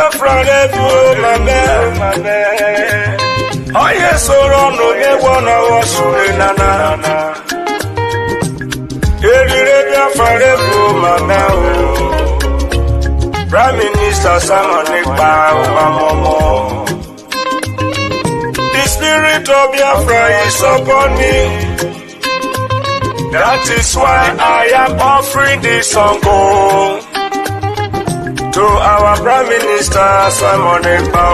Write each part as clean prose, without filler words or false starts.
Biafra lebu mame. Oh yes, no ye wanna wash nana. Eri Biafra lebu mame. Prime Minister Simon Ekpa Obamomo. The spirit of Biafra is upon me. That is why I am offering this song to our Prime Minister Simon Ekpa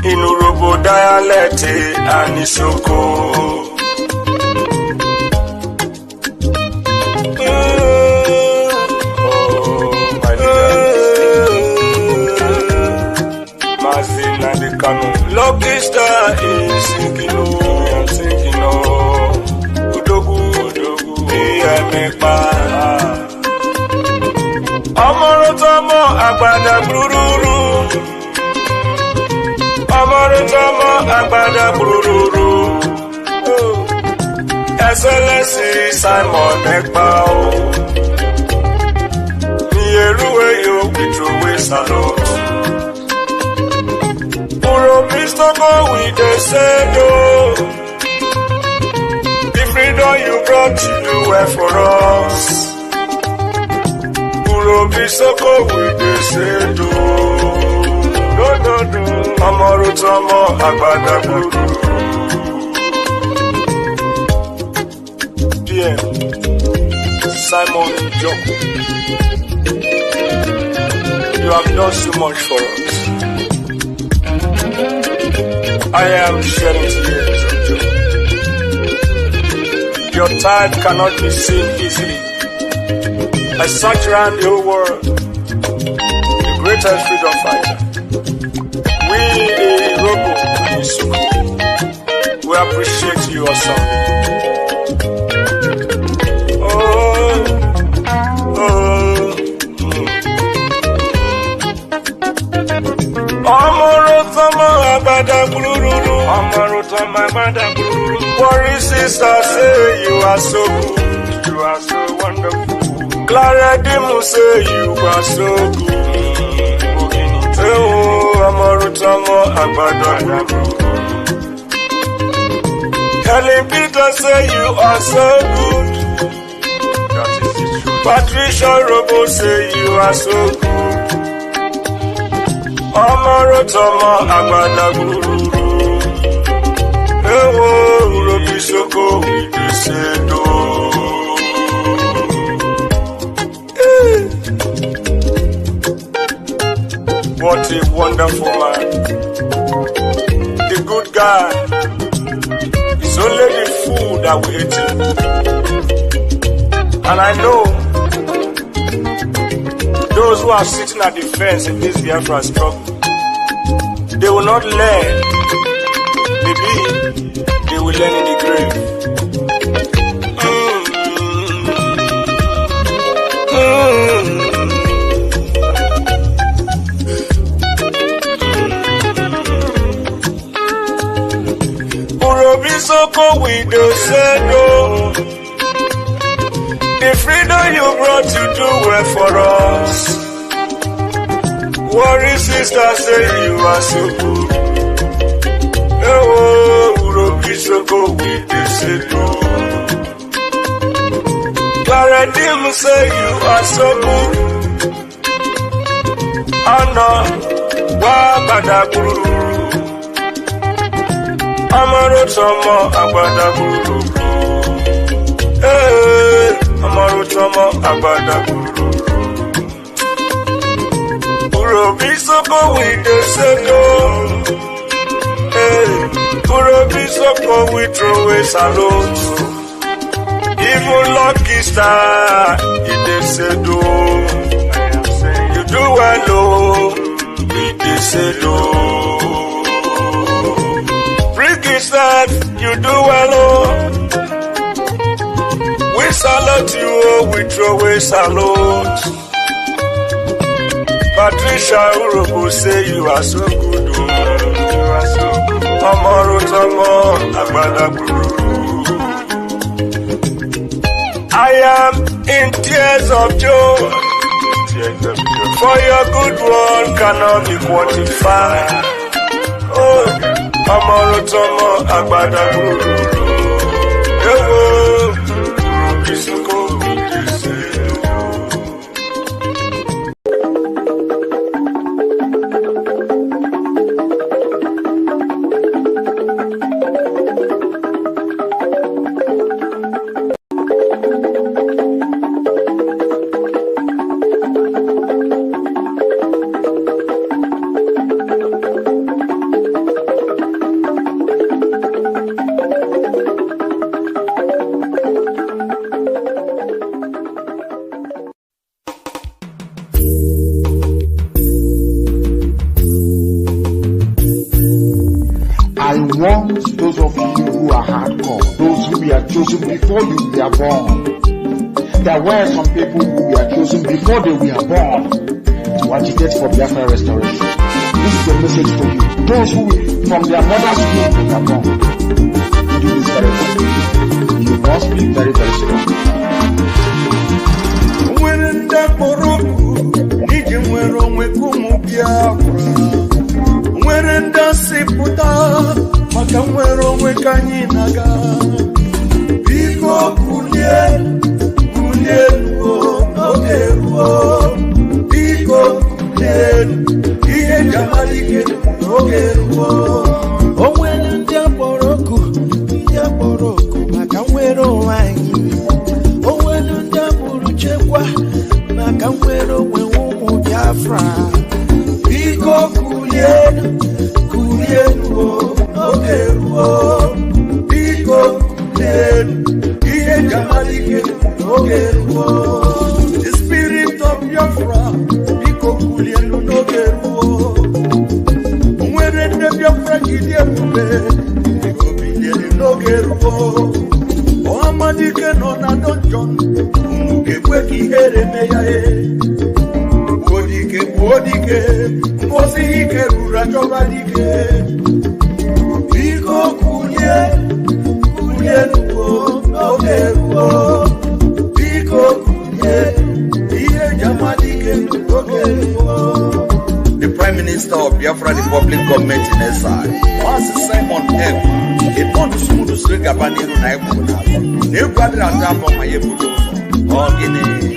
in Urobo dialect and Isoko. Lucky star is singing, I'm thinking, Udogu, Biafra. Amorotomo agbada bururu. Amorotomo agbada bururu. Excellency Simon Ekpa. Nieruwe yo withowe salon. Mr. Go with the sando. The freedom you brought to do well for us. Mr. Go with the sando. No. Amorotomo agbada guru. DM Simon Joko. You have done so much for us. I am shedding tears of joy. Your type cannot be seen easily. I search around the whole world, the greatest freedom fighter. We, the Robo and Isuku, we appreciate you awesome. Worry sister say you are so good, you are so wonderful. Clara Dimu say you are so good. Amorutamo agbada. Helen Peter say you are so good. That is the truth. Patricia Robo say you are so good. Amorutamo agbada guru. Isoko with the sando. What a wonderful man. The good guy. It's only the fool that we hate him. And I know those who are sitting at the fence in this Biafra struggle, they will not learn. Maybe they will learn in the grave. Urobisoko with the sando. The freedom you brought to do well for us. Worry sister say you are so good. Urobisoko with the sando. Clara Dim say you are so good. Anna Wabadaguru. Amarotomo Abadaguru. Amarotomo Abadaguru. Urobisoko with the sando. Urobisoko with throw a salute. Even lucky star in the sando. You do well, in the sando. That you do well, we salute you, we throw a salute. Patricia Urobo say you are so good, you are so good. Amorotomo Agbadaguru. I am in tears of joy. appreciated. For your good work cannot be quantified. Oh, Amorotomo Agbada Guru. Ewo, Kisuko those of you who are hardcore, those who were chosen before you were born. There were some people who were chosen before they were born to agitate for Biafra restoration. This is a message for you. Those who from their mother's womb were born. Do this very well. You must be very, very strong. Maka nwere onwe ka anyị na-aga biko kulie n'oge ruo biko kulie ihe gamalike n'oge ruo o nwere ndị akpọrọ oku maka nwere onwe anyị o nwere ndị akpọrọ chekwa maka nwere onwe ụmụ Biafra biko kulie the spirit of Biafra, biko kulienu n'oge ruo. Nwere ndị Biafra gidi ebube, biko bilienu n'oge ruo. Ọhamadike nọ na dungeon, unu ga-ekwe ka ihere mee ya Odike, ngozi ike ruru achọba dike. Biko kulienu n'oge ruo. The Prime Minister of Biafra Republic Government in exile, Iseee Simon M. It want to smooth to swing a banner on Ibuna. New brother and down on my Ibudo. Oh, Guinea.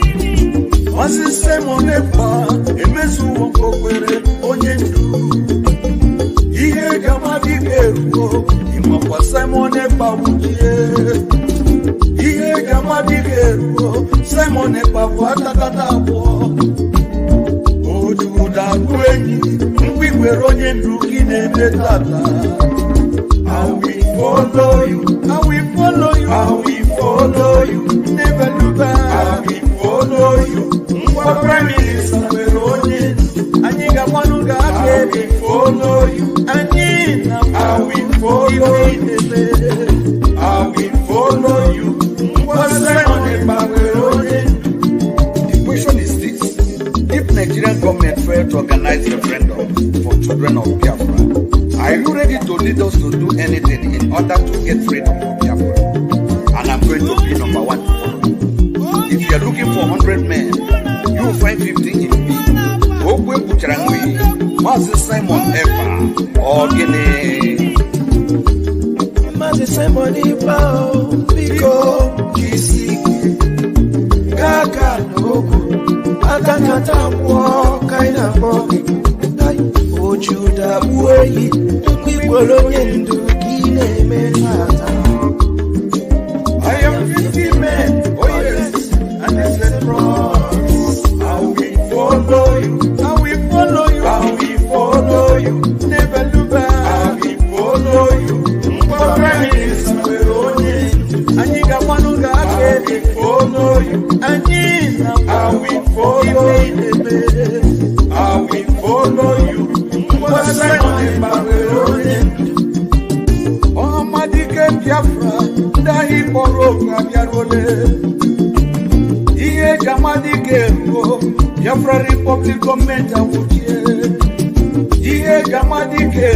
Iseee Simon M. Emesu Wonkokwere, Onyendu. Ihe Gamadi Geruo, Imapa Simon M. Bawuchie. Ihe Gamadi Geruo, Simon M. Bawuatakata. We were on your looking at the data. I will follow you, never look back. I will follow you. What Prime Minister we're on it? I think I want to follow you. I will follow you. I will follow you. What's that on it? The question is this: if Nigerian government failed to organize referendum for children of Biafra, are you ready to lead us to do anything in order to get freedom from Biafra? And I'm going to be number one to follow you. If you're looking for 100 men, you will find 50 in me. Ogwe Kucharangui, Iseee Simon Epa, or Guinea. Iseee Simon Epa, Biko, Kisi, Kaka, Nogu. Atakata kaina bogi ojuda ueyi kwibolo nyendu kine mehata. I am 50 men, oh yes, and I said promise. I will follow you, never look back. I will follow you, for promise we're on it. And you got one who got to follow you, and I will follow you. I will follow you. What's that on oh, Madike Biafra, Dahi Boroka Biarole. Iye Gamadike, Biafra Republic Government Awuchie. Iye Gamadike,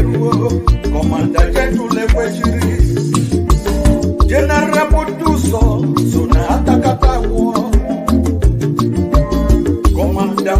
Commander General Lekweshiri. General Buduso, Sona Atakata War. Commander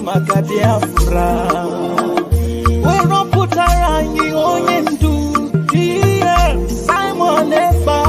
maka Biafra wero pụtara anyị onye ndu ihe Simon Efa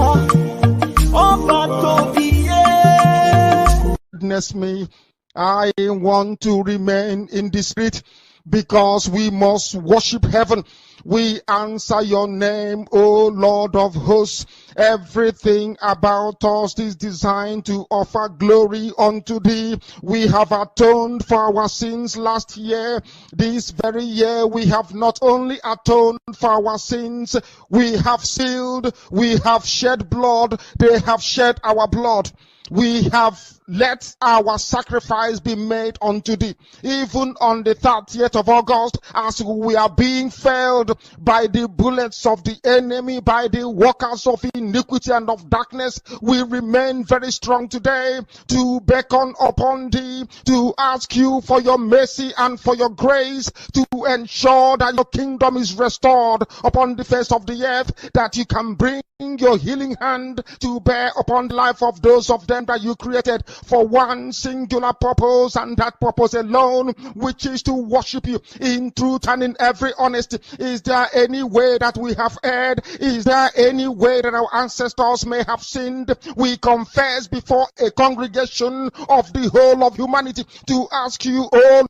Witness me, I want to remain in the spirit because we must worship heaven. We answer your name, O Lord of hosts. Everything about us is designed to offer glory unto thee. We have atoned for our sins last year. This very year we have not only atoned for our sins, we have sealed, we have shed blood, they have shed our blood. We have let our sacrifice be made unto thee. Even on the 30th of August, as we are being felled by the bullets of the enemy, by the workers of iniquity and of darkness, we remain very strong today to beckon upon thee, to ask you for your mercy and for your grace, to ensure that your kingdom is restored upon the face of the earth, that you can bring your healing hand to bear upon the life of those of them that you created for one singular purpose, and that purpose alone, which is to worship you in truth and in every honesty. Is there any way that we have erred? Is there any way that our ancestors may have sinned? We confess before a congregation of the whole of humanity to ask you, oh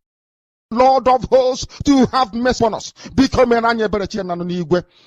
Lord of hosts, to have mercy on us.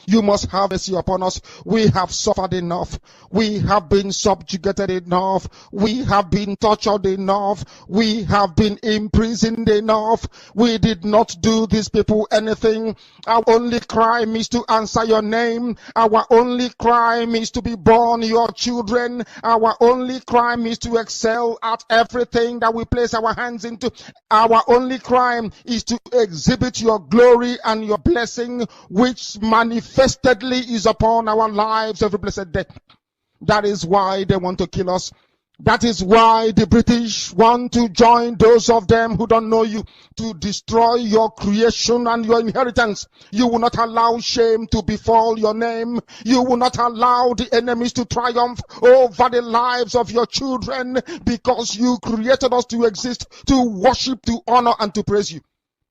You must have mercy upon us. We have suffered enough. We have been subjugated enough. We have been tortured enough. We have been imprisoned enough. We did not do these people anything. Our only crime is to answer your name. Our only crime is to be born your children. Our only crime is to excel at everything that we place our hands into. Our only crime is to exhibit your glory and your blessing, which manifestedly is upon our lives every blessed day. That is why they want to kill us. That is why the British want to join those of them who don't know you to destroy your creation and your inheritance. You will not allow shame to befall your name. You will not allow the enemies to triumph over the lives of your children, because you created us to exist, to worship, to honor, and to praise you.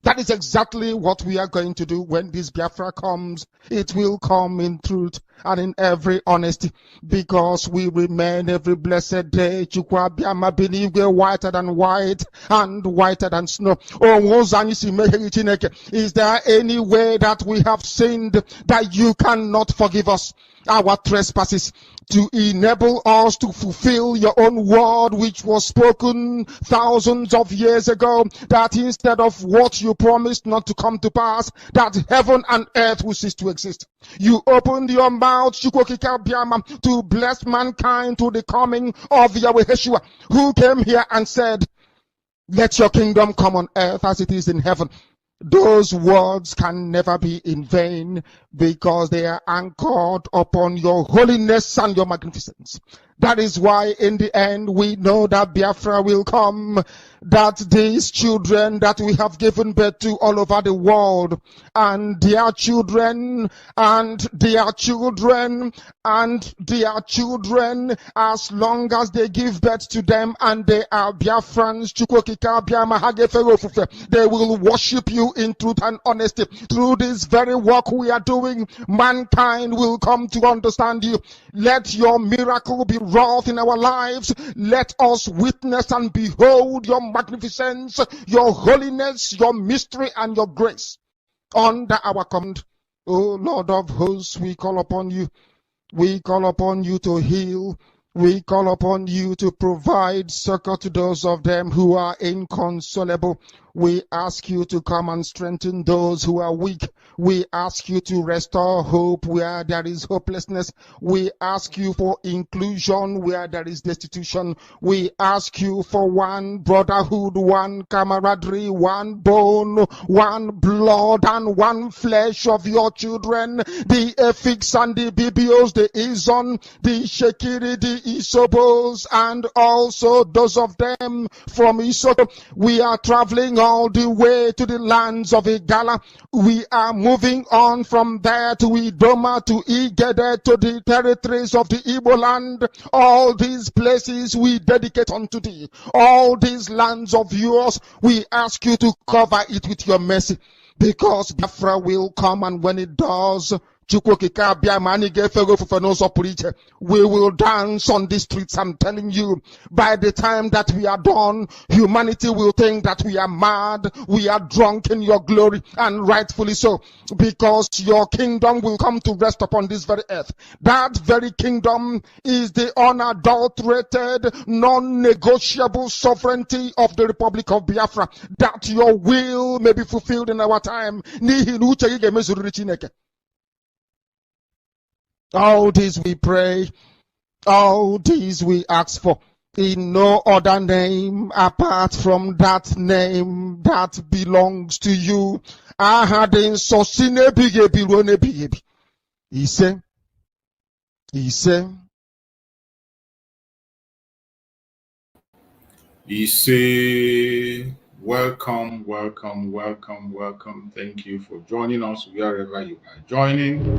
That is exactly what we are going to do when this Biafra comes. It will come in truth and in every honesty, because we remain every blessed day Chukwuokike Abiama benigwe, whiter than white and whiter than snow. Is there any way that we have sinned that you cannot forgive us our trespasses, to enable us to fulfill your own word, which was spoken thousands of years ago, that instead of what you promised not to come to pass, that heaven and earth will cease to exist? You opened your mouth, Chukwuokike Abiama, to bless mankind to the coming of Yahweh Yeshua, who came here and said, let your kingdom come on earth as it is in heaven. Those words can never be in vain, because they are anchored upon your holiness and your magnificence. That is why in the end we know that Biafra will come, that these children that we have given birth to all over the world, and their children, and their children, and their children, as long as they give birth to them and they are Biafrans, Chukwuokike Abiama, they will worship you in truth and honesty. Through this very work we are doing, mankind will come to understand you. Let your miracle be wrought in our lives. Let us witness and behold your magnificence, your holiness, your mystery, and your grace under our command. O Lord of hosts, we call upon you. We call upon you to heal. We call upon you to provide succor to those of them who are inconsolable. We ask you to come and strengthen those who are weak. We ask you to restore hope where there is hopelessness. We ask you for inclusion where there is destitution. We ask you for one brotherhood, one camaraderie, one bone, one blood, and one flesh of your children. The Efiks and the Bibios, the Izon, the Shekiri, the Isobos, and also those of them from Isoto. We are traveling all the way to the lands of Igala. We are moving on from there to Idoma, to Igede, to the territories of the Igbo land. All these places we dedicate unto thee. All these lands of yours, we ask you to cover it with your mercy, because Biafra will come, and when it does, Chukwuokike Abiama, we will dance on the streets. I'm telling you, by the time that we are done, humanity will think that we are mad, we are drunk in your glory, and rightfully so, because your kingdom will come to rest upon this very earth. That very kingdom is the unadulterated, non-negotiable sovereignty of the Republic of Biafra, that your will may be fulfilled in our time. All this we pray, all this we ask for, in no other name apart from that name that belongs to you. Iseee, Iseee, Iseee, welcome, welcome, welcome, welcome. Thank you for joining us wherever you are joining.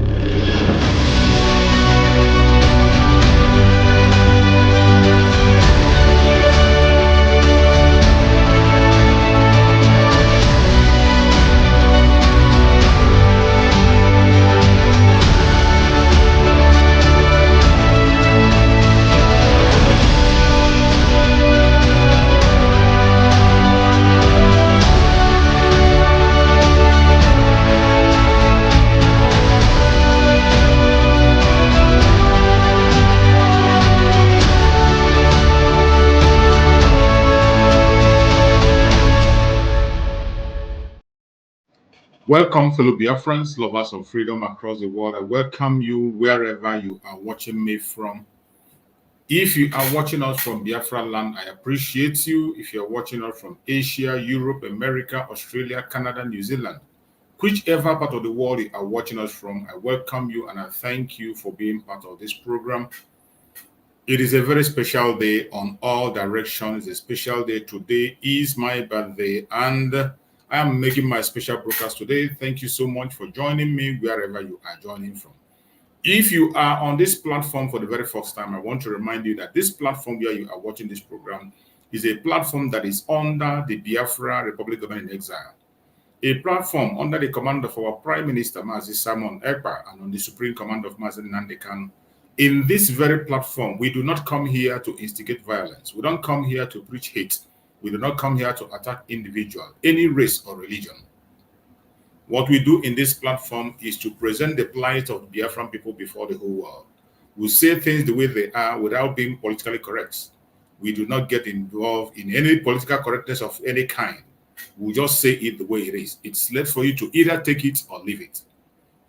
Welcome, fellow Biafrans, lovers of freedom across the world. I welcome you wherever you are watching me from. If you are watching us from Biafra land, I appreciate you. If you're watching us from Asia, Europe, America, Australia, Canada, New Zealand, whichever part of the world you are watching us from, I welcome you and I thank you for being part of this program. It is a very special day on all directions. It's a special day. Today is my birthday and I am making my special broadcast today. Thank you so much for joining me wherever you are joining from. If you are on this platform for the very first time, I want to remind you that this platform where you are watching this program is a platform that is under the Biafra Republic Government in Exile, a platform under the command of our Prime Minister, Mazi Simon Ekpa, and on the Supreme Command of Mazi Nnamdi Kanu. In this very platform, we do not come here to instigate violence. We don't come here to preach hate. We do not come here to attack individuals, any race or religion. What we do in this platform is to present the plight of the Biafran people before the whole world. We say things the way they are without being politically correct. We do not get involved in any political correctness of any kind. We just say it the way it is. It's left for you to either take it or leave it.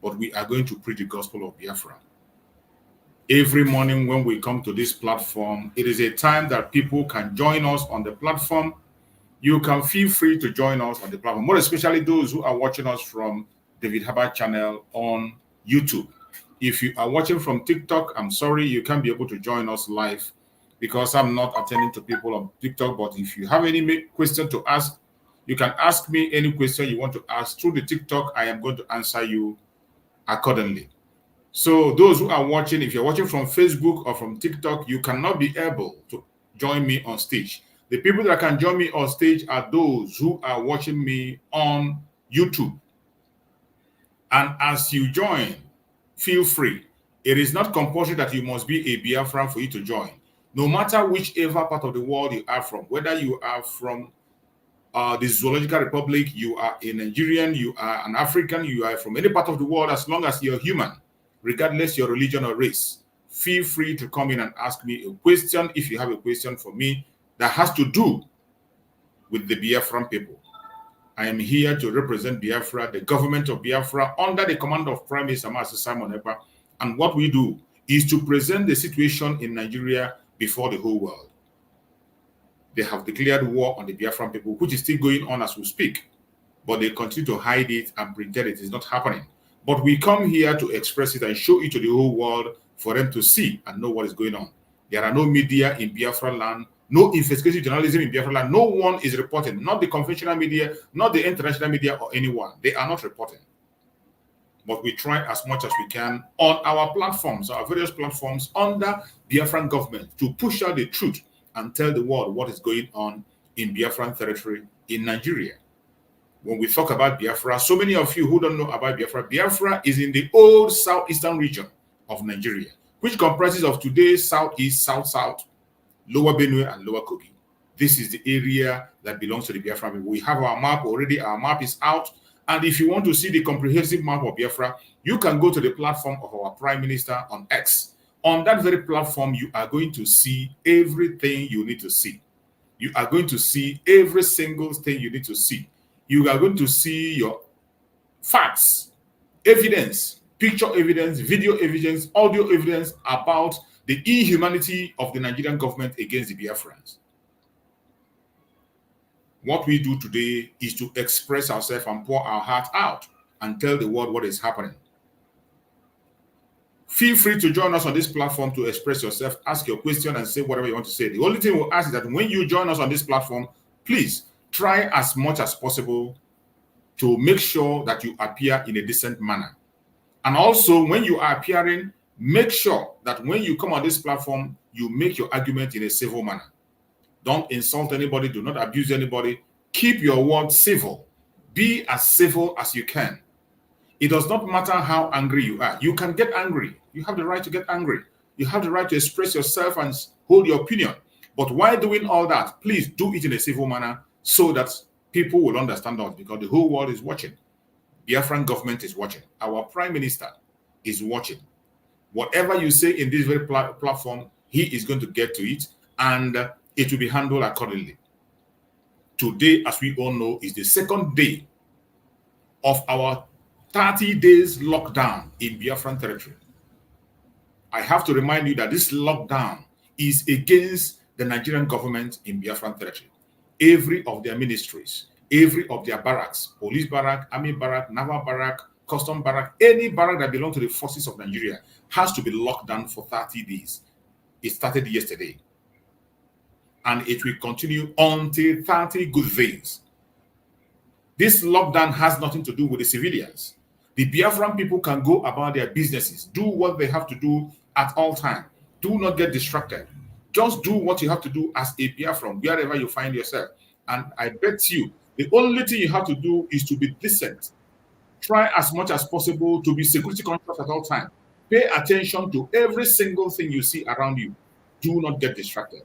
But we are going to preach the gospel of Biafra. Every morning when we come to this platform, it is a time that people can join us on the platform. You can feel free to join us on the platform, more especially those who are watching us from David Herbert channel on YouTube. If you are watching from TikTok, I'm sorry you can't be able to join us live because I'm not attending to people on TikTok. But if you have any question to ask, you can ask me any question you want to ask through the TikTok. I am going to answer you accordingly. So those who are watching, if you're watching from Facebook or from TikTok, you cannot be able to join me on stage. The people that can join me on stage are those who are watching me on YouTube. And as you join, feel free. It is not compulsory that you must be a Biafran for you to join. No matter whichever part of the world you are from, whether you are from the Zoological Republic, you are a Nigerian, you are an African, you are from any part of the world, as long as you're human, regardless your religion or race, feel free to come in and ask me a question if you have a question for me that has to do with the Biafran people. I am here to represent Biafra, the government of Biafra, under the command of Prime Minister Mazi Simon Ekpa. And what we do is to present the situation in Nigeria before the whole world. They have declared war on the Biafran people, which is still going on as we speak. But they continue to hide it and pretend it is not happening. But we come here to express it and show it to the whole world for them to see and know what is going on. There are no media in Biafra land, no investigative journalism in Biafra land. No one is reporting, not the conventional media, not the international media or anyone. They are not reporting. But we try as much as we can on our platforms, our various platforms under Biafran government to push out the truth and tell the world what is going on in Biafran territory in Nigeria. When we talk about Biafra, so many of you who don't know about Biafra, Biafra is in the old southeastern region of Nigeria, which comprises of today's southeast, south-south, lower Benue, and lower Kogi. This is the area that belongs to the Biafra people. We have our map already. Our map is out. And if you want to see the comprehensive map of Biafra, you can go to the platform of our Prime Minister on X. On that very platform, you are going to see everything you need to see. You are going to see every single thing you need to see. You are going to see your facts, evidence, picture evidence, video evidence, audio evidence about the inhumanity of the Nigerian government against the Biafrans. What we do today is to express ourselves and pour our heart out and tell the world what is happening. Feel free to join us on this platform to express yourself, ask your question, and say whatever you want to say. The only thing we'll ask is that when you join us on this platform, please try as much as possible to make sure that you appear in a decent manner. And also, when you are appearing, make sure that when you come on this platform, you make your argument in a civil manner. Don't insult anybody. Do not abuse anybody. Keep your words civil. Be as civil as you can. It does not matter how angry you are. You can get angry. You have the right to get angry. You have the right to express yourself and hold your opinion. But while doing all that, please do it in a civil manner so that people will understand us, because the whole world is watching. Biafran government is watching. Our Prime Minister is watching. Whatever you say in this very platform, he is going to get to it, and it will be handled accordingly. Today, as we all know, is the second day of our 30 days lockdown in Biafran territory. I have to remind you that this lockdown is against the Nigerian government in Biafran territory. Every of their ministries, every of their barracks, police barrack, army barrack, naval barrack, custom barrack, any barrack that belongs to the forces of Nigeria has to be locked down for 30 days. It started yesterday. And it will continue until 30 good days. This lockdown has nothing to do with the civilians. The Biafran people can go about their businesses, do what they have to do at all times. Do not get distracted. Just do what you have to do as a Biafran, wherever you find yourself. And I bet you, the only thing you have to do is to be decent. Try as much as possible to be security conscious at all times. Pay attention to every single thing you see around you. Do not get distracted.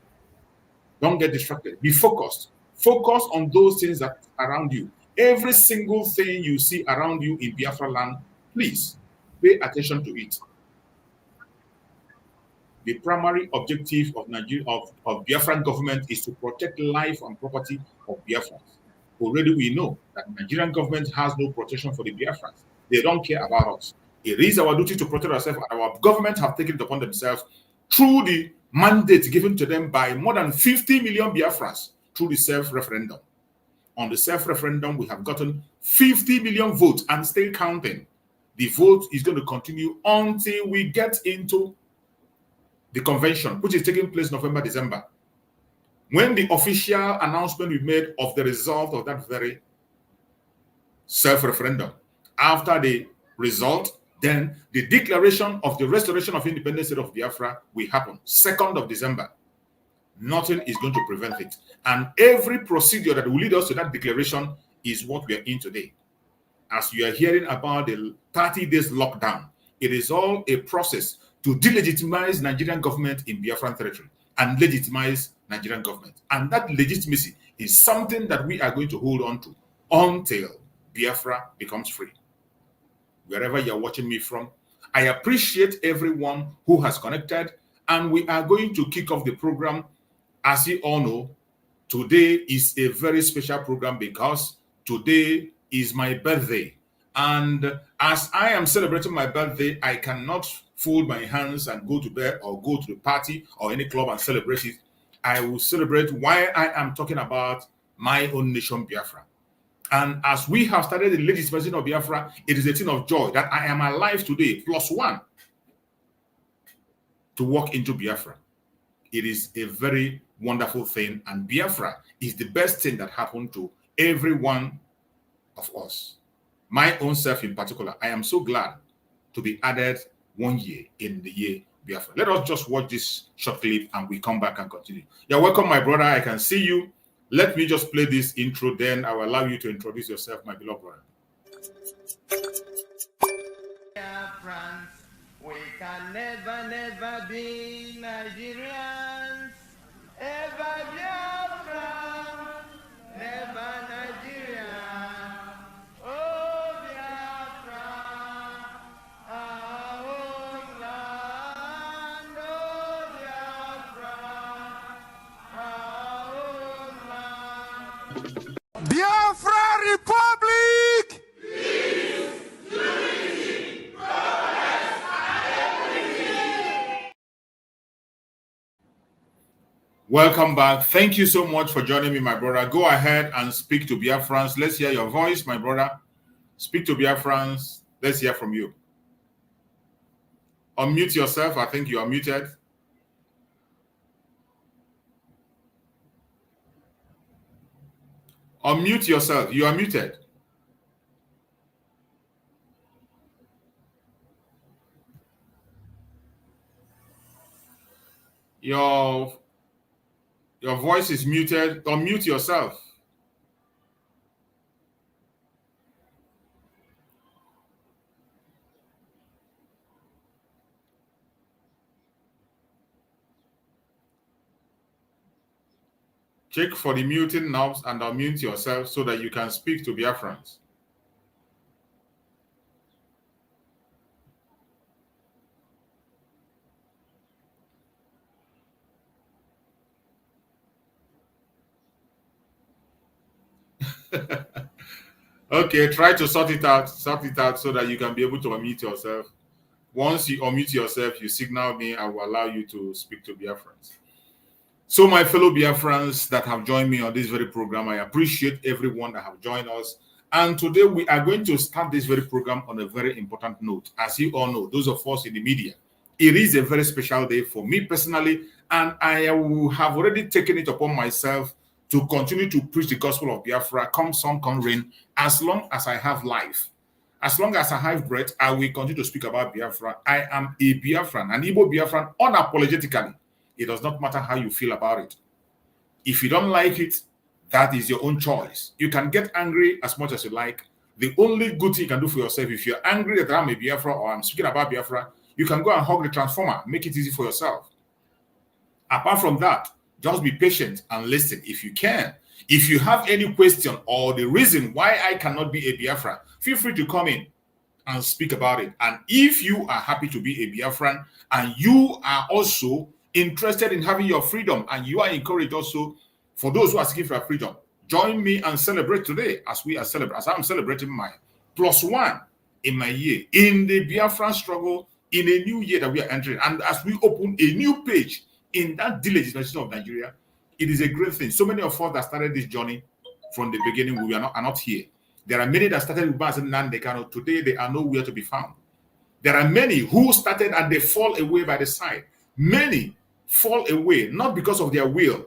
Don't get distracted. Be focused. Focus on those things that are around you. Every single thing you see around you in Biafra land, please pay attention to it. The primary objective of Biafran government is to protect life and property of Biafrans. Already we know that Nigerian government has no protection for the Biafrans. They don't care about us. It is our duty to protect ourselves. Our government have taken it upon themselves through the mandate given to them by more than 50 million Biafrans through the self-referendum. On the self-referendum, we have gotten 50 million votes and still counting. The vote is going to continue until we get into the convention, which is taking place November, December. When the official announcement we made of the result of that very self-referendum, after the result, then the declaration of the restoration of independence state of Biafra will happen 2nd of December. Nothing is going to prevent it. And every procedure that will lead us to that declaration is what we are in today. As you are hearing about the 30 days lockdown, it is all a process to delegitimize Nigerian government in Biafran territory and legitimize Nigerian government. And that legitimacy is something that we are going to hold on to until Biafra becomes free. Wherever you're watching me from, I appreciate everyone who has connected, and we are going to kick off the program. As you all know, today is a very special program because today is my birthday. And as I am celebrating my birthday, I cannot fold my hands and go to bed or go to the party or any club and celebrate it. I will celebrate while I am talking about my own nation, Biafra. And as we have started the legislation of Biafra, it is a thing of joy that I am alive today, +1, to walk into Biafra. It is a very wonderful thing, and Biafra is the best thing that happened to every one of us. My own self in particular, I am so glad to be added 1 year in the year Biafra. Let us just watch this short clip and we come back and continue. You're welcome, my brother. I can see you. Let me just play this intro, then I will allow you to introduce yourself, my beloved brother. Biafrans, we can never be Nigerians. Ever Biafra, never Nigeria. Oh Biafra, our own land. Oh Biafra, our own land. Biafra Republic! Welcome back. Thank you so much for joining me, my brother. Go ahead and speak to Biafrans. Let's hear your voice, my brother. Speak to Biafrans. Let's hear from you. Unmute yourself. I think you are muted. Unmute yourself. You are muted. Your voice is muted. Unmute yourself. Check for the muting knobs and unmute yourself so that you can speak to Biafrans. Okay, try to sort it out so that you can be able to unmute yourself. Once you unmute yourself, you signal me, I will allow you to speak to Biafrans. So my fellow Biafrans that have joined me on this very program, I appreciate everyone that have joined us. And today we are going to start this very program on a very important note. As you all know, those of us in the media, it is a very special day for me personally, and I have already taken it upon myself to continue to preach the gospel of Biafra, come sun, come rain, as long as I have life. As long as I have breath, I will continue to speak about Biafra. I am a Biafran, an Igbo Biafran, unapologetically. It does not matter how you feel about it. If you don't like it, that is your own choice. You can get angry as much as you like. The only good thing you can do for yourself, if you're angry that I'm a Biafra or I'm speaking about Biafra, you can go and hug the transformer, make it easy for yourself. Apart from that, just be patient and listen if you can. If you have any question or the reason why I cannot be a Biafra, feel free to come in and speak about it. And if you are happy to be a Biafran and you are also interested in having your freedom and you are encouraged also for those who are seeking for freedom, join me and celebrate today as I'm celebrating my +1 in my year in the Biafran struggle in a new year that we are entering. And as we open a new page in that legislation of Nigeria, it is a great thing. So many of us that started this journey from the beginning, we are not here. There are many that started with Bas and Nandekano. Today, they are nowhere to be found. There are many who started and they fall away by the side. Many fall away, not because of their will.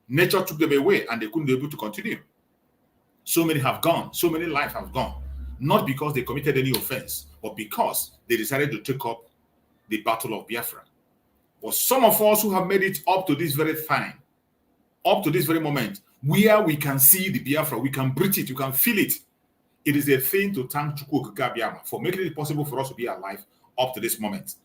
Nature took them away and they couldn't be able to continue. So many have gone. So many lives have gone. Not because they committed any offense, but because they decided to take up the battle of Biafra. But some of us who have made it up to this very time, up to this very moment, where we can see the Biafra, we can breathe it, you can feel it. It is a thing to thank Chukwuokike Abiama for making it possible for us to be alive up to this moment.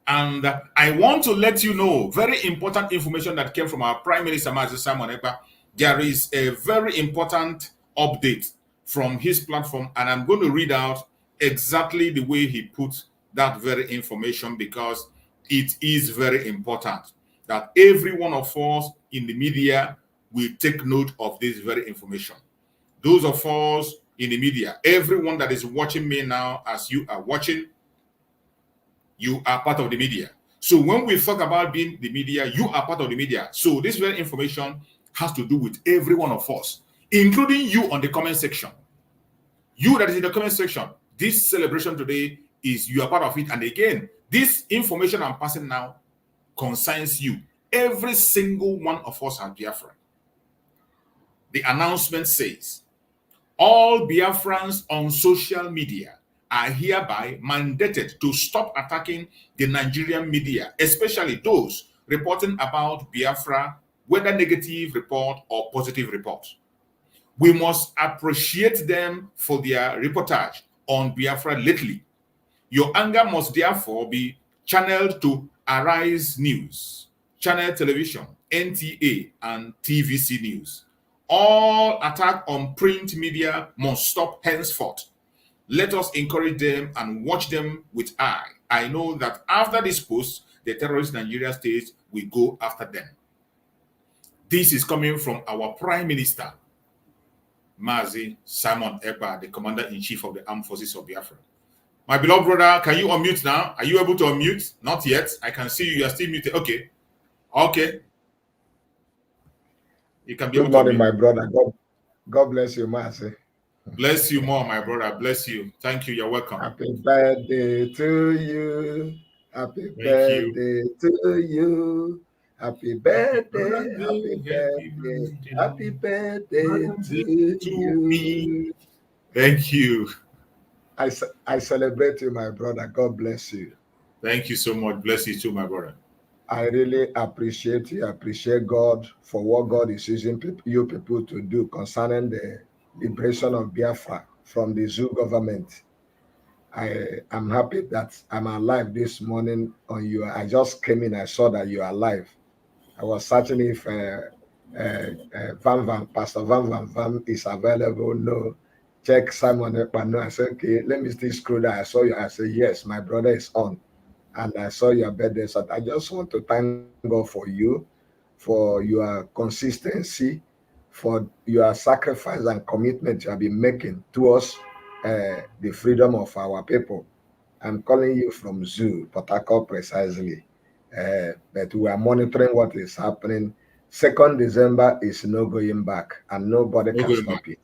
And I want to let you know very important information that came from our Prime Minister, Mazi Simon Ekpa. There is a very important update from his platform, and I'm going to read out exactly the way he put that very information because it is very important that every one of us in the media will take note of this very information. Those of us in the media, everyone that is watching me now, as you are watching, you are part of the media. So when we talk about being the media, you are part of the media. So this very information has to do with every one of us, including you on the comment section. You that is in the comment section, this celebration today is you are part of it. And again, this information I'm passing now concerns you. Every single one of us are Biafran. The announcement says, all Biafrans on social media are hereby mandated to stop attacking the Nigerian media, especially those reporting about Biafra, whether negative report or positive report. We must appreciate them for their reportage on Biafra lately. Your anger must therefore be channeled to Arise News, Channel Television, NTA, and TVC News. All attack on print media must stop henceforth. Let us encourage them and watch them with eye. I know that after this post, the terrorist Nigeria state will go after them. This is coming from our Prime Minister, Mazi Simon Ekpa, the Commander-in-Chief of the Armed Forces of Biafra. My beloved brother, can you unmute now? Are you able to unmute? Not yet. I can see you. You are still muted. Okay. Okay. You can be Good able morning, to my brother. God bless you, Mazi. Bless you more, my brother. Bless you. Thank you. You're welcome. Happy birthday to you. Happy Thank birthday to you. Happy birthday. Happy birthday to you. Thank you. I celebrate you, my brother. God bless you. Thank you so much. Bless you too, my brother. I really appreciate you. I appreciate God for what God is using you people to do concerning the liberation of Biafra from the zoo government. I am happy that I'm alive this morning on you. I just came in, I saw that you're alive. I was searching if Pastor Van is available. No. Check Simon Ekpa. No. I said, okay, let me still scroll that. I saw you. I said, yes, my brother is on. And I saw your birthday. So I just want to thank God for you, for your consistency, for your sacrifice and commitment you have been making towards the freedom of our people. I'm calling you from Zoo, Port Harcourt precisely. But we are monitoring what is happening. 2nd December is no going back, and nobody No can going stop back. it.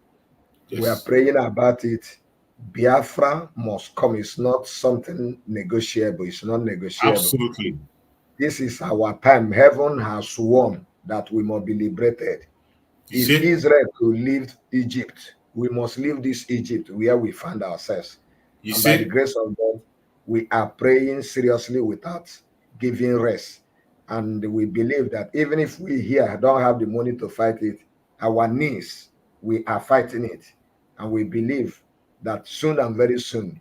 Yes. We are praying about it. Biafra must come. It's not something negotiable. It's not negotiable. Absolutely. This is our time. Heaven has sworn that we must be liberated. If Israel could leave Egypt, we must leave this Egypt where we find ourselves. And by the grace of God, we are praying seriously without giving rest. And we believe that even if we here don't have the money to fight it, our knees, we are fighting it. And we believe that soon and very soon,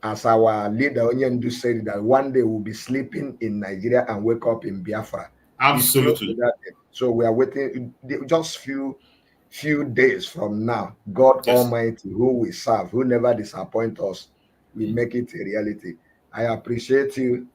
as our leader Onyendu said, that one day we'll be sleeping in Nigeria and wake up in Biafra. Absolutely. So we are waiting just few days from now. God Almighty, who we serve, who never disappoint us, we make it a reality. I appreciate you.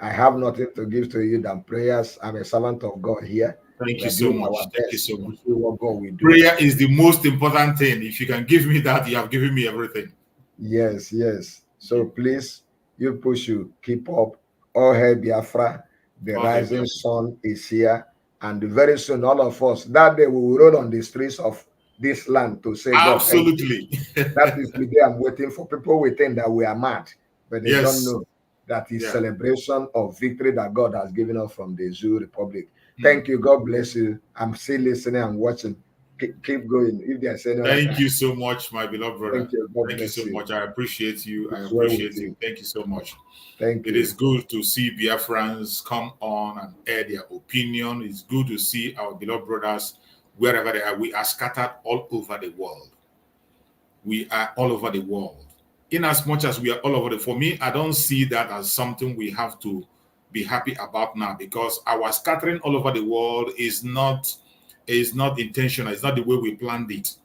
I have nothing to give to you than prayers. I'm a servant of God here. Thank you so much. Thank you so much. What God will do. Prayer is the most important thing. If you can give me that, you have given me everything. Yes, yes. So please, you push, you keep up. All hail Biafra. The rising sun is here. And very soon, all of us, that day we will roll on the streets of this land to say, absolutely. God, that is the day I'm waiting for. People will think that we are mad, but they don't know that is celebration of victory that God has given us from the Zoo Republic. Thank you. God bless you. I'm still listening and watching. Keep going. If there's any Thank you so much, my beloved brother. Thank you. God Thank you so much. I appreciate you. I appreciate you. Thank you so much. Thank you. It is good to see Biafrans come on and air their opinion. It's good to see our beloved brothers wherever they are. We are scattered all over the world. We are all over the world. In as much as we are all over for me, I don't see that as something we have to be happy about now, because our scattering all over the world is not intentional. It's not the way we planned it.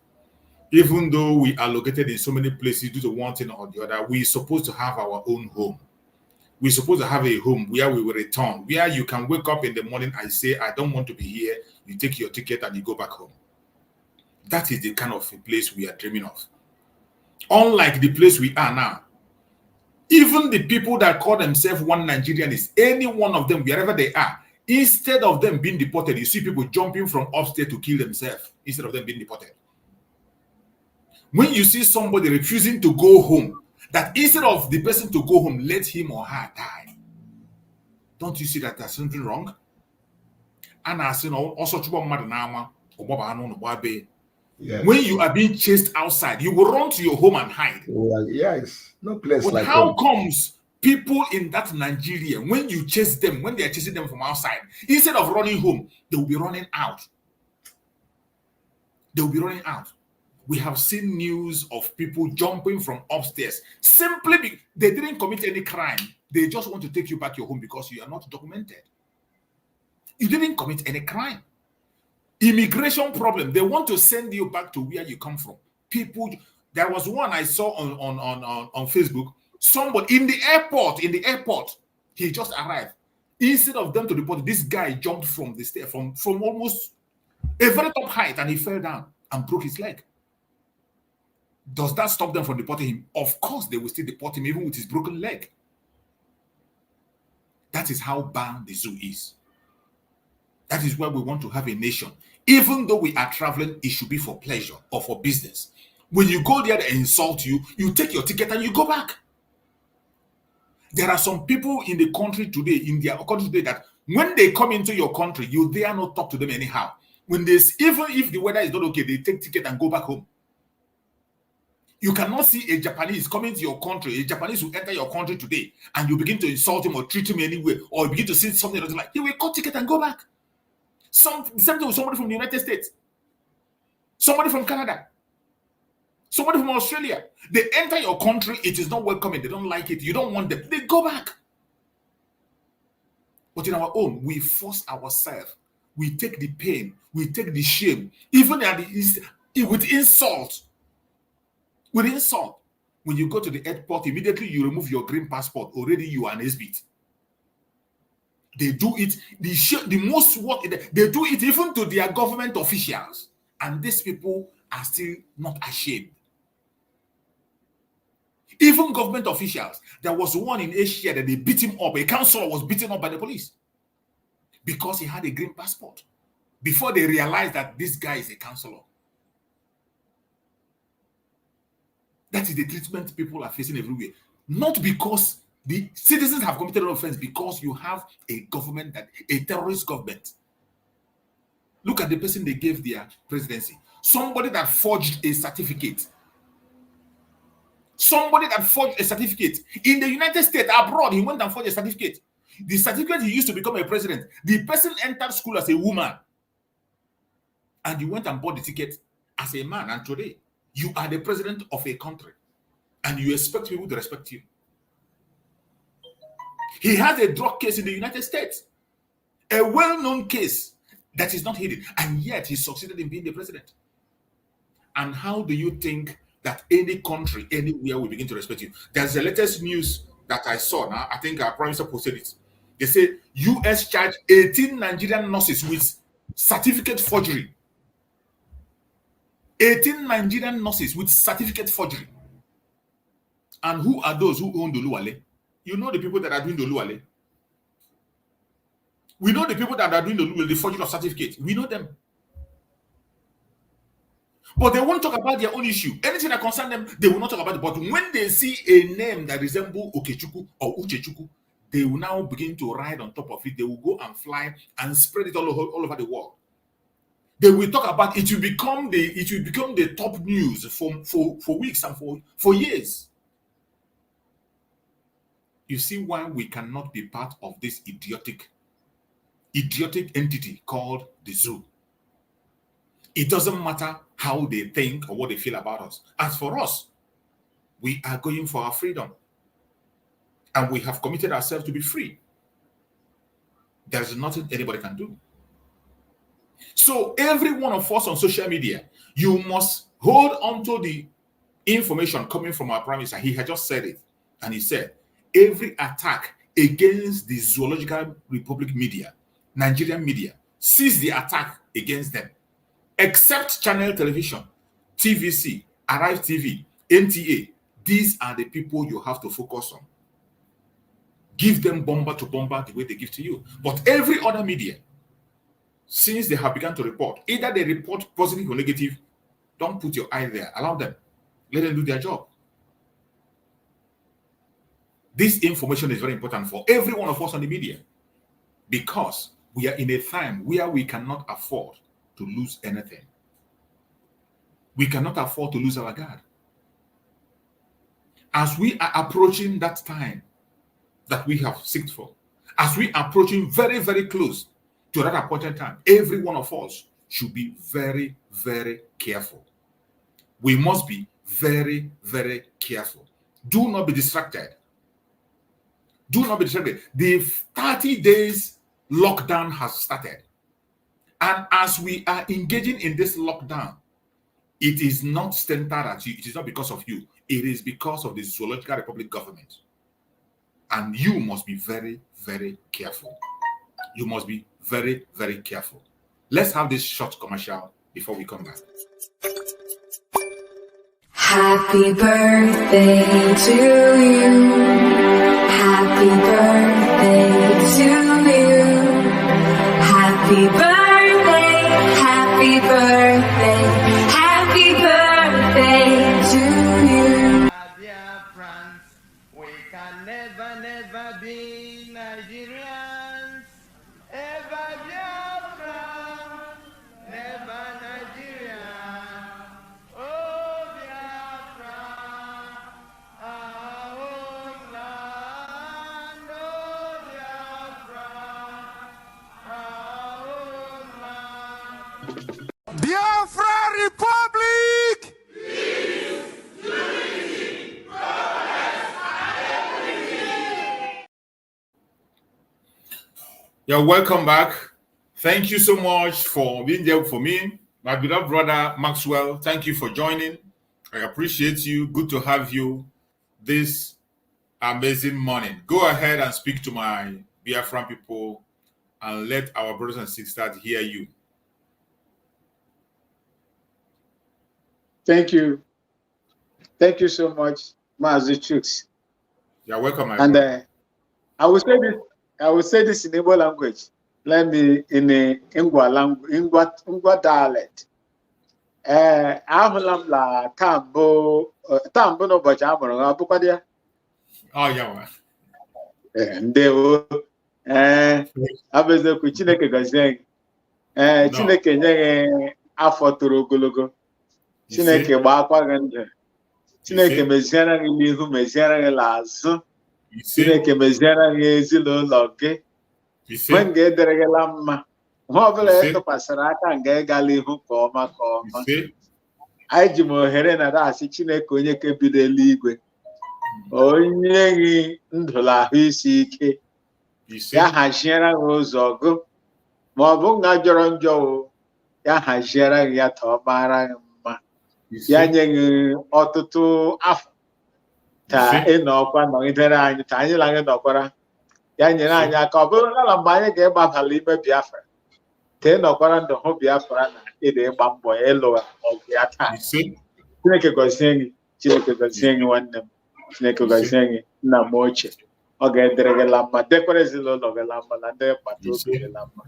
Even though we are located in so many places due to one thing or the other, we're supposed to have our own home. We're supposed to have a home where we will return, where you can wake up in the morning and say, I don't want to be here. You take your ticket and you go back home. That is the kind of a place we are dreaming of. Unlike the place we are now, even the people that call themselves one Nigerians, any one of them, wherever they are, instead of them being deported, you see people jumping from upstairs to kill themselves instead of them being deported. When you see somebody refusing to go home, that instead of the person to go home, let him or her die. Don't you see that there's something wrong? And I say, also, when you are being chased outside, you will run to your home and hide. Well, yes, no place but like how home. Comes people in that Nigeria, when you chase them, when they are chasing them from outside, instead of running home, they will be running out. They will be running out. We have seen news of people jumping from upstairs simply because they didn't commit any crime. They just want to take you back your home because you are not documented. You didn't commit any crime. Immigration problem. They want to send you back to where you come from. People. There was one I saw on Facebook. Somebody in the airport. He just arrived. Instead of them to deport, this guy jumped from the stair from almost a very top height, and he fell down and broke his leg. Does that stop them from deporting him? Of course, they will still deport him even with his broken leg. That is how bad the zoo is. That is why we want to have a nation. Even though we are traveling, it should be for pleasure or for business. When you go there, they insult you, you take your ticket and you go back. There are some people in the country today, in their country today, that when they come into your country, you dare not talk to them anyhow. When they, even if the weather is not okay, they take ticket and go back home. You cannot see a Japanese coming to your country, a Japanese will enter your country today, and you begin to insult him or treat him anyway, or you begin to say something like, he will cut ticket and go back. Something with somebody from the United States, somebody from Canada, somebody from Australia. They enter your country, it is not welcoming, they don't like it, you don't want them, they go back. But in our own, we force ourselves, we take the pain, we take the shame, even with insult. With insult. When you go to the airport, immediately you remove your green passport. Already you are an SBT. They do it. The most work. They do it even to their government officials. And these people are still not ashamed. Even government officials, there was one in Asia that they beat him up. A councillor was beaten up by the police because he had a green passport. Before they realized that this guy is a councillor. That is the treatment people are facing everywhere. Not because the citizens have committed an offense, because you have a government a terrorist government. Look at the person they gave their presidency. Somebody that forged a certificate. Somebody that forged a certificate. In the United States, abroad, he went and forged a certificate. The certificate he used to become a president. The person entered school as a woman. And you went and bought the ticket as a man. And today, you are the president of a country. And you expect people to respect you. He has a drug case in the United States. A well-known case that is not hidden. And yet, he succeeded in being the president. And how do you think that any country, anywhere will begin to respect you? There's the latest news that I saw now. I think our Prime Minister posted it. They say US charged 18 Nigerian nurses with certificate forgery. 18 Nigerian nurses with certificate forgery. And who are those who own the Oluwale? You know the people that are doing the Oluwale. We know the people that are doing the forgery of certificates. We know them. But they won't talk about their own issue. Anything that concerns them, they will not talk about it. But when they see a name that resembles Okechukwu or Uchechukwu, they will now begin to ride on top of it. They will go and fly and spread it all over the world. They will talk about it. Will become the top news for weeks and for years. You see why we cannot be part of this idiotic entity called the zoo. It doesn't matter how they think or what they feel about us. As for us, we are going for our freedom. And we have committed ourselves to be free. There's nothing anybody can do. So every one of us on social media, you must hold on to the information coming from our Prime Minister. He had just said it. And he said, every attack against the Zoological Republic media, Nigerian media, cease the attack against them. Except Channel Television, TVC, Arrive TV, NTA. These are the people you have to focus on. Give them bomber to bomber the way they give to you. But every other media, since they have begun to report, either they report positive or negative, don't put your eye there. Allow them. Let them do their job. This information is very important for every one of us on the media, because we are in a time where we cannot afford to lose anything. We cannot afford to lose our guard. As we are approaching that time that we have sought for, as we are approaching very, very close to that appointed time, every one of us should be very, very careful. We must be very, very careful. Do not be distracted. Do not be distracted. The 30 days lockdown has started. And as we are engaging in this lockdown, it is not centered at you. It is not because of you. It is because of the Zoological Republic government. And you must be very, very careful. You must be very, very careful. Let's have this short commercial before we come back. Happy birthday to you. Happy birthday to you. Happy birthday, happy birthday, happy birthday to you. Biafrans, we can never, never be Nigerians. Ever Biafra, never Nigeria. Oh Biafra, our own land. Oh Biafra, our own land. Biafra Republic! You're welcome back. Thank you so much for being there for me. My beloved brother Maxwell, thank you for joining. I appreciate you. Good to have you this amazing morning. Go ahead and speak to my Biafran people and let our brothers and sisters hear you. Thank you. Thank you so much, Mazi Chuks. You're welcome, my And brother. I will say this in Igbo language. Let me in a Ingwa language, Ingwa dialect. Ahulam la tambo no bajamoro abukadia. Oh, yeah. Ndewo. Abeze ku Chineke gozie. Chineke nye afọ toro ogologo. Chineke gbakwa gị ndụ. Chineke meziere gị n'ihu, meziere gị n'azụ. Chineke meziere gị ezinụlọ gị. Mgbe m ga-edere gị la mma. Ihe ọbụla etụkwasịrị aka nga ịgala ihu ka ọma ka ọma. Anyị ji m ohere na asị Chineke onye kebido eluigwe. Onye gị ndụ na ahụ isi ike. Ya haziere gị ụzọ gị. Ma ọ bụ nga jọrọ njọ ya haziere gị ya ta ọ mara gị mma. Ya nye gị ọtụtụ afọ ka ị nọkwa nọgidere anyị ka anyị na gị nọkwara. Ya nyere anyị aka ọ bụrụ na mgbe anyị ga-agbabala ime Biafra ka ị nọkwara ndụ hụ Biafra na ịdị ịgba mbọ ịlụ ọgụ ya taa. Chineke gọzie gị, Chineke gọzie gị nwanne m, Chineke gọzie gị nna m ochie. Ọ ga-edere gị la mma, dekwara ezinụlọ gị la mma na ndị mkpata obi gị la mma.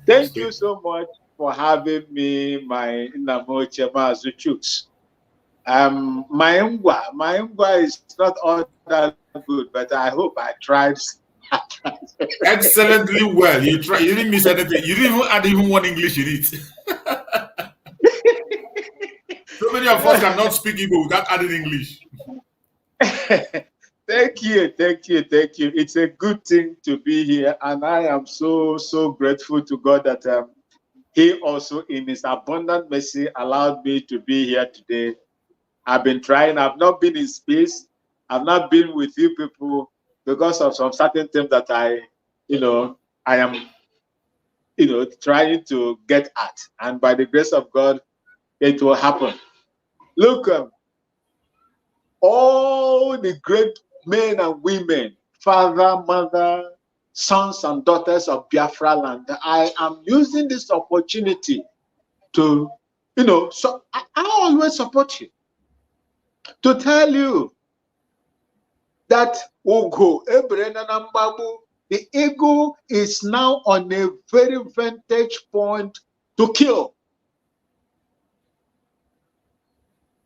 Thank you so much for having me, my nna m ochie Mazi Chuks. My Ngwa is not all that good, but I hope I tried. Excellently well. You try. You didn't miss anything. You didn't even add even one English in it. So many of us cannot speak Igbo without adding English. Thank you. It's a good thing to be here, and I am so grateful to God that He also, in His abundant mercy, allowed me to be here today. I've been trying. I've not been in space. I've not been with you people because of some certain things that I am, trying to get at. And by the grace of God, it will happen. Look, all the great men and women, father, mother, sons and daughters of Biafra land, I am using this opportunity to, so I always support you. To tell you that Ugo, the eagle is now on a very vantage point to kill.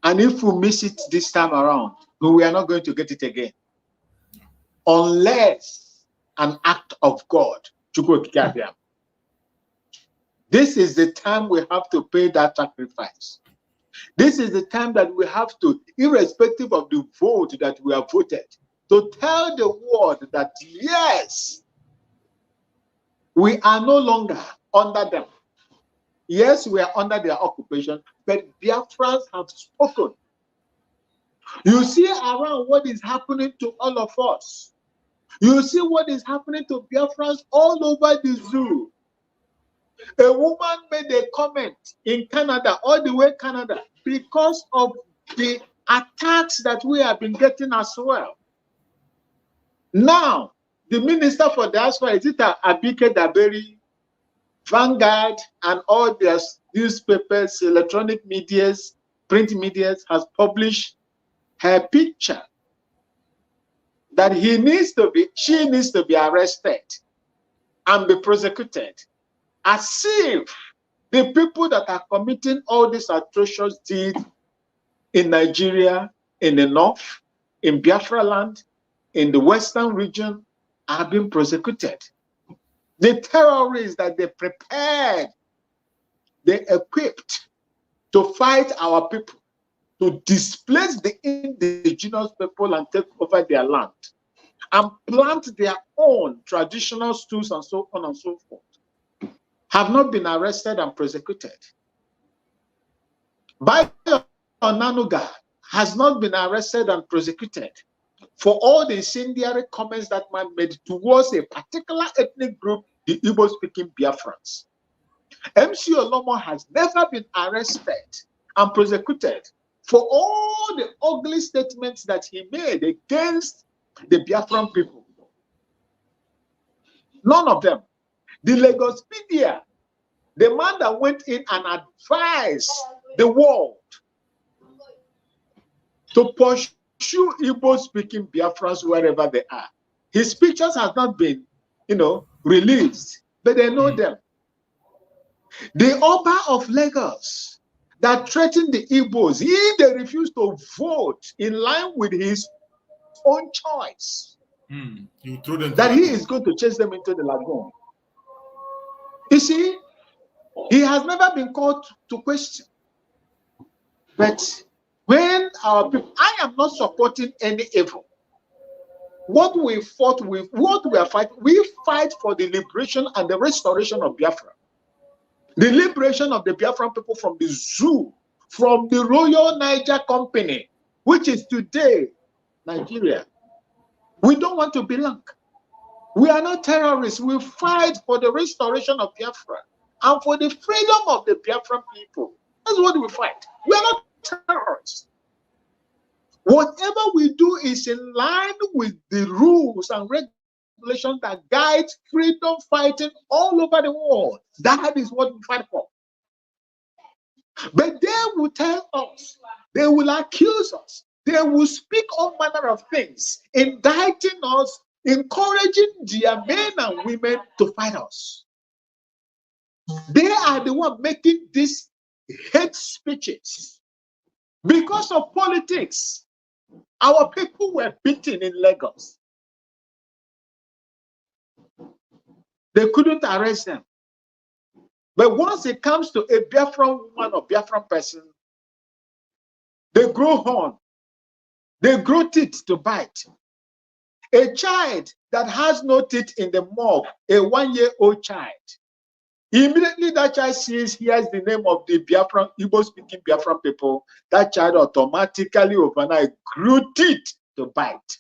And if we miss it this time around, we are not going to get it again. Unless an act of God, Chukwuokike Abiama. This is the time we have to pay that sacrifice. This is the time that we have to, irrespective of the vote that we have voted, to tell the world that yes, we are no longer under them. Yes, we are under their occupation, but Biafrans have spoken. You see around what is happening to all of us. You see what is happening to Biafrans all over the zoo. A woman made a comment in Canada, all the way Canada, because of the attacks that we have been getting as well. Now, the Minister for Diaspora, is it Abike Daberi, Vanguard, and all their newspapers, electronic medias, print medias, has published her picture that she needs to be arrested and be prosecuted, as if the people that are committing all these atrocious deeds in Nigeria, in the north, in Biafra land, in the western region, are being prosecuted. The terrorists that they prepared, they equipped to fight our people, to displace the indigenous people and take over their land, and plant their own traditional stools and so on and so forth, have not been arrested and prosecuted. Bayo Onanuga has not been arrested and prosecuted for all the incendiary comments that man made towards a particular ethnic group, the Igbo-speaking Biafrans. MC Olomo has never been arrested and prosecuted for all the ugly statements that he made against the Biafran people. None of them. The Lagos media, the man that went in and advised the world to pursue Igbo-speaking Biafrans wherever they are. His pictures have not been, released, but they know them. The Oba of Lagos that threatened the Igbos, if they refuse to vote in line with his own choice, you threw them that he is going to chase them into the lagoon. You see, he has never been called to question. But when our people, I am not supporting any evil. What we fought with, what we are fighting, we fight for the liberation and the restoration of Biafra. The liberation of the Biafran people from the zoo, from the Royal Niger Company, which is today Nigeria. We don't want to belong. We are not terrorists. We fight for the restoration of Biafra and for the freedom of the Biafran people. That's what we fight. We are not terrorists. Whatever we do is in line with the rules and regulations that guide freedom fighting all over the world. That is what we fight for. But they will tell us, they will accuse us, they will speak all manner of things, indicting us, encouraging their men and women to fight us. They are the ones making these hate speeches. Because of politics, our people were beaten in Lagos. They couldn't arrest them. But once it comes to a Biafran woman or Biafran person, they grow horn. They grow teeth to bite. A child that has no teeth in the mouth, a 1-year-old child, immediately that child hears the name of the Biafran, Igbo-speaking Biafran people, that child automatically overnight grew teeth to bite.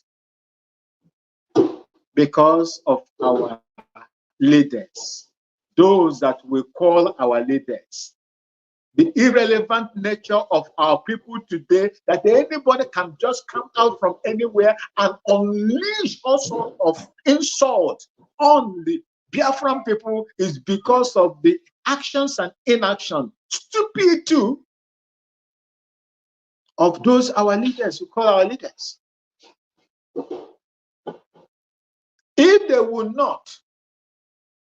Because of our leaders, those that we call our leaders. The irrelevant nature of our people today, that anybody can just come out from anywhere and unleash all sorts of insult on the Biafran people, is because of the actions and inaction, stupid too, of those our leaders, who call our leaders. If they will not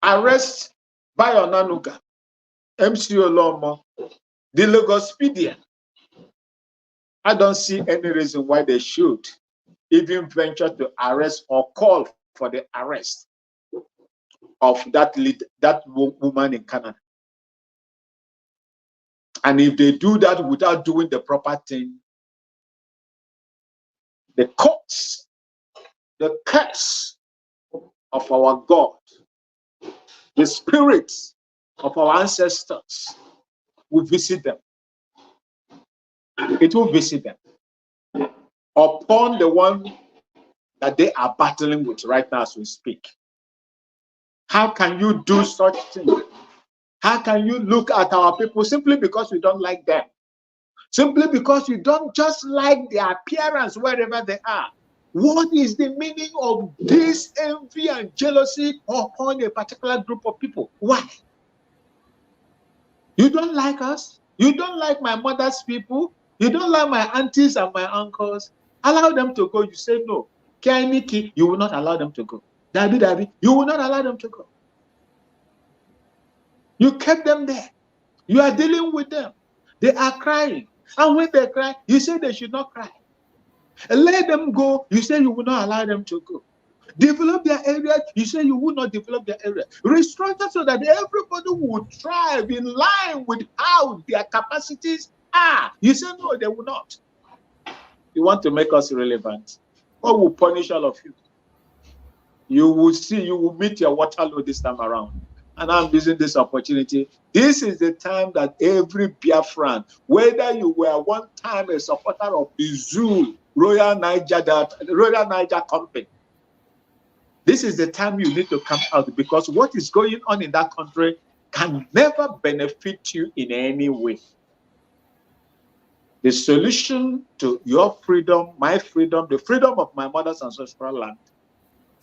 arrest Bayonanuga, MC Olomo, the Lagospedia, I don't see any reason why they should even venture to arrest or call for the arrest of that woman in Canada. And if they do that without doing the proper thing, the curse of our God, the spirits of our ancestors will visit them. It will visit them upon the one that they are battling with right now as we speak. How can you do such things? How can you look at our people simply because you don't like them? Simply because you don't just like their appearance wherever they are? What is the meaning of this envy and jealousy upon a particular group of people? Why? You don't like us? You don't like my mother's people? You don't like my aunties and my uncles? Allow them to go. You say no. Kainiki, you will not allow them to go. Dabi, you will not allow them to go. You kept them there. You are dealing with them. They are crying. And when they cry, you say they should not cry. Let them go. You say you will not allow them to go. Develop their area. You say you will not develop their area. Restructure so that everybody will thrive in line with how their capacities are. You say no, they will not. You want to make us irrelevant. God will punish all of you. You will see, you will meet your Waterloo this time around. And I'm using this opportunity. This is the time that every Biafran, whether you were one time a supporter of the zoo, Royal Niger Company, this is the time you need to come out, because what is going on in that country can never benefit you in any way. The solution to your freedom, my freedom, the freedom of my mother's ancestral land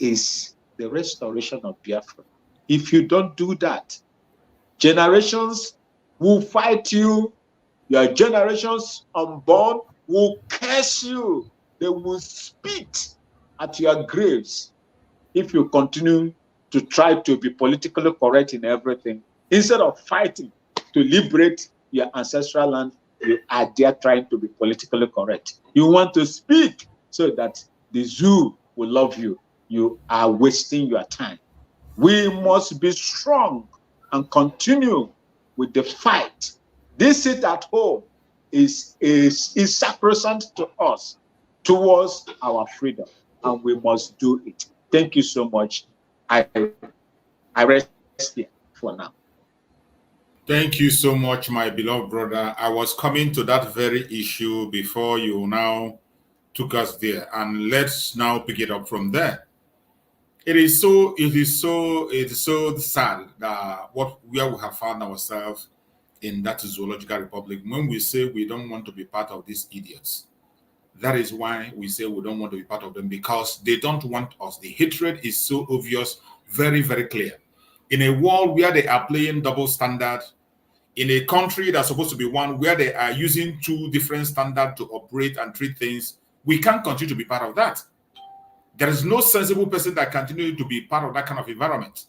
is the restoration of Biafra. If you don't do that, generations will fight you. Your generations unborn, will curse you. They will spit at your graves if you continue to try to be politically correct in everything. Instead of fighting to liberate your ancestral land, you are there trying to be politically correct. You want to speak so that the zoo will love you. You are wasting your time. We must be strong and continue with the fight. This seat at home is sacrosanct to us towards our freedom, and we must do it. Thank you so much. I rest here for now. Thank you so much, my beloved brother. I was coming to that very issue before you now took us there, and let's now pick it up from there. It is so sad that where we have found ourselves in that zoological republic when we say we don't want to be part of these idiots. That is why we say we don't want to be part of them, because they don't want us. The hatred is so obvious, very, very clear. In a world where they are playing double standard, in a country that's supposed to be one where they are using two different standards to operate and treat things, we can't continue to be part of that. There is no sensible person that continue to be part of that kind of environment.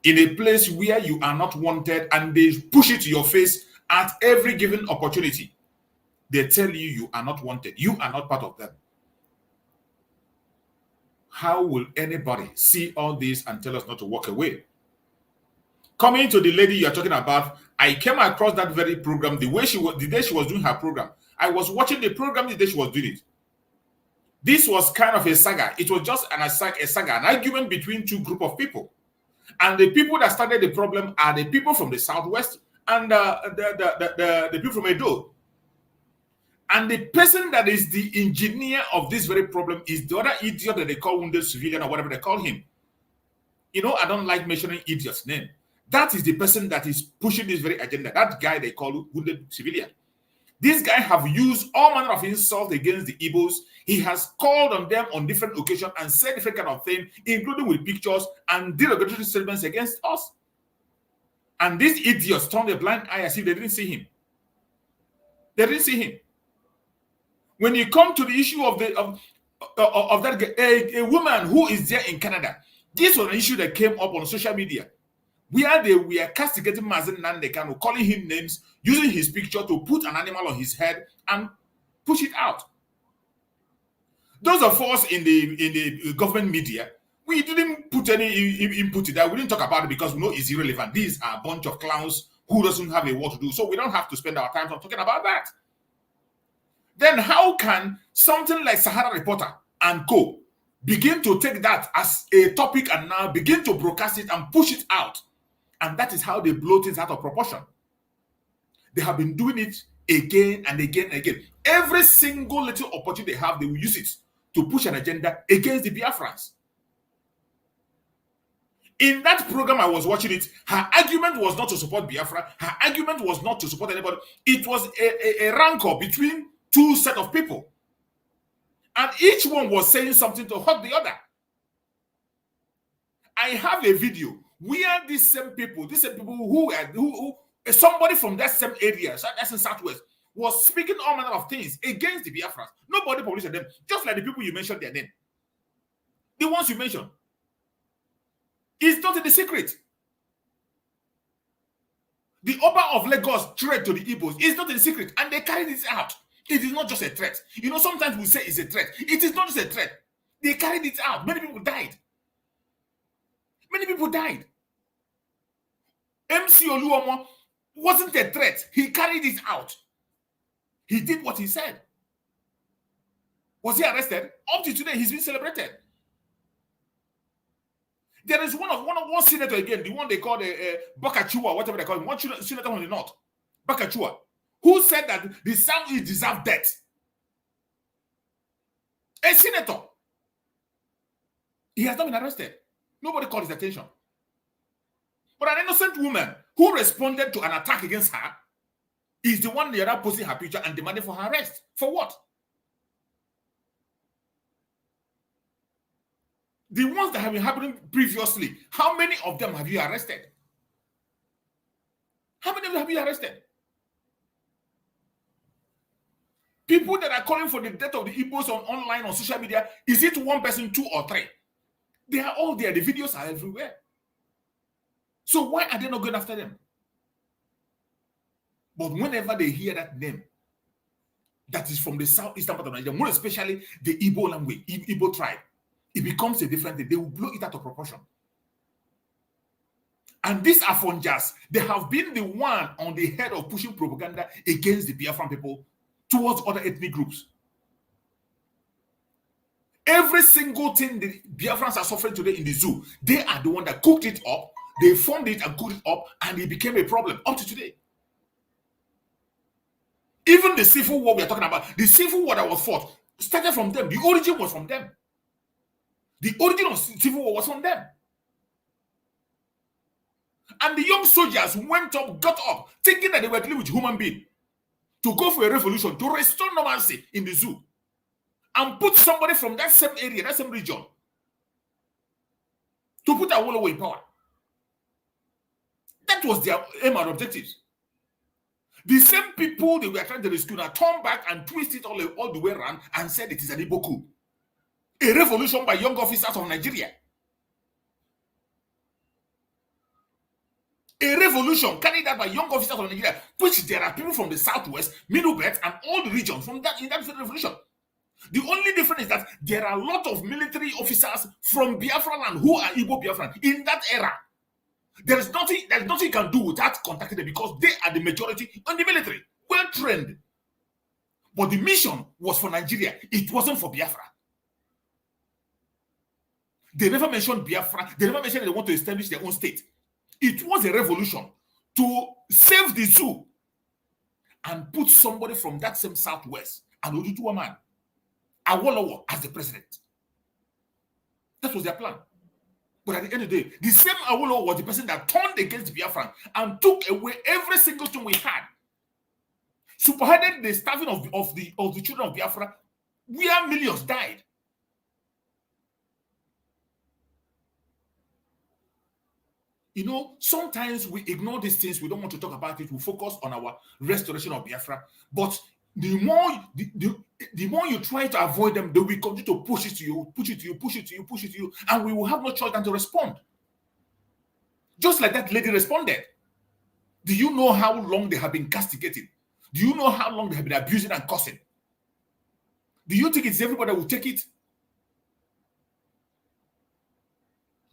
In a place where you are not wanted and they push it to your face at every given opportunity, they tell you you are not wanted. You are not part of them. How will anybody see all this and tell us not to walk away? Coming to the lady you are talking about, I came across that very program the day she was doing her program. I was watching the program the day she was doing it. This was kind of a saga. It was just a saga, an argument between two groups of people. And the people that started the problem are the people from the Southwest and the people from Edo. And the person that is the engineer of this very problem is the other idiot that they call wounded civilian or whatever they call him. You know, I don't like mentioning idiot's name. That is the person that is pushing this very agenda. That guy they call wounded civilian. This guy have used all manner of insults against the Igbos. He has called on them on different occasions and said different kind of things, including with pictures and derogatory statements against us. And these idiots turned a blind eye as if they didn't see him. They didn't see him. When you come to the issue of that a woman who is there in Canada, this was an issue that came up on social media, where they were castigating Mazen Nandekano, calling him names, using his picture to put an animal on his head and push it out. Those of us in the government media, we didn't put any input in that. We didn't talk about it because we know it's irrelevant. These are a bunch of clowns who doesn't have a what to do. So we don't have to spend our time on talking about that. Then how can something like Sahara Reporter and co begin to take that as a topic and now begin to broadcast it and push it out? And that is how they blow things out of proportion. They have been doing it again and again and again. Every single little opportunity they have, they will use it to push an agenda against the Biafrans. In that program, I was watching it. Her argument was not to support Biafra. Her argument was not to support anybody. It was a rancor between two set of people. And each one was saying something to hurt the other. I have a video where these same people who somebody from that same area, that's in Southwest, was speaking all manner of things against the Biafrans. Nobody published them, just like the people you mentioned their name. The ones you mentioned. It's not in the secret. The Oba of Lagos threat to the Igbos is not in secret, and they carried this out. It is not just a threat. You know, sometimes we say it's a threat. It is not just a threat. They carried it out. Many people died. Many people died. MC Oluomo wasn't a threat. He carried it out. He did what he said. Was he arrested? Up to today, he's been celebrated. There is one senator again, the one they call Bakachua, whatever they call him, one senator from the north, Bakachua, who said that the Southeast deserve death. A senator. He has not been arrested. Nobody called his attention. But an innocent woman who responded to an attack against her is the one they are now posting her picture and demanding for her arrest. For what? The ones that have been happening previously, how many of them have you arrested? How many of them have you arrested? People that are calling for the death of the Igbos online on social media, is it one person, two, or three? They are all there. The videos are everywhere. So why are they not going after them? But whenever they hear that name, that is from the southeastern part of Nigeria, more especially the Igbo language, Igbo tribe, it becomes a different thing. They will blow it out of proportion. And these Afonjas, they have been the one on the head of pushing propaganda against the Biafran people towards other ethnic groups. Every single thing the Biafrans are suffering today in the zoo, they are the one that cooked it up, they formed it and cooked it up, and it became a problem up to today. Even the civil war we are talking about, the civil war that was fought, started from them. The origin was from them. The origin of civil war was from them. And the young soldiers went up, got up, thinking that they were dealing with human beings, to go for a revolution, to restore normalcy in the zoo, and put somebody from that same area, that same region, to put Awolowo in power. That was their aim and objectives. The same people they were trying to rescue now turned back and twisted all the way around and said it is an Igbo coup. A revolution by young officers of Nigeria. A revolution carried out by young officers of Nigeria, which there are people from the southwest, middle belt, and all the regions from that in that revolution. The only difference is that there are a lot of military officers from Biafra land who are Igbo Biafran in that era. There's nothing you can do without contacting them because they are the majority in the military, well trained. But the mission was for Nigeria. It wasn't for Biafra. They never mentioned Biafra. They never mentioned they want to establish their own state. It was a revolution to save the zoo and put somebody from that same southwest, an Oduduwa man, Awolowo, as the president. That was their plan. But at the end of the day, the same Awolowo was the person that turned against Biafra and took away every single thing we had. Superseded the starving of the children of Biafra, where millions died. You know, sometimes we ignore these things. We don't want to talk about it. We focus on our restoration of Biafra. But the more you try to avoid them, they will continue to push it to you, push it to you, push it to you, push it to you, and we will have no choice than to respond. Just like that lady responded. Do you know how long they have been castigating? Do you know how long they have been abusing and cursing? Do you think it's everybody that will take it?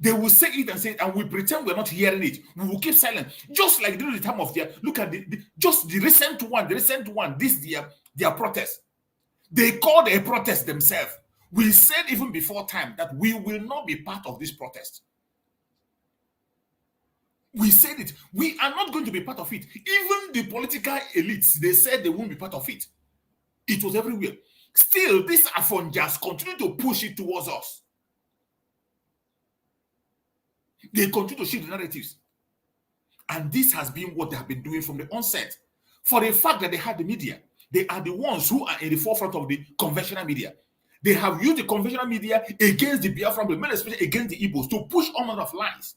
They will say it and say it, and we pretend we're not hearing it. We will keep silent. Just like during the time of look at the recent one, this their protest. They called a protest themselves. We said even before time that we will not be part of this protest. We said it. We are not going to be part of it. Even the political elites, they said they won't be part of it. It was everywhere. Still, these Afonjas continue to push it towards us. They continue to shift the narratives. And this has been what they have been doing from the onset. For the fact that they had the media, they are the ones who are in the forefront of the conventional media. They have used the conventional media against the Biafran, but especially against the Igbos, to push all manner of lies.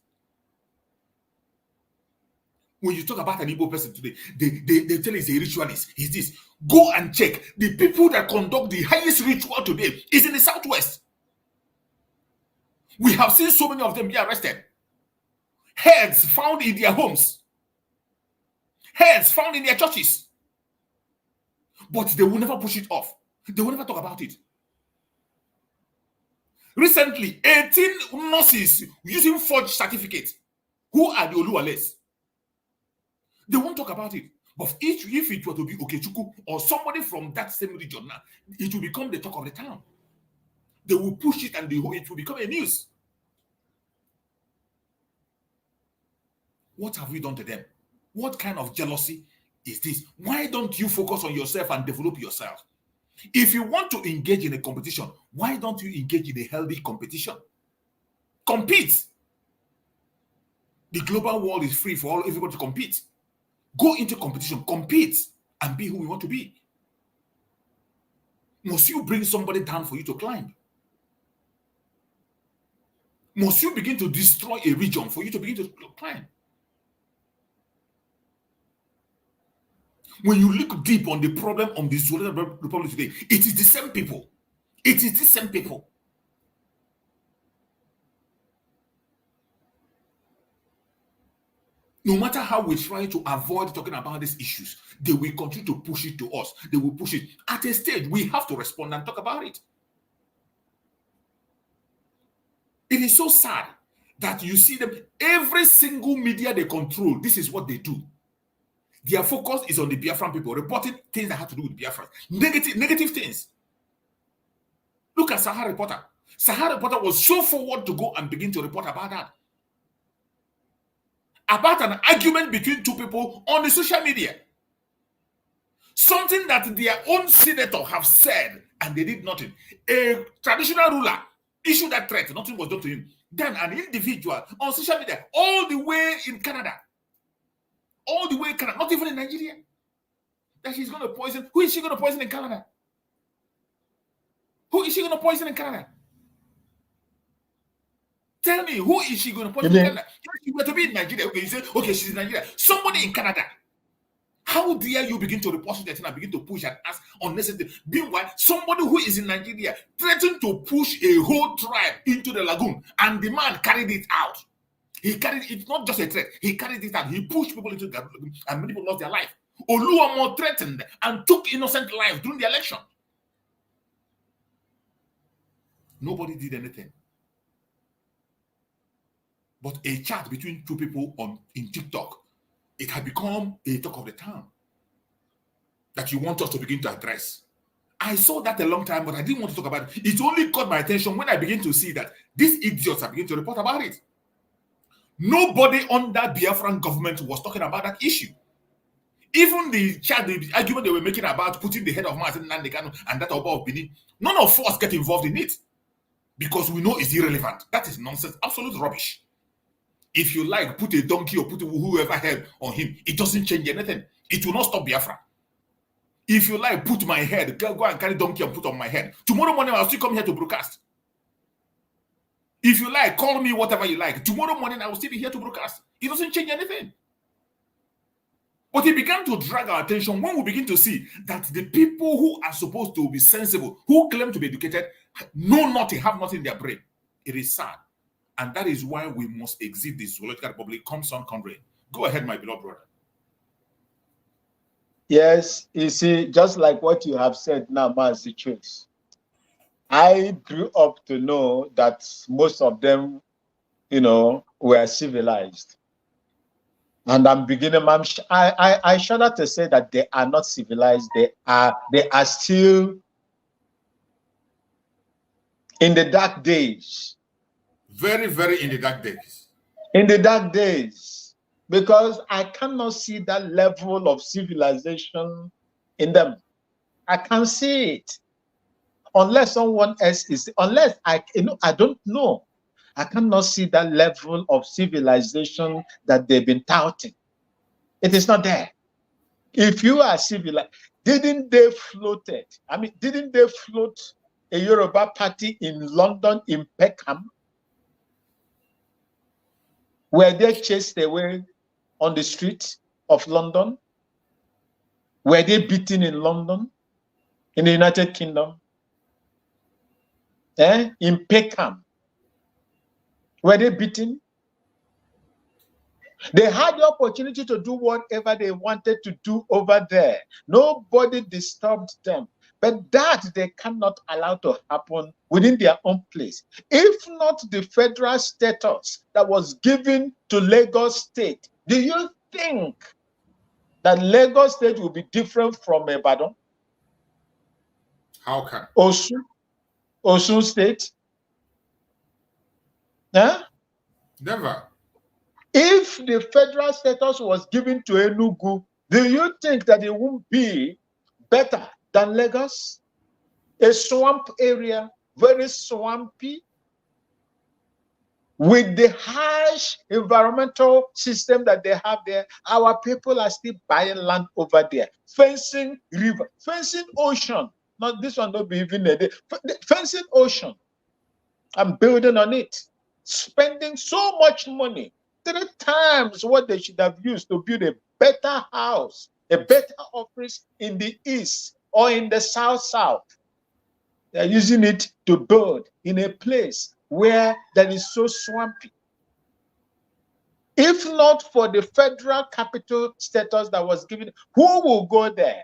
When you talk about an Igbo person today, they tell you he's a ritualist. He's this. Go and check. The people that conduct the highest ritual today is in the southwest. We have seen so many of them be arrested. Heads found in their homes. Heads found in their churches. But they will never push it off. They will never talk about it. Recently, 18 nurses using forged certificates. Who are the Oluwales? They won't talk about it. But if it were to be Okechukwu or somebody from that same region now, it will become the talk of the town. They will push it and it will become a news. What have we done to them? What kind of jealousy is this? Why don't you focus on yourself and develop yourself? If you want to engage in a competition, why don't you engage in a healthy competition? Compete. The global world is free for everybody to compete. Go into competition, compete, and be who you want to be. Must you bring somebody down for you to climb? Must you begin to destroy a region for you to begin to climb? When you look deep on the problem of the Zulu Republic today, it is the same people. It is the same people. No matter how we try to avoid talking about these issues, they will continue to push it to us. They will push it. At a stage, we have to respond and talk about it. It is so sad that you see them, every single media they control, this is what they do. Their focus is on the Biafran people, reporting things that have to do with Biafran. Negative things. Look at Sahara Reporter. Sahara Reporter was so forward to go and begin to report about that. About an argument between two people on the social media. Something that their own senator have said and they did nothing. A traditional ruler issued that threat, nothing was done to him. Then an individual on social media, all the way in Canada, not even in Nigeria, that she's going to poison. Who is she going to poison in Canada? Who is she going to poison in Canada? Tell me, who is she going to poison in Canada? If she were to be in Nigeria, okay, you say, okay, she's in Nigeria. Somebody in Canada. How dare you begin to report that and begin to push and ask unnecessary? Meanwhile, somebody who is in Nigeria threatened to push a whole tribe into the lagoon, and the man carried it out. He carried it, not just a threat, he carried it out. He pushed people into the lagoon, and many people lost their life. Oluomo threatened and took innocent lives during the election. Nobody did anything. But a chat between two people in TikTok, it had become a talk of the town that you want us to begin to address. I saw that a long time, but I didn't want to talk about it. It only caught my attention when I began to see that these idiots are beginning to report about it. Nobody under Biafran government was talking about that issue. Even the argument they were making about putting the head of Martin Nandekano and that of Benin, none of us get involved in it because we know it's irrelevant. That is nonsense, absolute rubbish. If you like, put a donkey or put whoever head on him. It doesn't change anything. It will not stop Biafra. If you like, put my head, go and carry donkey and put on my head. Tomorrow morning, I'll still come here to broadcast. If you like, call me whatever you like. Tomorrow morning, I will still be here to broadcast. It doesn't change anything. But it began to drag our attention when we begin to see that the people who are supposed to be sensible, who claim to be educated, know nothing, have nothing in their brain. It is sad. And that is why we must exit this Zoological Republic. Come son, come rain. Go ahead, my beloved brother. Yes, you see, just like what you have said now, Master Choice. I grew up to know that most of them, were civilized. And I'm beginning, I shudder to say that they are not civilized. They are still in the dark days. Very, very in the dark days. In the dark days. Because I cannot see that level of civilization in them. I can't see it. Unless someone else is, I don't know. I cannot see that level of civilization that they've been touting. It is not there. If you are civilized, didn't they float a Yoruba party in London, in Peckham? Were they chased away on the streets of London? Were they beaten in London, in the United Kingdom? In Peckham? Were they beaten? They had the opportunity to do whatever they wanted to do over there. Nobody disturbed them. But that they cannot allow to happen within their own place. If not the federal status that was given to Lagos State, do you think that Lagos State will be different from Ibadan? How can? Osun State? Huh? Never. If the federal status was given to Enugu, do you think that it won't be better than Lagos? A swamp area, very swampy, with the harsh environmental system that they have there. Our people are still buying land over there, fencing river, fencing ocean. Not this one, not be even a day. Fencing ocean and building on it, spending so much money, 3 times what they should have used to build a better house a better office in the east or in the south. They're using it to build in a place where that is so swampy. If not for the federal capital status that was given, who will go there?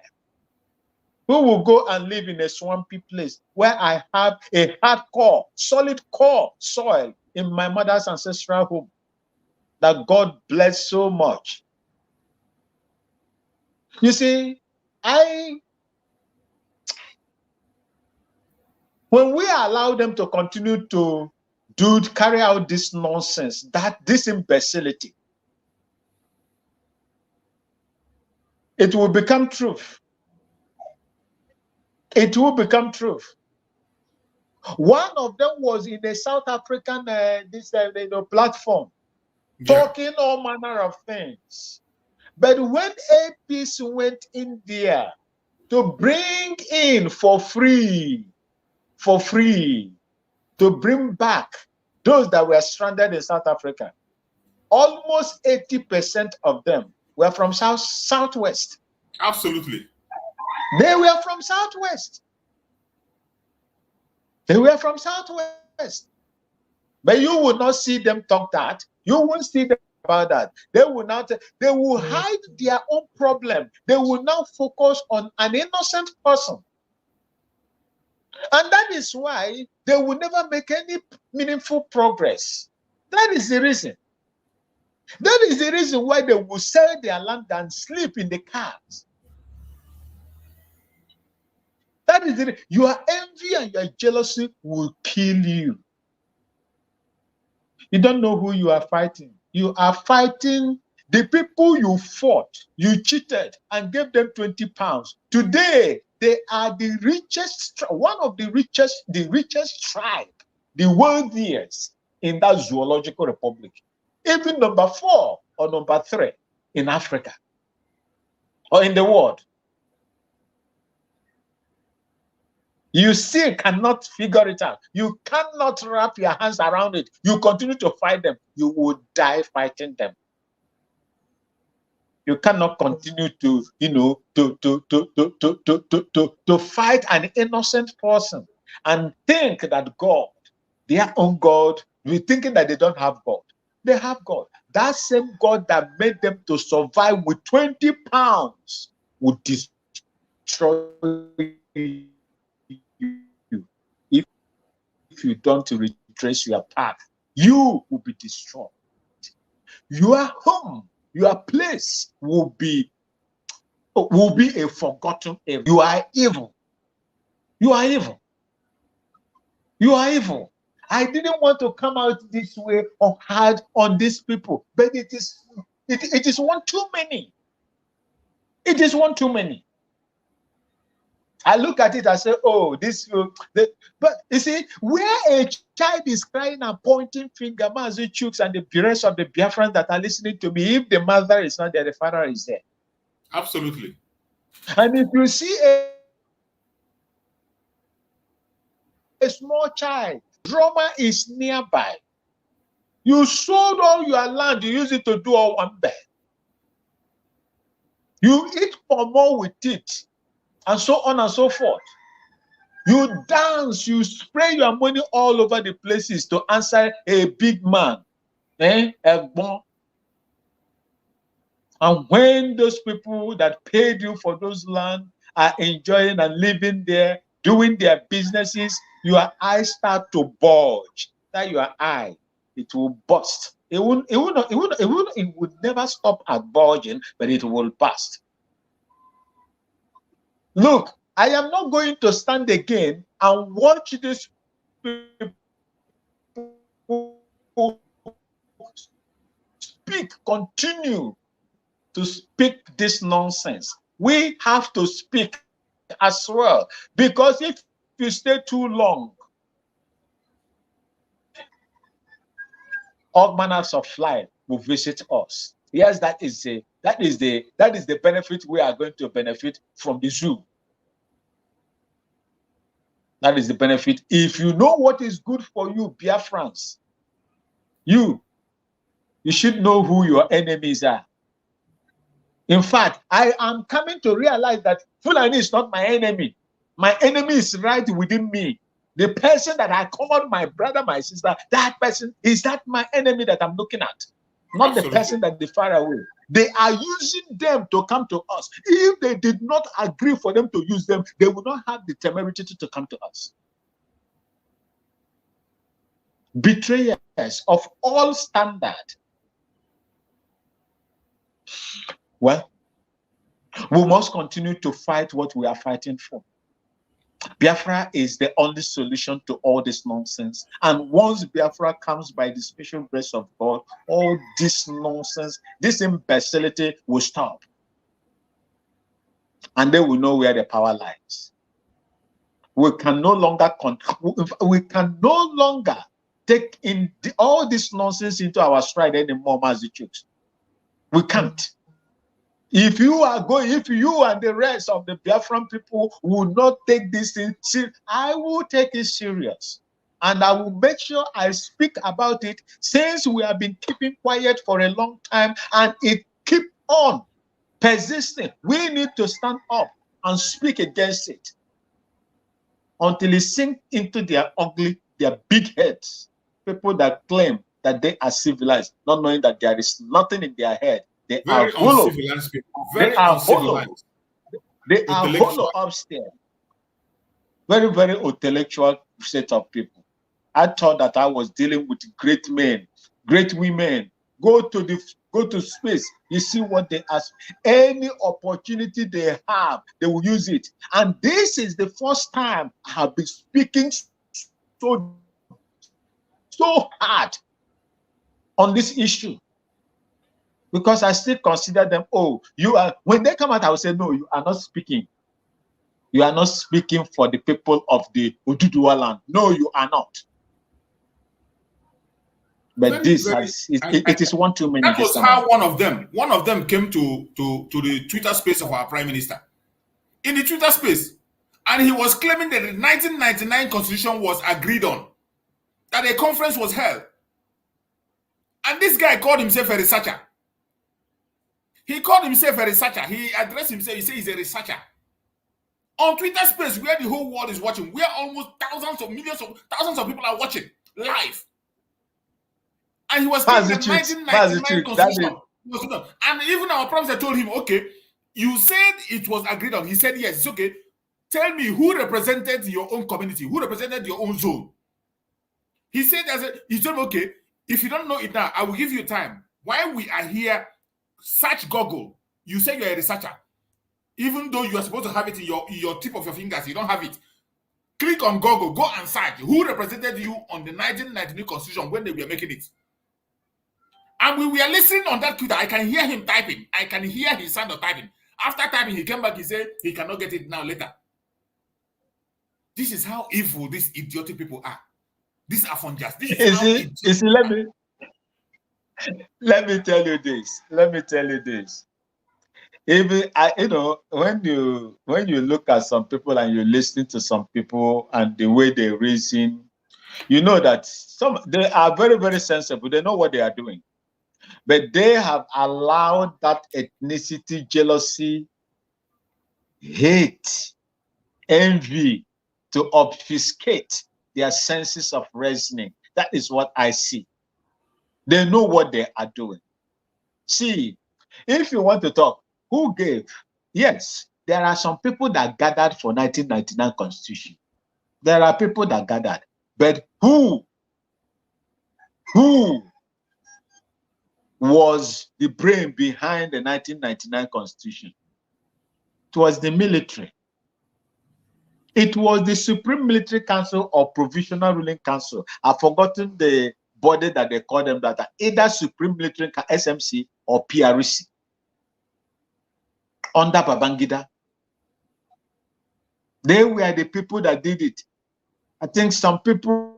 Who will go and live in a swampy place where I have a hardcore, solid core soil in my mother's ancestral home that God bless so much? You see, when we allow them to continue to carry out this nonsense, this imbecility, it will become truth. It will become truth. One of them was in a South African platform, talking all manner of things. But when APC went in there to bring in for free, to bring back those that were stranded in South Africa, almost 80% of them were from Southwest. Absolutely. They were from Southwest. They were from Southwest. But you will not see them talk that. You won't see them about that. They will not. They will hide their own problem. They will now focus on an innocent person. And that is why they will never make any meaningful progress. That is the reason. That is the reason why they will sell their land and sleep in the cars. That is the your envy and your jealousy will kill you. You don't know who you are fighting. You are fighting the people you fought, you cheated and gave them 20 pounds. Today, they are the richest, one of the richest tribe, the wealthiest in that zoological republic. Even number 4 or number 3 in Africa or in the world. You still cannot figure it out. You cannot wrap your hands around it. You continue to fight them. You will die fighting them. You cannot continue to, to fight an innocent person and think that God, their own God, we're thinking that they don't have God. They have God. That same God that made them to survive with 20 pounds would destroy you if you don't retrace your path. You will be destroyed. Your home, your place will be a forgotten area. You are evil. You are evil. You are evil. I didn't want to come out this way or hard on these people, but it is one too many. It is one too many. I look at it and say, oh, but you see, where a child is crying and pointing finger, Mazi Chuks and the rest of the Biafrans that are listening to me, if the mother is not there, the father is there. Absolutely. And if you see a small child, drama is nearby. You sold all your land, you use it to do all one bed. You eat more with it, and so on and so forth. You dance, you spray your money all over the places to answer a big man. And when those people that paid you for those land are enjoying and living there, doing their businesses, your eyes start to bulge. That your eye, it will burst. It would never stop at bulging, but it will burst. Look, I am not going to stand again and watch this people continue to speak this nonsense. We have to speak as well, because if you stay too long, all manners of life will visit us. Yes, that is the benefit we are going to benefit from the zoo. That is the benefit. If you know what is good for you, Biafrans, you should know who your enemies are. In fact, I am coming to realize that Fulani is not my enemy. My enemy is right within me. The person that I called my brother, my sister, that person, is that my enemy that I'm looking at? Not the person that they far away. They are using them to come to us. If they did not agree for them to use them, they would not have the temerity to come to us. Betrayers of all standard. Well, we must continue to fight what we are fighting for. Biafra is the only solution to all this nonsense. And once Biafra comes by the special grace of God, all this nonsense, this imbecility will stop. And then we know where the power lies. We can no longer take in all this nonsense into our stride anymore, as the church. We can't. If you and the rest of the Biafran people will not take this thing serious, I will take it serious. And I will make sure I speak about it, since we have been keeping quiet for a long time and it keep on persisting. We need to stand up and speak against it until it sinks into their big heads. People that claim that they are civilized, not knowing that there is nothing in their head. They Very are hollow. uncivilized people. Very uncivilized. They are hollow upstairs. Very, very intellectual set of people. I thought that I was dealing with great men, great women. Go to space. You see what they ask. Any opportunity they have, they will use it. And this is the first time I have been speaking so hard on this issue. Because I still consider them, when they come out, I will say, no, you are not speaking. You are not speaking for the people of the Oduduwa land. No, you are not. But it is one too many. That was how one of them came to the Twitter space of our Prime Minister. In the Twitter space. And he was claiming that the 1999 Constitution was agreed on. That a conference was held. And this guy called himself a researcher. He called himself a researcher. He addressed himself. He said he's a researcher. On Twitter space, where the whole world is watching, where almost thousands of people are watching live. And he was claiming the 1999 Constitution was done. And even our Prime Minister told him, okay, you said it was agreed on. He said, yes, it's okay. Tell me who represented your own community, who represented your own zone. He said, he told me, okay, if you don't know it now, I will give you time. While we are here, search Google. You say you're a researcher. Even though you are supposed to have it in your tip of your fingers, you don't have it. Click on Google, go and search who represented you on the 1992 Constitution when they were making it. And we were listening on that Twitter. I can hear him typing. I can hear his sound of typing. After typing, he came back, he said he cannot get it now, later. This is how evil these idiotic people are. These are funjas. Let me tell you this. Even when you look at some people and you listen to some people and the way they reason, you know that they are very, very sensible. They know what they are doing. But they have allowed that ethnicity, jealousy, hate, envy to obfuscate their senses of reasoning. That is what I see. They know what they are doing. See, if you want to talk, who gave? Yes, there are some people that gathered for 1999 Constitution. There are people that gathered. But who was the brain behind the 1999 Constitution? It was the military. It was the Supreme Military Council or Provisional Ruling Council. I've forgotten the body that they call them, that are either Supreme Military SMC or PRC under Babangida. They were the people that did it. I think some people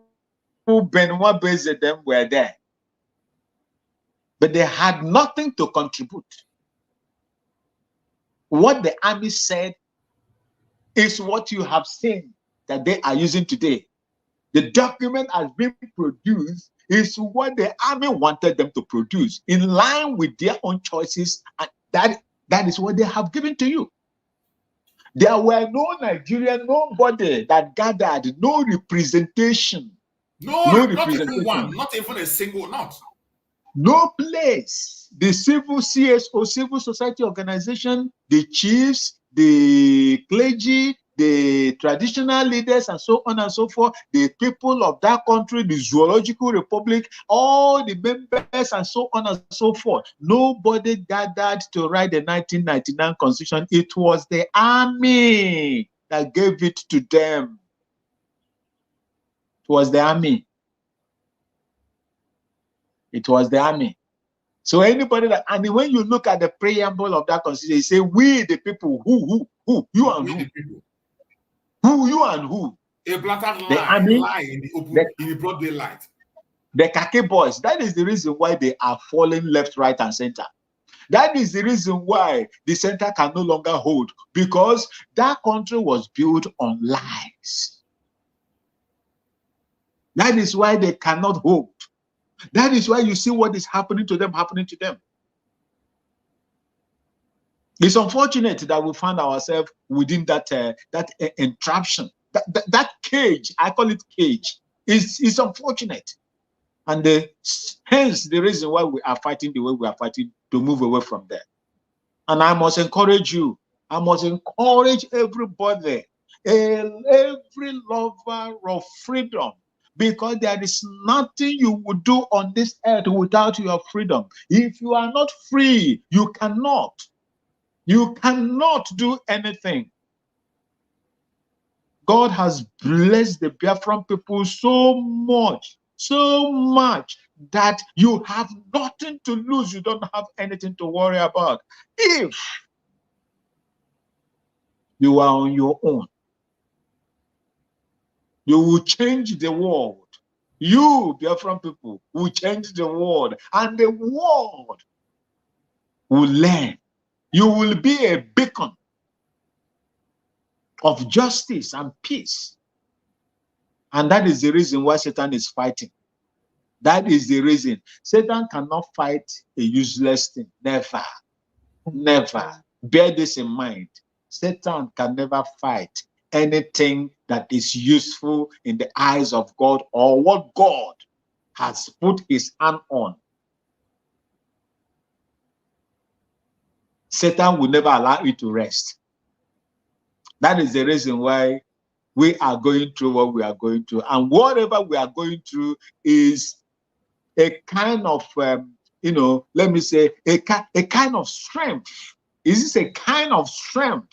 who Benoit based them were there. But they had nothing to contribute. What the army said is what you have seen that they are using today. The document has been produced is what the army wanted them to produce in line with their own choices, and that That is what they have given to you. There were no Nigerian, nobody that gathered, no representation. No representation. Not even one, not even a single, not. No place. The civil CSO, civil society organization, the chiefs, the clergy, the traditional leaders, and so on and so forth, the people of that country, the zoological republic, all the members, and so on and so forth. Nobody gathered to write the 1999 Constitution. It was the army that gave it to them. It was the army. It was the army. So anybody that, and when you look at the preamble of that Constitution, it say, we the people, who, you and who? Who, you and who? A blatant lie in the open, in the broad daylight. The khaki boys. That is the reason why they are falling left, right, and center. That is the reason why the center can no longer hold, because that country was built on lies. That is why they cannot hold. That is why you see what is happening to them. It's unfortunate that we find ourselves within that entrapment, that cage. I call it cage. It's unfortunate, and hence the reason why we are fighting the way we are fighting to move away from there. And I must encourage you. I must encourage everybody, every lover of freedom. Because there is nothing you would do on this earth without your freedom. If you are not free, you cannot do anything. God has blessed the Biafran people so much that you have nothing to lose. You don't have anything to worry about. If you are on your own, you will change the world. You, Biafran people, will change the world, and the world will learn. You will be a beacon of justice and peace. And that is the reason why Satan is fighting. That is the reason. Satan cannot fight a useless thing. Never. Never. Bear this in mind. Satan can never fight anything that is useful in the eyes of God, or what God has put his hand on. Satan will never allow it to rest. That is the reason why we are going through what we are going through. And whatever we are going through is a kind of, let me say, a kind of strength. Is this a kind of strength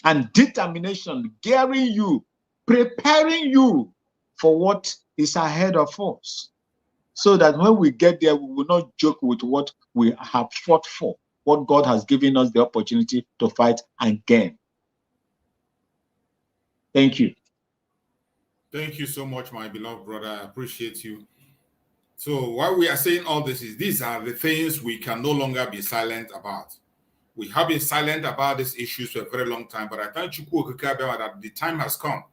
and determination, gearing you, preparing you for what is ahead of us, so that when we get there, we will not joke with what we have fought for, what God has given us the opportunity to fight and gain. Thank you. Thank you so much, my beloved brother. I appreciate you. So while we are saying all this, these are the things we can no longer be silent about. We have been silent about these issues for a very long time, but I thank Chukwuokike Abiama that the time has come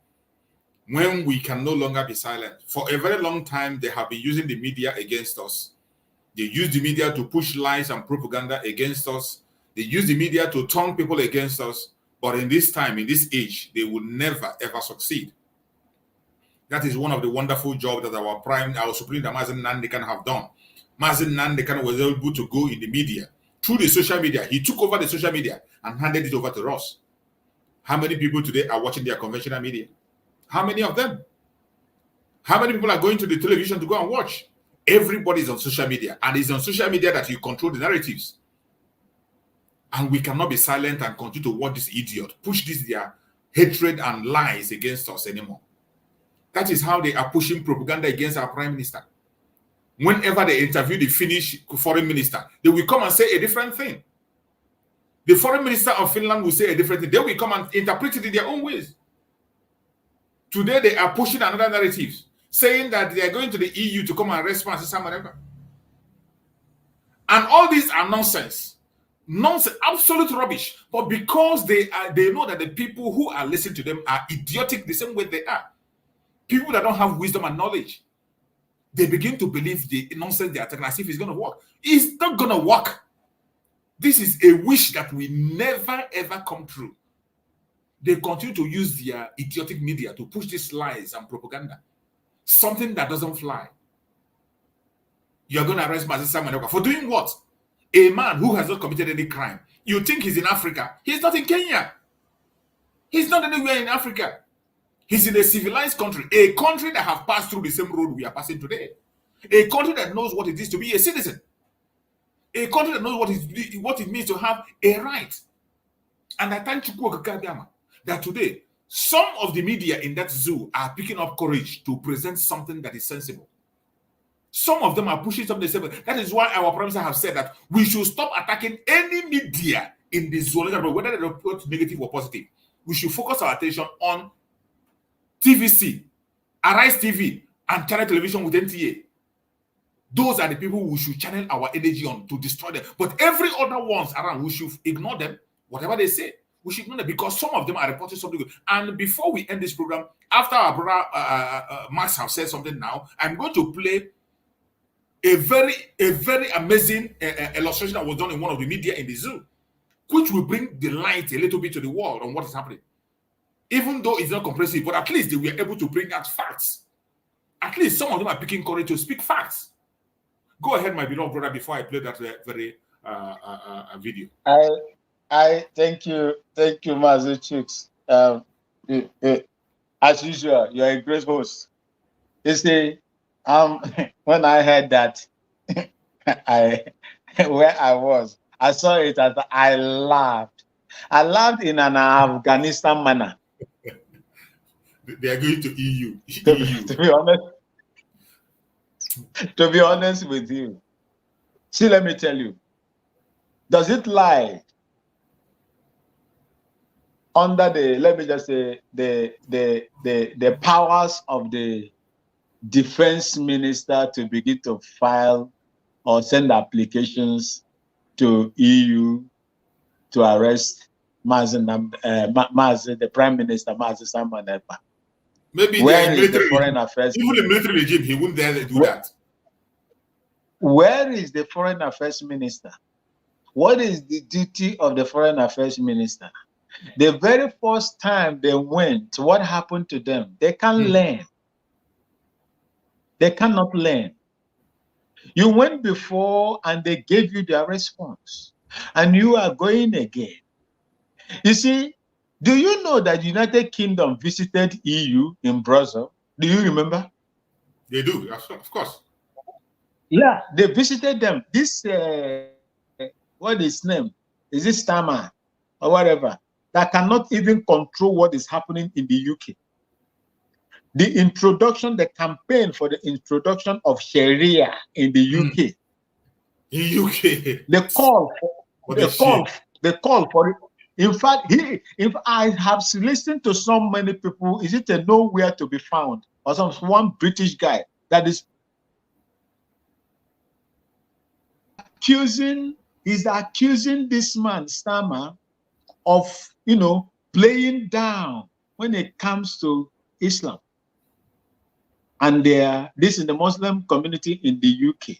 when we can no longer be silent. For a very long time, they have been using the media against us. They use the media to push lies and propaganda against us. They use the media to turn people against us. But in this time, in this age, they will never, ever succeed. That is one of the wonderful jobs that our Supreme Leader Mazi Nnamdi have done. Mazi Nnamdi was able to go in the media, through the social media. He took over the social media and handed it over to us. How many people today are watching their conventional media? How many of them? How many people are going to the television to go and watch? Everybody is on social media, and it's on social media that you control the narratives. And we cannot be silent and continue to watch this idiot push their hatred and lies against us anymore. That is how they are pushing propaganda against our prime minister. Whenever they interview the Finnish foreign minister, they will come and say a different thing. The foreign minister of Finland will say a different thing. They will come and interpret it in their own ways. Today, they are pushing another narrative, saying that they are going to the EU to come and arrest Francis whatever. And all these are nonsense. Nonsense, absolute rubbish. But because they know that the people who are listening to them are idiotic the same way they are. People that don't have wisdom and knowledge, they begin to believe the nonsense they are telling as if it's going to work. It's not going to work. This is a wish that will never ever come true. They continue to use their idiotic media to push these lies and propaganda. Something that doesn't fly. You're going to arrest Mazi Manekwa for doing what? A man who has not committed any crime. You think he's in Africa. He's not in Kenya. He's not anywhere in Africa. He's in a civilized country. A country that have passed through the same road we are passing today. A country that knows what it is to be a citizen. A country that knows what it means to have a right. And I thank Chukwuokike Abiama that today, some of the media in that zoo are picking up courage to present something that is sensible. Some of them are pushing something sensible. That is why our prime minister have said that we should stop attacking any media in the zoological, whether they report negative or positive. We should focus our attention on TVC, Arise TV, and Channel Television with NTA. Those are the people we should channel our energy on to destroy them. But every other ones around, we should ignore them. Whatever they say, we should ignore them because some of them are reporting something good. And before we end this program, after our brother Max have said something now, I'm going to play a very amazing illustration that was done in one of the media in the zoo, which will bring the light a little bit to the world on what is happening. Even though it's not comprehensive, but at least they were able to bring out facts. At least some of them are picking courage to speak facts. Go ahead, my beloved brother, before I play that very video. I thank you, Mazi Chooks. As usual, you're a great host. You see, when I heard that, where I was, I saw it and I laughed. I laughed in an Afghanistan manner. They are going to EU. To be honest with you, see, let me tell you, does it lie under the, let me just say, the powers of the defense minister to begin to file or send applications to EU to arrest the Prime Minister, Mazi Manekwa? Maybe where is the foreign affairs? Even the military regime, he wouldn't dare to do that. Where is the foreign affairs minister? What is the duty of the foreign affairs minister? The very first time they went, what happened to them? They can't learn. They cannot learn. You went before and they gave you their response, and you are going again. You see, do you know that United Kingdom visited EU in Brussels? Do you remember? They do, of course. Yeah, they visited them. This, what is his name? Is it Starmer or whatever? That cannot even control what is happening in the UK. The introduction, the campaign for the introduction of Sharia in the UK. In UK. The call for it. In fact, if I have listened to so many people, is it a nowhere to be found? Or one British guy that is accusing this man, Starmer, of, playing down when it comes to Islam. And this is the Muslim community in the UK.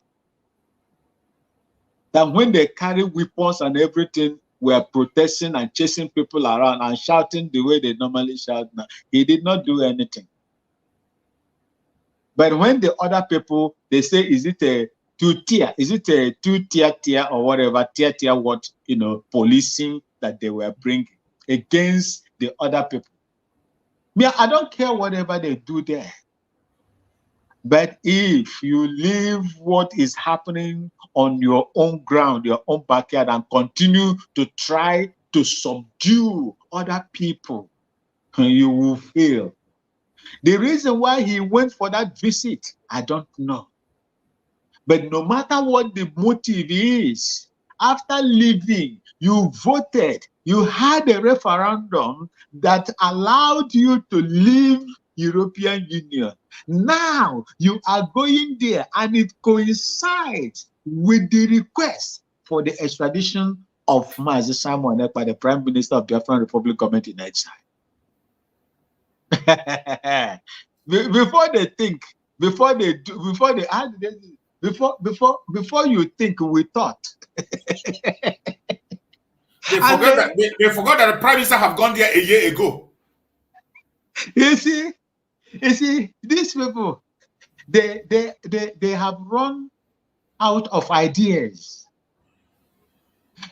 That when they carry weapons and everything, were protesting and chasing people around and shouting the way they normally shout now. He did not do anything. But when the other people, they say, is it a two-tier? Is it a two-tier or whatever, tier what, policing that they were bringing against the other people? I don't care whatever they do there. But if you leave what is happening on your own ground, your own backyard, and continue to try to subdue other people, you will fail. The reason why he went for that visit, I don't know. But no matter what the motive is, after leaving, you voted, you had a referendum that allowed you to leave European Union. Now you are going there and it coincides with the request for the extradition of Mazi Manekwa, the Prime Minister of Biafra Republic government in exile. Before you think, we thought. They forgot that the Prime Minister have gone there a year ago. You see, these people, they have run out of ideas.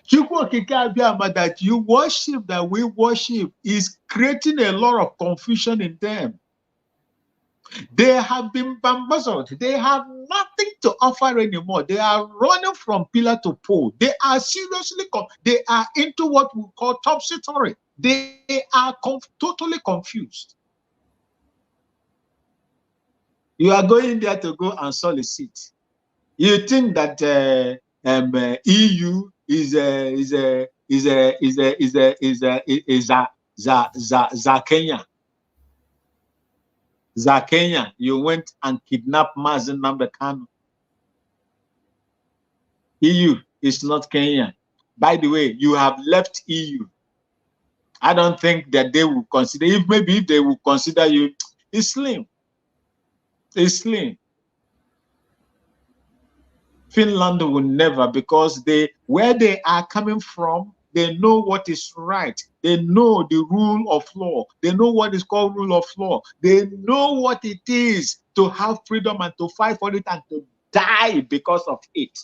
Chukwuokike Abiama that you worship, that we worship, is creating a lot of confusion in them. They have been bamboozled. They have nothing to offer anymore. They are running from pillar to pole. They are seriously, they are into what we call topsy-turvy. They are totally confused. You are going there to go and solicit. You think that EU is Kenya. Kenya, you went and kidnapped Mazen Nnamdi Kanu. EU is not Kenya. By the way, you have left EU. I don't think that they will consider, if they will consider you, it's slim. It's slim. Finland will never, because where they are coming from, they know what is right. They know the rule of law. They know what is called rule of law. They know what it is to have freedom and to fight for it and to die because of it.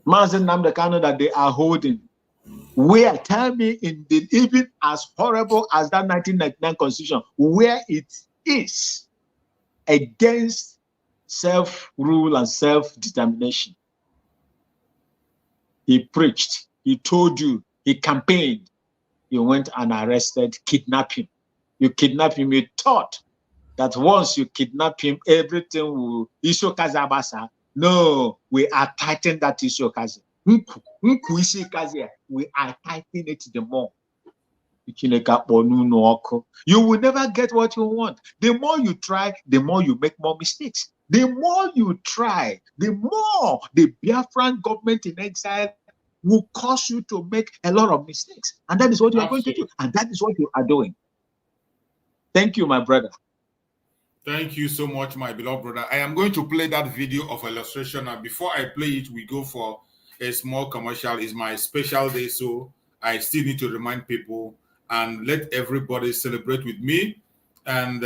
Mazen Nnamdi Kanu that they are holding, where, tell me, even as horrible as that 1999 constitution, where it is against self-rule and self-determination. He preached, he told you, he campaigned. You went and arrested, kidnapped him. You kidnapped him, you thought that once you kidnap him, everything will, Isokazabasa. No, we are tightening that Isokazi. We are tightening it the more. You will never get what you want. The more you try, the more you make more mistakes. The more you try, the more the Biafran government in exile will cause you to make a lot of mistakes. And that is what you are going to do. And that is what you are doing. Thank you, my brother. Thank you so much, my beloved brother. I am going to play that video of illustration. And before I play it, we go for a small commercial. It's my special day, so I still need to remind people and let everybody celebrate with me and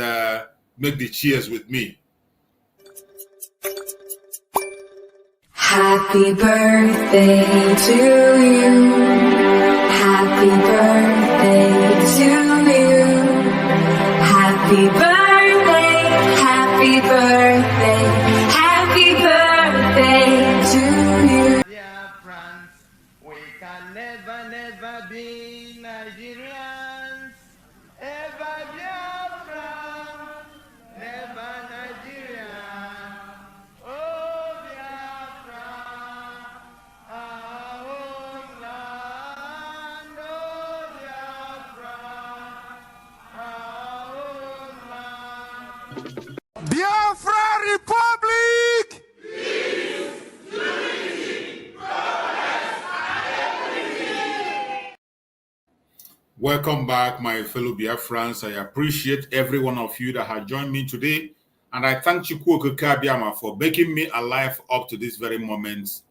make the cheers with me. Happy birthday to you. Happy birthday to you. Happy birthday, happy birthday, happy birthday to you. Biafrans, we can never, never be Nigerians. Ever Biafra, never Nigeria. Oh Biafra, our own land. Oh Biafra, our own land. Biafra Republic! Welcome back, my fellow Biafrans. I appreciate every one of you that has joined me today. And I thank Chukwuokike Abiama for making me alive up to this very moment.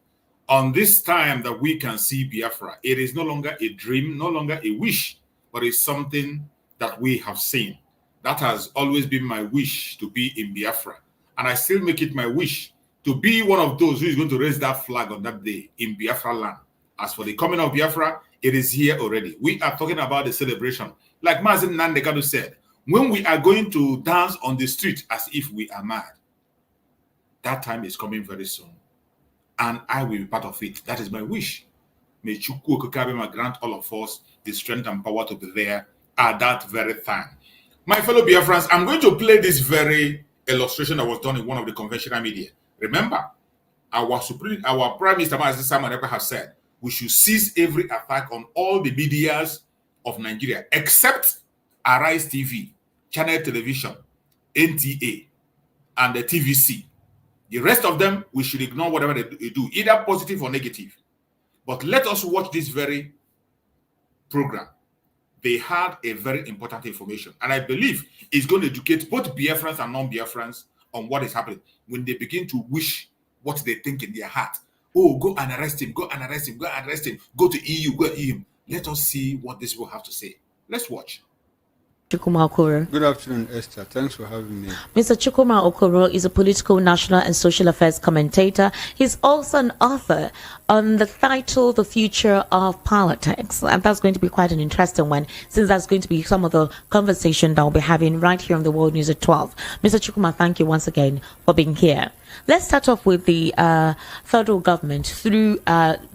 On this time that we can see Biafra, it is no longer a dream, no longer a wish, but it's something that we have seen. That has always been my wish, to be in Biafra. And I still make it my wish to be one of those who is going to raise that flag on that day in Biafra land. As for the coming of Biafra, it is here already. We are talking about the celebration. Like Mazen Nnamdi Kanu said, when we are going to dance on the street as if we are mad, that time is coming very soon. And I will be part of it. That is my wish. May Chukwuokike Abiama grant all of us the strength and power to be there at that very time. My fellow Biafrans, I'm going to play this very illustration that was done in one of the conventional media. Remember, our Prime Minister Mazi Simon Ekpa has said, we should cease every attack on all the medias of Nigeria, except Arise TV, Channel Television, NTA, and the TVC. The rest of them, we should ignore whatever they do, either positive or negative. But let us watch this very program. They had a very important information, and I believe it's going to educate both Biafrans and non-Biafrans on what is happening when they begin to wish what they think in their heart. Oh, go and arrest him, go and arrest him, go and arrest him, go to EU, go to EU. Let us see what these people have to say. Let's watch. Chukwuma Okoro. Good afternoon, Esther. Thanks for having me. Mr. Chukwuma Okoro is a political, national, and social affairs commentator. He's also an author on the title The Future of Politics. And that's going to be quite an interesting one, since that's going to be some of the conversation that we'll be having right here on the World News at 12. Mr. Chukwuma, thank you once again for being here. Let's start off with the federal government through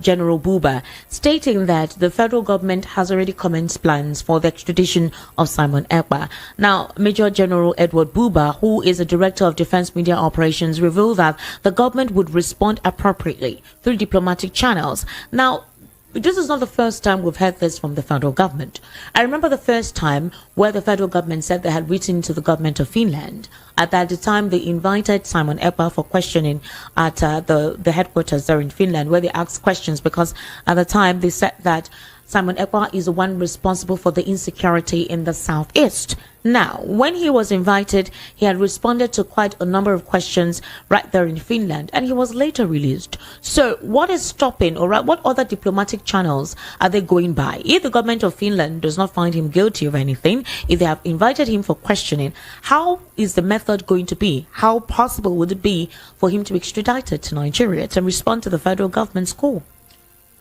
General Buba, stating that the federal government has already commenced plans for the extradition of Simon Ekpa. Now, Major General Edward Buba, who is the Director of Defense Media Operations, revealed that the government would respond appropriately through diplomatic channels. Now, this is not the first time we've heard this from the federal government. I remember the first time where the federal government said they had written to the government of Finland. At the time, they invited Simon Ekpa for questioning at the headquarters there in Finland, where they asked questions, because at the time they said that Simon Ekpa is the one responsible for the insecurity in the southeast. Now, when he was invited, he had responded to quite a number of questions right there in Finland, and he was later released. So what is stopping, or what other diplomatic channels are they going by? If the government of Finland does not find him guilty of anything, if they have invited him for questioning, how is the method going to be? How possible would it be for him to be extradited to Nigeria to respond to the federal government's call?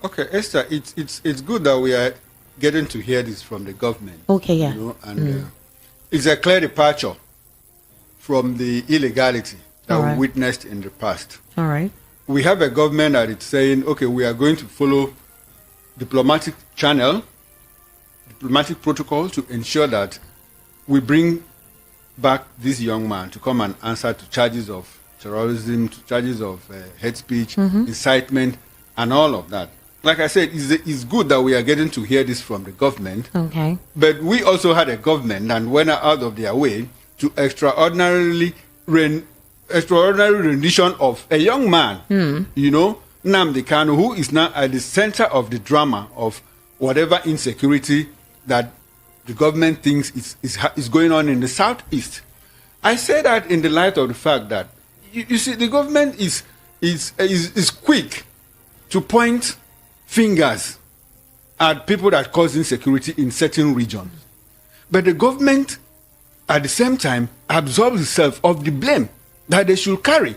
Okay, Esther, it's good that we are getting to hear this from the government. Okay, yeah. You know, and it's a clear departure from the illegality that we witnessed in the past. All right. We have a government that is saying, okay, we are going to follow diplomatic channel, diplomatic protocol to ensure that we bring back this young man to come and answer to charges of terrorism, to charges of hate speech, incitement, and all of that. Like I said, it's good that we are getting to hear this from the government. Okay. But we also had a government that went out of their way to extraordinary rendition of a young man, you know, Nnamdi Kanu, who is now at the center of the drama of whatever insecurity that the government thinks is going on in the southeast. I say that in the light of the fact that you see the government is quick to point fingers at people that cause insecurity in certain regions. But the government, at the same time, absorbs itself of the blame that they should carry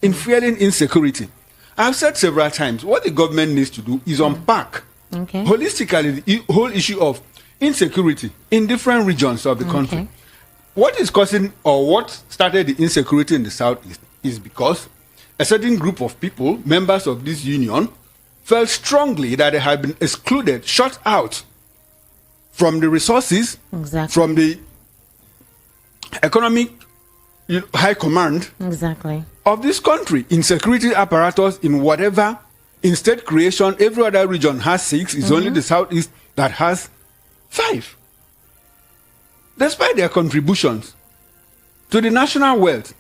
in fueling insecurity. I've said several times, what the government needs to do is unpack holistically the whole issue of insecurity in different regions of the country. What is causing, or what started the insecurity in the southeast is because a certain group of people, members of this union, felt strongly that they had been excluded, shut out from the resources, from the economic high command of this country, in security apparatus, in whatever, in state creation. Every other region has 6. It's only the southeast that has 5. Despite their contributions to the national wealth,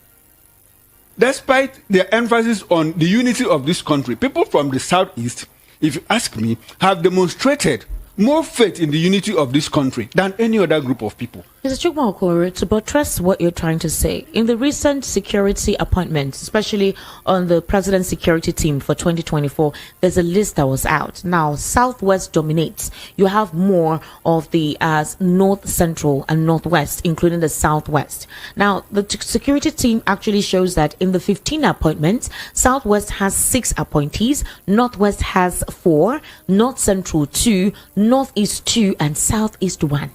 despite their emphasis on the unity of this country, people from the southeast, if you ask me, have demonstrated more faith in the unity of this country than any other group of people. Mr. Chukwuma Okoro, to buttress what you're trying to say, in the recent security appointments, especially on the President's security team for 2024, there's a list that was out. Now, Southwest dominates. You have more of the North Central and Northwest, including the Southwest. Now, the security team actually shows that in the 15 appointments, Southwest has 6 appointees, Northwest has 4, North Central 2, Northeast 2, and Southeast 1.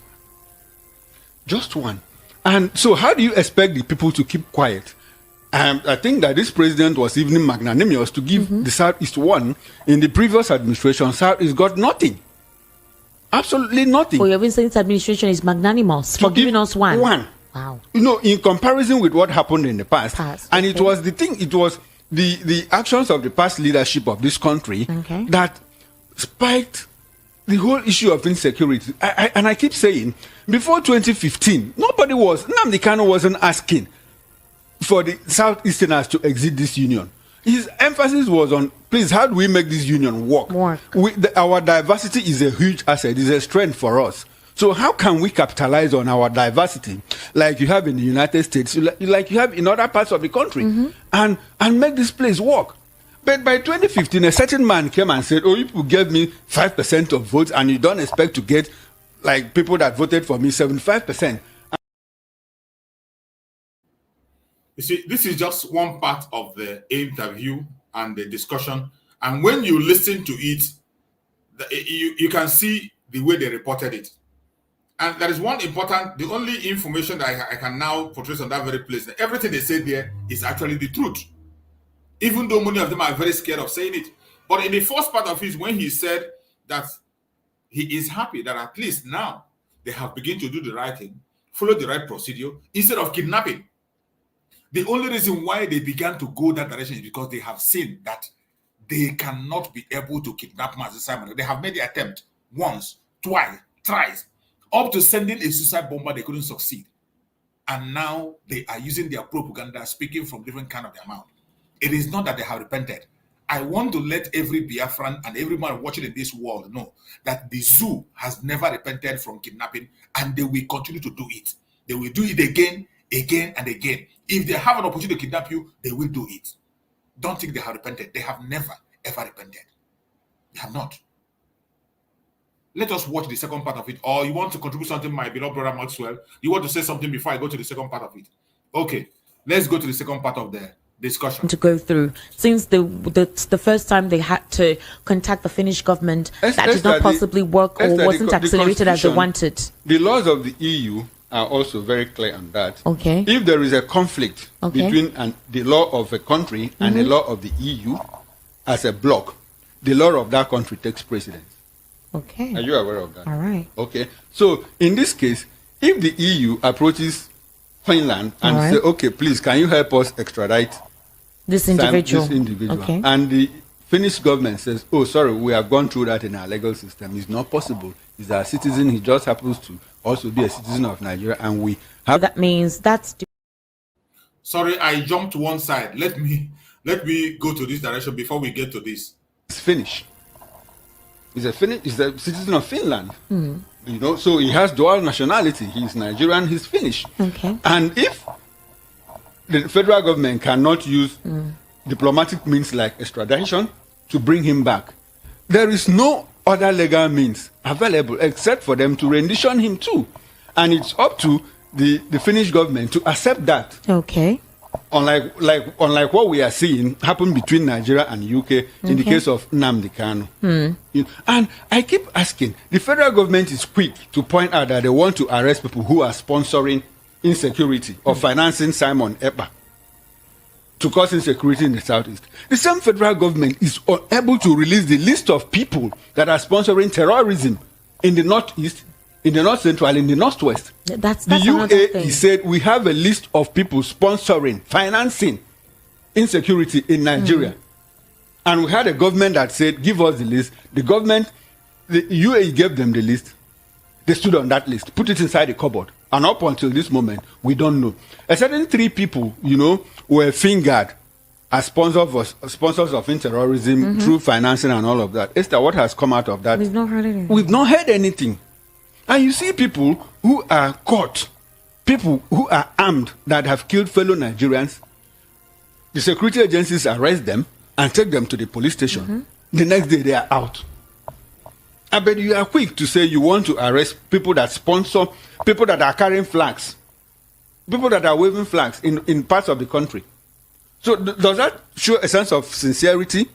Just 1. And so how do you expect the people to keep quiet? I think that this president was even magnanimous to give the Southeast 1. In the previous administration, Southeast got nothing. Absolutely nothing. Oh, you've been saying this administration is magnanimous for giving us 1. Wow. You know, in comparison with what happened in the past. And it was the thing, it was the actions of the past leadership of this country that spiked the whole issue of insecurity. And I keep saying, before 2015, Nnamdi Kanu wasn't asking for the Southeasterners to exit this union. His emphasis was on, please, how do we make this union work? Our diversity is a huge asset, is a strength for us. So how can we capitalize on our diversity like you have in the United States, like you have in other parts of the country, and make this place work? But by 2015, a certain man came and said, oh, you people gave me 5% of votes and you don't expect to get, like, people that voted for me 75%. You see, this is just one part of the interview and the discussion. And when you listen to it, you can see the way they reported it. And there is one important, the only information that I can now portray on that very place, everything they said there is actually the truth. Even though many of them are very scared of saying it. But in the first part of it, when he said that he is happy that at least now they have begun to do the right thing, follow the right procedure, instead of kidnapping. The only reason why they began to go that direction is because they have seen that they cannot be able to kidnap Mazi Simon. They have made the attempt once, twice, thrice, up to sending a suicide bomber, they couldn't succeed. And now they are using their propaganda, speaking from different kind of their mouth. It is not that they have repented. I want to let every Biafran and everyone watching in this world know that the zoo has never repented from kidnapping, and they will continue to do it. They will do it again, again, and again. If they have an opportunity to kidnap you, they will do it. Don't think they have repented. They have never, ever repented. They have not. Let us watch the second part of it. Or you want to contribute something, my beloved brother Maxwell? You want to say something before I go to the second part of it? Okay, let's go to the second part of the discussion. To go through, since the first time they had to contact the Finnish government, that did not possibly work or wasn't accelerated as they wanted. The laws of the EU are also very clear on that. Okay. If there is a conflict between the law of a country and the law of the EU as a bloc, the law of that country takes precedence. Okay. Are you aware of that? All right. Okay. So in this case, if the EU approaches Finland and say, okay, please, can you help us extradite this individual? Okay. And the Finnish government says, oh, sorry, we have gone through that in our legal system. It's not possible. He's a citizen. He just happens to also be a citizen of Nigeria, and we have. So that means that's. Sorry, I jumped to one side. Let me go to this direction before we get to this. It's Finnish. He's a citizen of Finland. You know, so he has dual nationality. He's Nigerian. He's Finnish. Okay. And if the federal government cannot use diplomatic means like extradition to bring him back, there is no other legal means available except for them to rendition him too. And it's up to the Finnish government to accept that. Okay. Unlike what we are seeing happen between Nigeria and UK in the case of Nnamdi Kanu. You know, and I keep asking, the federal government is quick to point out that they want to arrest people who are sponsoring insecurity or financing Simon Ekpa to cause insecurity in the southeast. The same federal government is unable to release the list of people that are sponsoring terrorism in the northeast, in the north central, in the northwest. That's the UAE thing. said we have a list of people sponsoring, financing insecurity in Nigeria. And we had a government that said, give us the list. The UAE gave them the list. They stood on that list, put it inside the cupboard. And up until this moment, we don't know. A certain 3 people, you know, were fingered as sponsors of terrorism through financing and all of that. Esther, what has come out of that? We've not heard anything. We've not heard anything. And you see people who are caught, people who are armed that have killed fellow Nigerians. The security agencies arrest them and take them to the police station. The next day they are out. I bet you are quick to say you want to arrest people that sponsor, people that are carrying flags, people that are waving flags in parts of the country. So does that show a sense of sincerity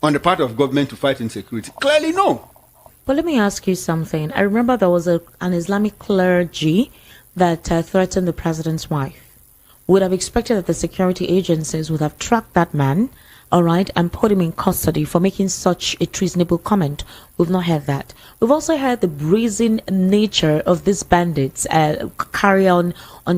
on the part of government to fight insecurity? Clearly no. But let me ask you something. I remember there was an Islamic clergy that threatened the president's wife. Would have expected that the security agencies would have tracked that man, all right, and put him in custody for making such a treasonable comment. We've not heard that. We've also heard the brazen nature of these bandits carry on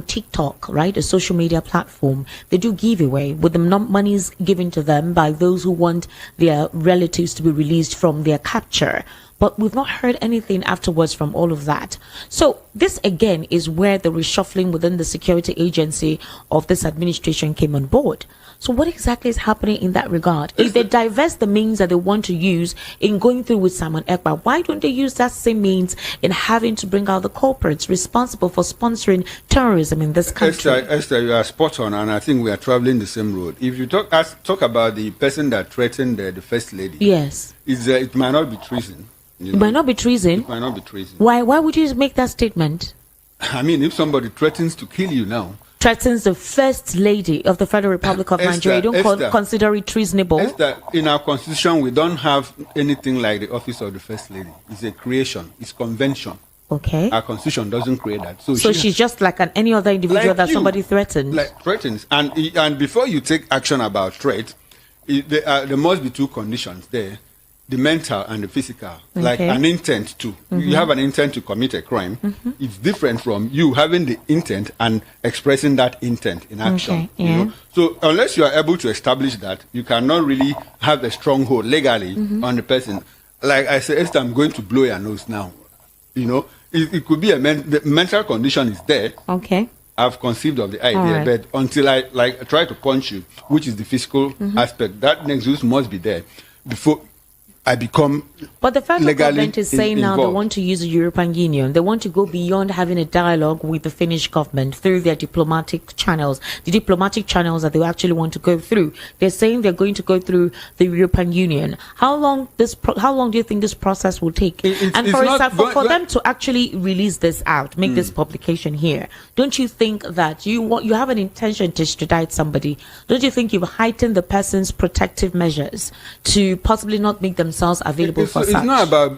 TikTok, right, a social media platform. They do giveaway with the monies given to them by those who want their relatives to be released from their capture. But we've not heard anything afterwards from all of that. So this again is where the reshuffling within the security agency of this administration came on board. So what exactly is happening in that regard? If they divest the means that they want to use in going through with Simon Ekpa, why don't they use that same means in having to bring out the culprits responsible for sponsoring terrorism in this country? Esther, you are spot on, and I think we are traveling the same road. If you talk about the person that threatened the first lady, yes, it might not be treason. It might not be treason. It might not be treason. Why would you make that statement? I mean, if somebody threatens to kill you now, threatens the first lady of the Federal Republic of Nigeria, you don't consider it treasonable? Esther, in our constitution, we don't have anything like the office of the first lady. It's a creation. It's convention. Okay. Our constitution doesn't create that. So she's just like any other individual like that somebody threatens. Like threatens. And before you take action about threat, there must be two conditions there. The mental and the physical, like an intent to. You have an intent to commit a crime. It's different from you having the intent and expressing that intent in action. You know? So unless you are able to establish that, you cannot really have a stronghold legally on the person. Like I said, Esther, I'm going to blow your nose now. You know, it could be the mental condition is there. Okay. I've conceived of the idea, but until I try to punch you, which is the physical aspect, that nexus must be there before I become. But the federal government is saying now they want to use the European Union. They want to go beyond having a dialogue with the Finnish government through their diplomatic channels, the diplomatic channels that they actually want to go through. They're saying they're going to go through the European Union. How long do you think this process will take? For them to actually release this out, make this publication here, don't you think that you have an intention to extradite somebody? Don't you think you've heightened the person's protective measures to possibly not make themselves available for such?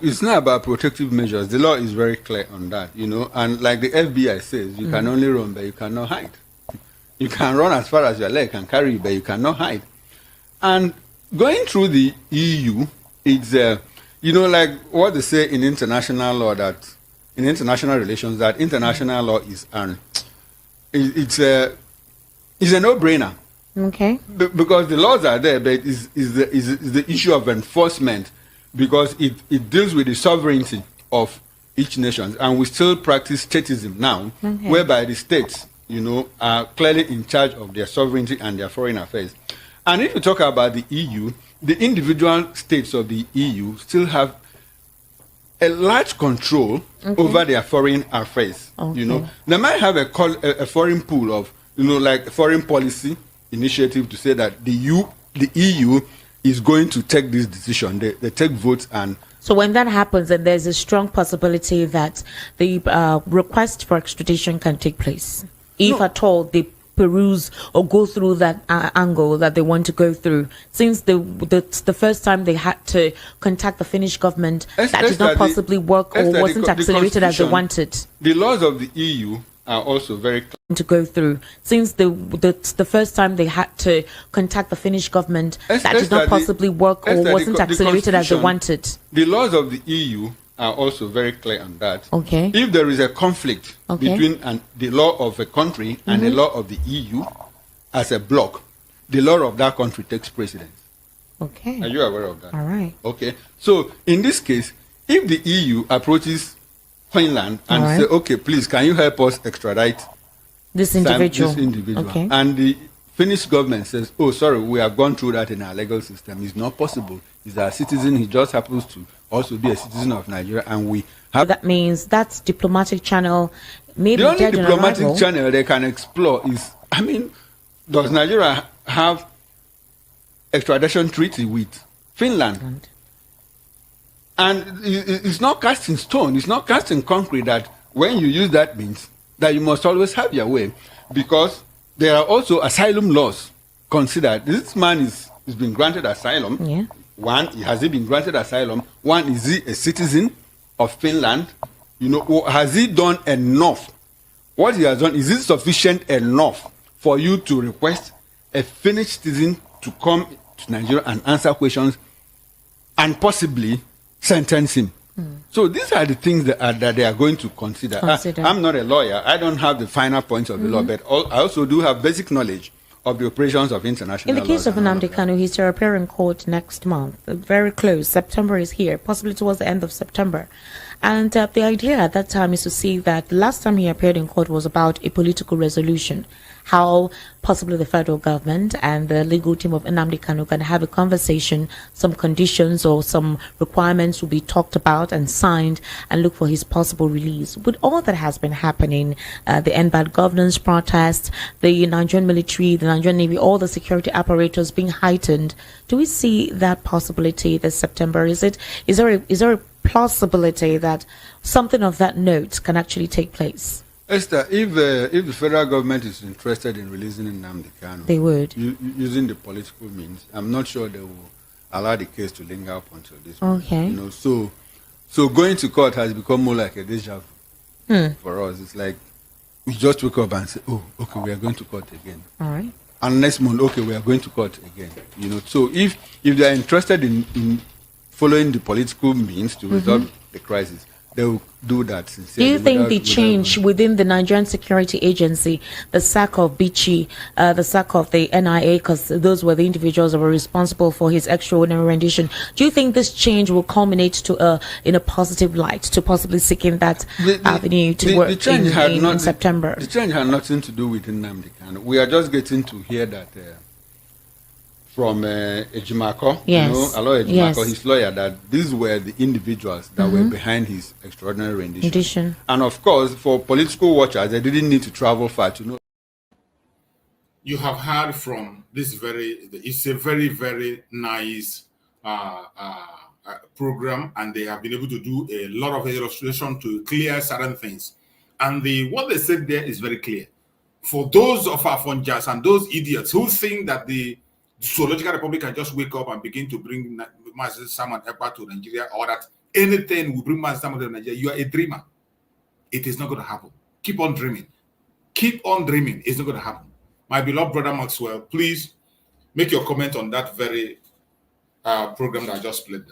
It's not about protective measures. The law is very clear on that, you know. And like the FBI says, you can only run, but you cannot hide. You can run as far as your leg can carry you, but you cannot hide. And going through the EU, it's you know, like what they say in international law, that in international relations, that international law is it's a no-brainer. Okay. Because the laws are there, but is the issue of enforcement, because it deals with the sovereignty of each nation, and we still practice statism now, whereby the states, you know, are clearly in charge of their sovereignty and their foreign affairs. And if you talk about the EU, the individual states of the EU still have a large control over their foreign affairs. You know, they might have a foreign pool of, you know, like foreign policy initiative to say that the EU is going to take this decision. They take votes, and so when that happens, then there's a strong possibility that the request for extradition can take place, if at all they peruse or go through that angle that they want to go through. Since the first time they had to contact the Finnish government, that did not possibly work or wasn't accelerated as they wanted. The laws of the EU are also very clear to go through. Since the first time they had to contact the Finnish government, that did not possibly work or wasn't accelerated as they wanted. The laws of the EU are also very clear on that. Okay. If there is a conflict between the law of a country and the law of the EU as a bloc, the law of that country takes precedence. Okay. Are you aware of that? All right. Okay. So in this case, if the EU approaches Finland and say, okay, please, can you help us extradite this individual? Okay. And the Finnish government says, oh, sorry, we have gone through that in our legal system. It's not possible. He's a citizen. He just happens to also be a citizen of Nigeria, and we have. That means that's diplomatic channel. Maybe the only diplomatic channel they can explore is, I mean, does Nigeria have extradition treaty with Finland? And it's not cast in stone, it's not cast in concrete that when you use that means that you must always have your way, because there are also asylum laws considered. This man is been granted asylum. Yeah. One, has he been granted asylum? One, is he a citizen of Finland? You know, has he done enough? What he has done, is it sufficient enough for you to request a Finnish citizen to come to Nigeria and answer questions and possibly sentence him? So these are the things that they are going to consider. I'm not a lawyer. I don't have the final points of the law, but I also do have basic knowledge of the operations of international law. In the case of Nnamdi Kanu, he's to appear in court next month, very close. September is here, possibly towards the end of September. And the idea at that time is to see that the last time he appeared in court was about a political resolution, how possibly the federal government and the legal team of Nnamdi Kanu can have a conversation, some conditions or some requirements will be talked about and signed, and look for his possible release. With all that has been happening, the end bad governance protests, the Nigerian military, the Nigerian Navy, all the security apparatus being heightened, do we see that possibility this September? Is there a plausibility that something of that note can actually take place? Esther, if the federal government is interested in releasing Nnamdi Kanu, they would using the political means. I'm not sure they will allow the case to linger up until this. Okay. You know, so going to court has become more like a deja vu for us. It's like we just wake up and say, "Oh, okay, we are going to court again." All right. And next month, okay, we are going to court again. You know, so if they are interested in following the political means to resolve the crisis, they will do that sincerely. Do you think the change within the Nigerian Security Agency, the sack of Bichi, the sack of the NIA, because those were the individuals that were responsible for his extraordinary rendition, do you think this change will culminate to in a positive light, to possibly seeking that avenue to work in September? The change had nothing to do with Nnamdi Kanu. We are just getting to hear that from Ejimako, yes. you know, Alo Ejimako, his lawyer, that these were the individuals that were behind his extraordinary rendition. And of course, for political watchers, they didn't need to travel far to know. You have heard from this it's a very, very nice program, and they have been able to do a lot of illustration to clear certain things. And what they said there is very clear. For those of our funjas and those idiots who think that the Zoological Republic can just wake up and begin to bring Master Salmon Ekpa to Nigeria, or that anything will bring Master Salmon to Nigeria, you are a dreamer. It is not going to happen. Keep on dreaming. Keep on dreaming. It's not going to happen. My beloved brother Maxwell, please make your comment on that very program that I just played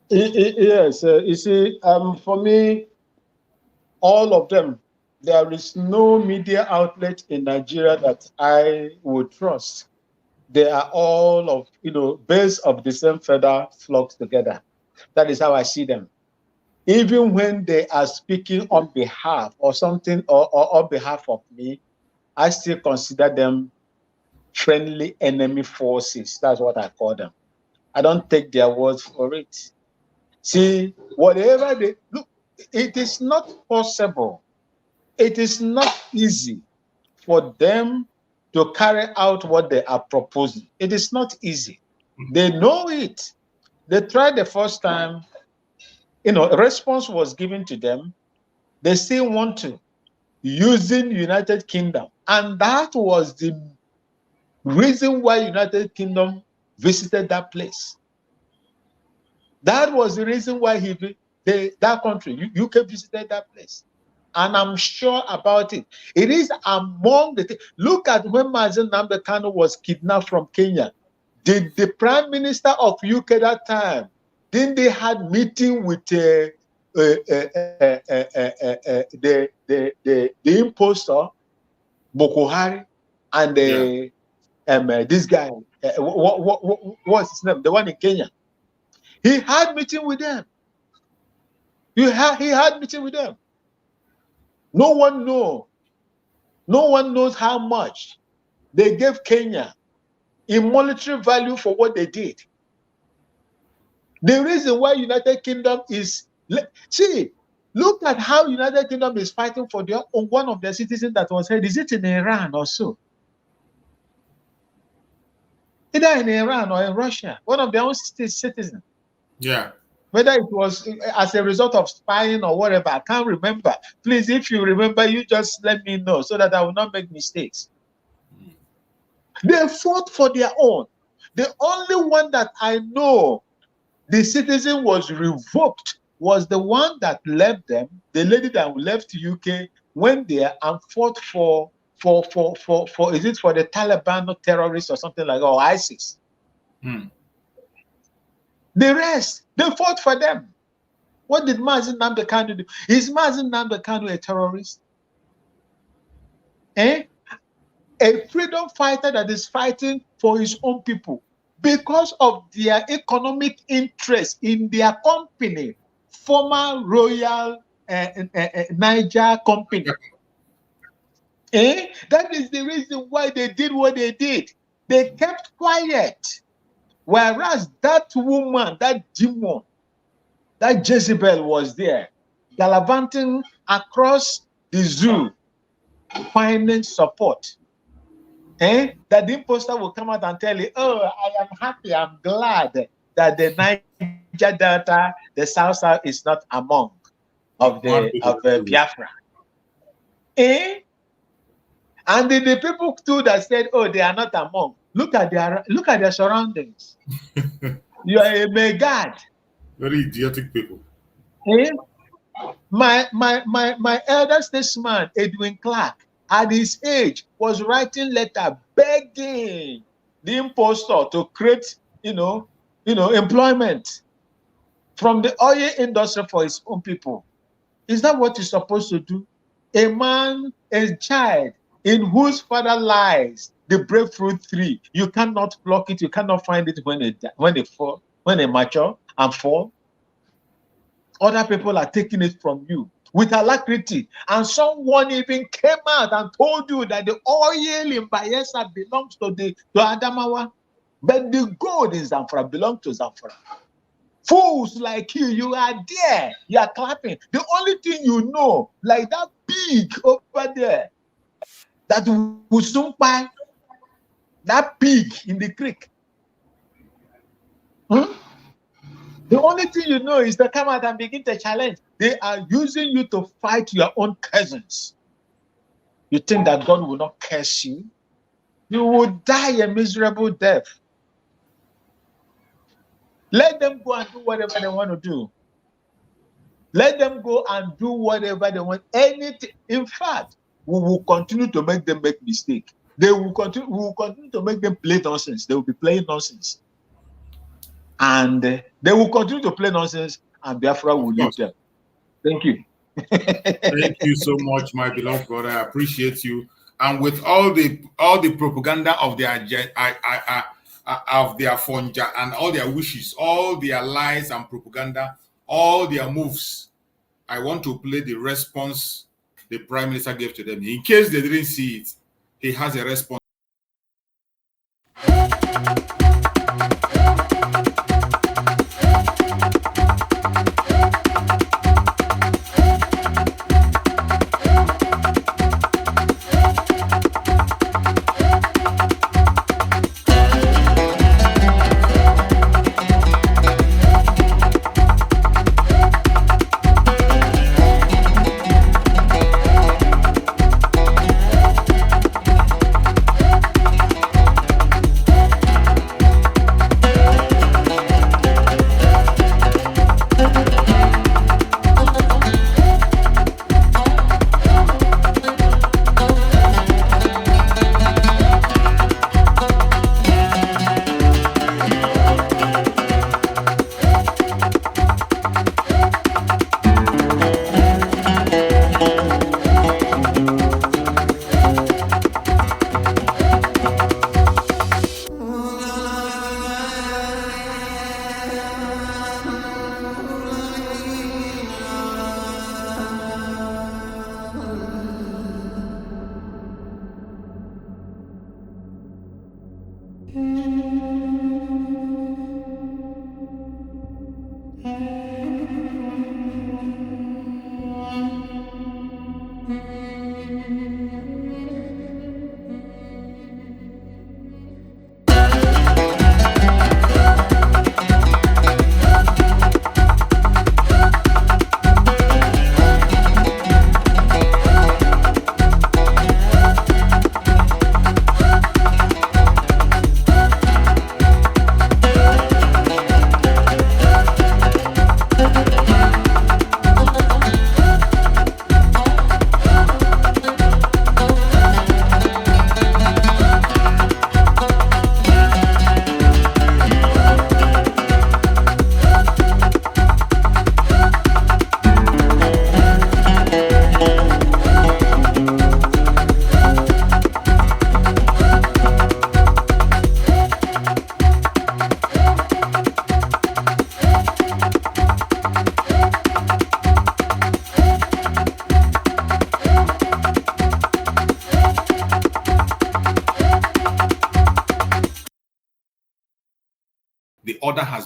there. Yes, you see, for me, all of them, there is no media outlet in Nigeria that I would trust. They are all birds of the same feather flock together. That is how I see them. Even when they are speaking on behalf or something or on behalf of me, I still consider them friendly enemy forces. That's what I call them. I don't take their words for it. See, whatever they look, it is not possible. It is not easy for them to carry out what they are proposing. It is not easy. They know it. They tried the first time, a response was given to them. They still want to, using United Kingdom. And that was the reason why United Kingdom visited that place. That was the reason why that country, UK, visited that place. And I'm sure about it. It is among the things. Look at when Mazen Nnamdi Kanu was kidnapped from Kenya. Did the Prime Minister of UK that time, didn't they had meeting with the imposter, Boko Haram, and this guy, what's his name? The one in Kenya. He had meeting with them. He had meeting with them. No one knows how much they gave Kenya in monetary value for what they did. The reason why United Kingdom is, see, look at how United Kingdom is fighting for one of their citizens that was held. Is it in Iran or so? Either in Iran or in Russia, one of their own citizens. Yeah. Whether it was as a result of spying or whatever, I can't remember. Please, if you remember, you just let me know so that I will not make mistakes. They fought for their own. The only one that I know the citizen was revoked was the one that left them, the lady that left UK, went there and fought for is it for the Taliban or terrorists or something like that, or ISIS? The rest, they fought for them. What did Mazen Nnamdi Kanu do? Is Mazen Nnamdi Kanu a terrorist? A freedom fighter that is fighting for his own people because of their economic interest in their company. former Royal Niger Company. That is the reason why they did what they did. They kept quiet. Whereas that woman, that demon, that Jezebel was there, gallivanting across the zoo, finding support. That the imposter will come out and tell you, oh, I am happy, I'm glad that the Niger Delta, the South is not among of Biafra. And the people too that said, oh, they are not among. Look at their surroundings. You are a megad. Very idiotic people. My elder statesman, Edwin Clark, at his age, was writing letter begging the impostor to create, employment from the oil industry for his own people. Is that what you're supposed to do? A man, a child, in whose father lies the breadfruit tree, you cannot pluck it, you cannot find it when they mature and fall. Other people are taking it from you with alacrity, and someone even came out and told you that the oil in Bayelsa belongs to Adamawa, but the gold in Zamfara belongs to Zamfara. Fools like you are there, you are clapping. The only thing you know, like that pig over there, that will soon buy that pig in the creek. The only thing you know is to come out and begin to challenge. They are using you to fight your own cousins. You think that God will not curse you? You will die a miserable death. Let them go and do whatever they want to do. Let them go and do whatever they want. Anything. In fact, we will continue to make them make mistakes. We will continue to make them play nonsense. They will be playing nonsense. And they will continue to play nonsense, and Biafra will leave them. Thank you. Thank you so much, my beloved brother. I appreciate you. And with all the propaganda of their funja and all their wishes, all their lies and propaganda, all their moves, I want to play the response the Prime Minister gave to them. In case they didn't see it, he has a response.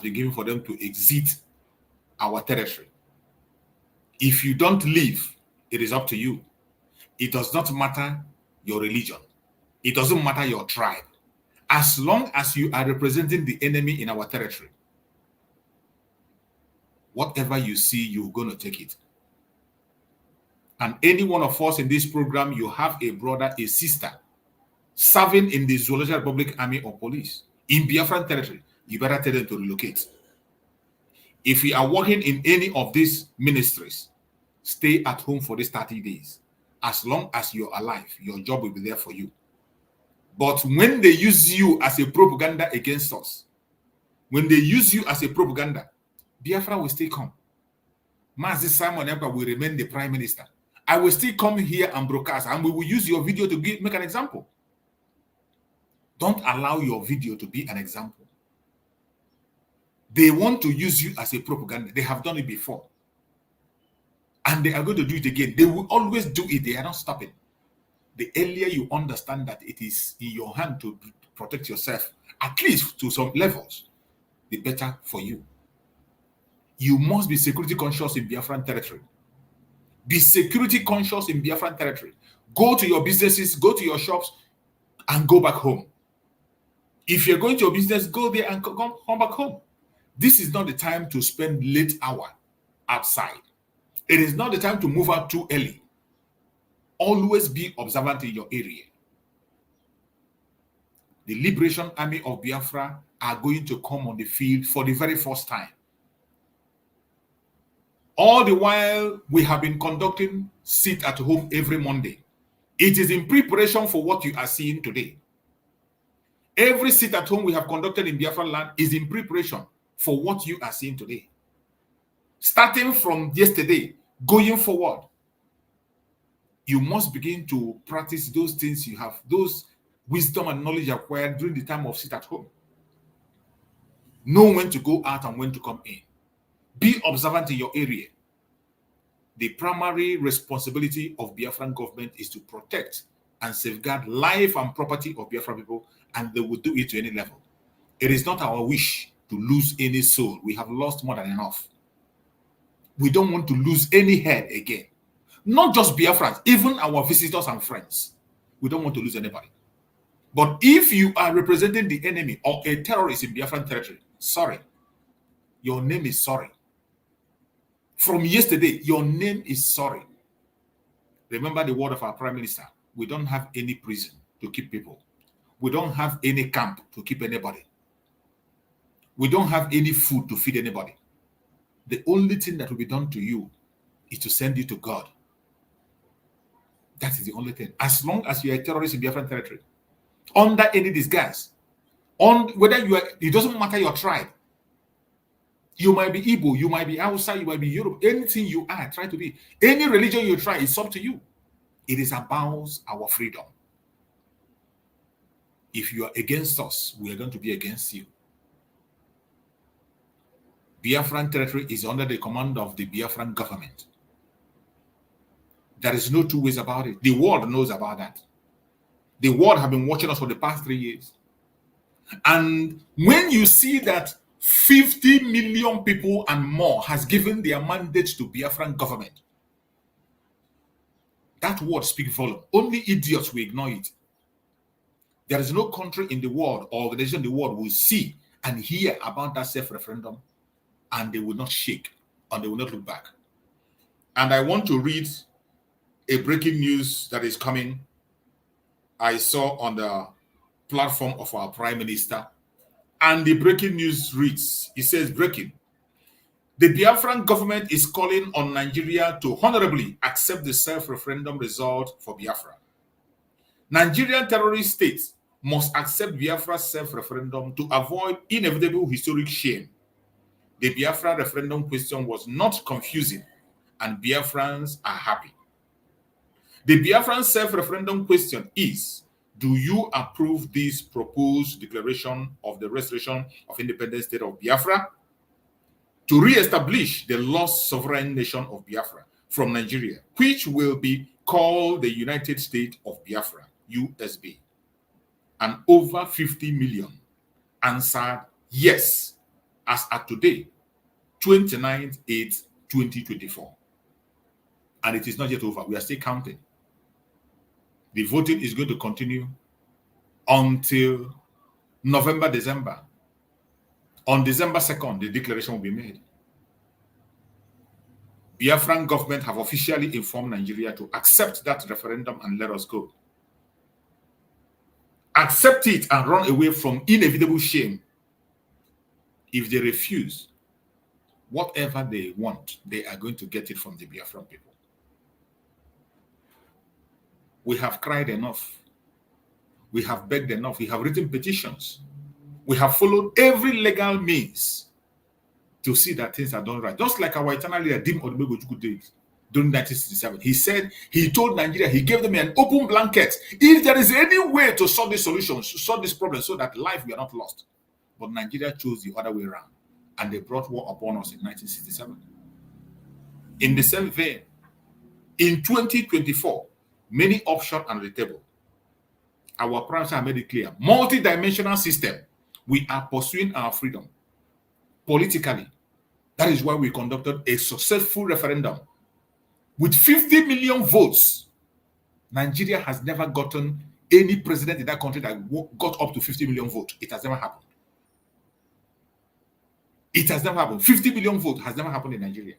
been given for them to exit our territory. If you don't leave, it is up to you. It does not matter your religion. It doesn't matter your tribe. As long as you are representing the enemy in our territory, whatever you see, you're going to take it. And any one of us in this program, you have a brother, a sister, serving in the Zoological Republic Army or Police in Biafran territory, you better tell them to relocate. If you are working in any of these ministries, stay at home for these 30 days. As long as you're alive, your job will be there for you. But when they use you as a propaganda against us, when they use you as a propaganda, Biafra will still come. Mazi Simon Ekpa will remain the prime minister. I will still come here and broadcast, and we will use your video to make an example. Don't allow your video to be an example. They want to use you as a propaganda. They have done it before. And they are going to do it again. They will always do it. They are not stopping. The earlier you understand that it is in your hand to protect yourself, at least to some levels, the better for you. You must be security conscious in Biafran territory. Be security conscious in Biafran territory. Go to your businesses, go to your shops, and go back home. If you're going to your business, go there and come back home. This is not the time to spend late hour outside. It is not the time to move out too early. Always be observant in your area. The Liberation Army of Biafra are going to come on the field for the very first time. All the while, we have been conducting sit at home every Monday. It is in preparation for what you are seeing today. Every sit at home we have conducted in Biafra land is in preparation for what you are seeing today. Starting from yesterday, going forward, you must begin to practice those things you have, those wisdom and knowledge acquired during the time of sit at home. Know when to go out and when to come in. Be observant in your area. The primary responsibility of Biafran government is to protect and safeguard life and property of Biafran people, and they will do it to any level. It is not our wish to lose any soul. We have lost more than enough. We don't want to lose any head again. Not just Biafrans, even our visitors and friends. We don't want to lose anybody. But if you are representing the enemy or a terrorist in Biafran territory, sorry. Your name is sorry. From yesterday, your name is sorry. Remember the word of our Prime Minister. We don't have any prison to keep people. We don't have any camp to keep anybody. We don't have any food to feed anybody. The only thing that will be done to you is to send you to God. That is the only thing. As long as you are a terrorist in Biafran territory, under any disguise, whether you are, it doesn't matter your tribe. You might be Igbo, you might be Hausa, you might be Europe, anything you are, try to be. Any religion you try, it's up to you. It is about our freedom. If you are against us, we are going to be against you. Biafran territory is under the command of the Biafran government. There is no two ways about it. The world knows about that. The world have been watching us for the past 3 years. And when you see that 50 million people and more has given their mandate to Biafran government, that word speaks volume. Only idiots will ignore it. There is no country in the world or organization in the world will see and hear about that self-referendum and they will not shake and they will not look back. And I want to read a breaking news that is coming. I saw on the platform of our Prime Minister, and the breaking news reads, it says, breaking. The Biafran government is calling on Nigeria to honorably accept the self-referendum result for Biafra. Nigerian terrorist states must accept Biafra's self-referendum to avoid inevitable historic shame. The Biafra referendum question was not confusing, and Biafrans are happy. The Biafran self-referendum question is, do you approve this proposed declaration of the restoration of independent state of Biafra to re-establish the lost sovereign nation of Biafra from Nigeria, which will be called the United States of Biafra, USB? And over 50 million answered yes. as at today, 29/8/2024. And it is not yet over. We are still counting. The voting is going to continue until November, December. On December 2nd, the declaration will be made. Biafran government have officially informed Nigeria to accept that referendum and let us go. Accept it and run away from inevitable shame. If they refuse, whatever they want, they are going to get it from the Biafran people. We have cried enough. We have begged enough. We have written petitions. We have followed every legal means to see that things are done right. Just like our eternal leader, Dim Odumegwu did during 1967. He said, he told Nigeria, he gave them an open blanket. If there is any way to solve this solution, to solve this problem so that life we are not lost. But Nigeria chose the other way around. And they brought war upon us in 1967. In the same vein, in 2024, many options are on the table. Our prime minister made it clear. Multi-dimensional system. We are pursuing our freedom politically. That is why we conducted a successful referendum with 50 million votes. Nigeria has never gotten any president in that country that got up to 50 million votes. It has never happened. It has never happened. 50 million votes has never happened in Nigeria.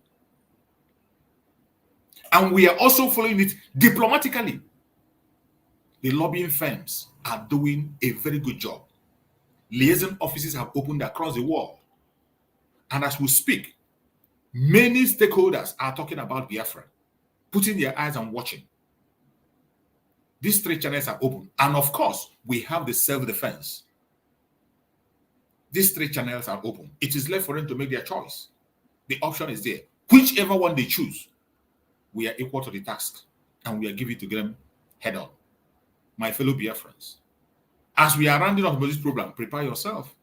And we are also following it diplomatically. The lobbying firms are doing a very good job. Liaison offices have opened across the world. And as we speak, many stakeholders are talking about Biafra, putting their eyes on watching. These 3 channels are open. And of course, we have the self-defense. These 3 channels are open. It is left for them to make their choice. The option is there. Whichever one they choose, we are equal to the task. And we are giving it to them head on. My fellow Biafrans, as we are rounding up this program, prepare yourself.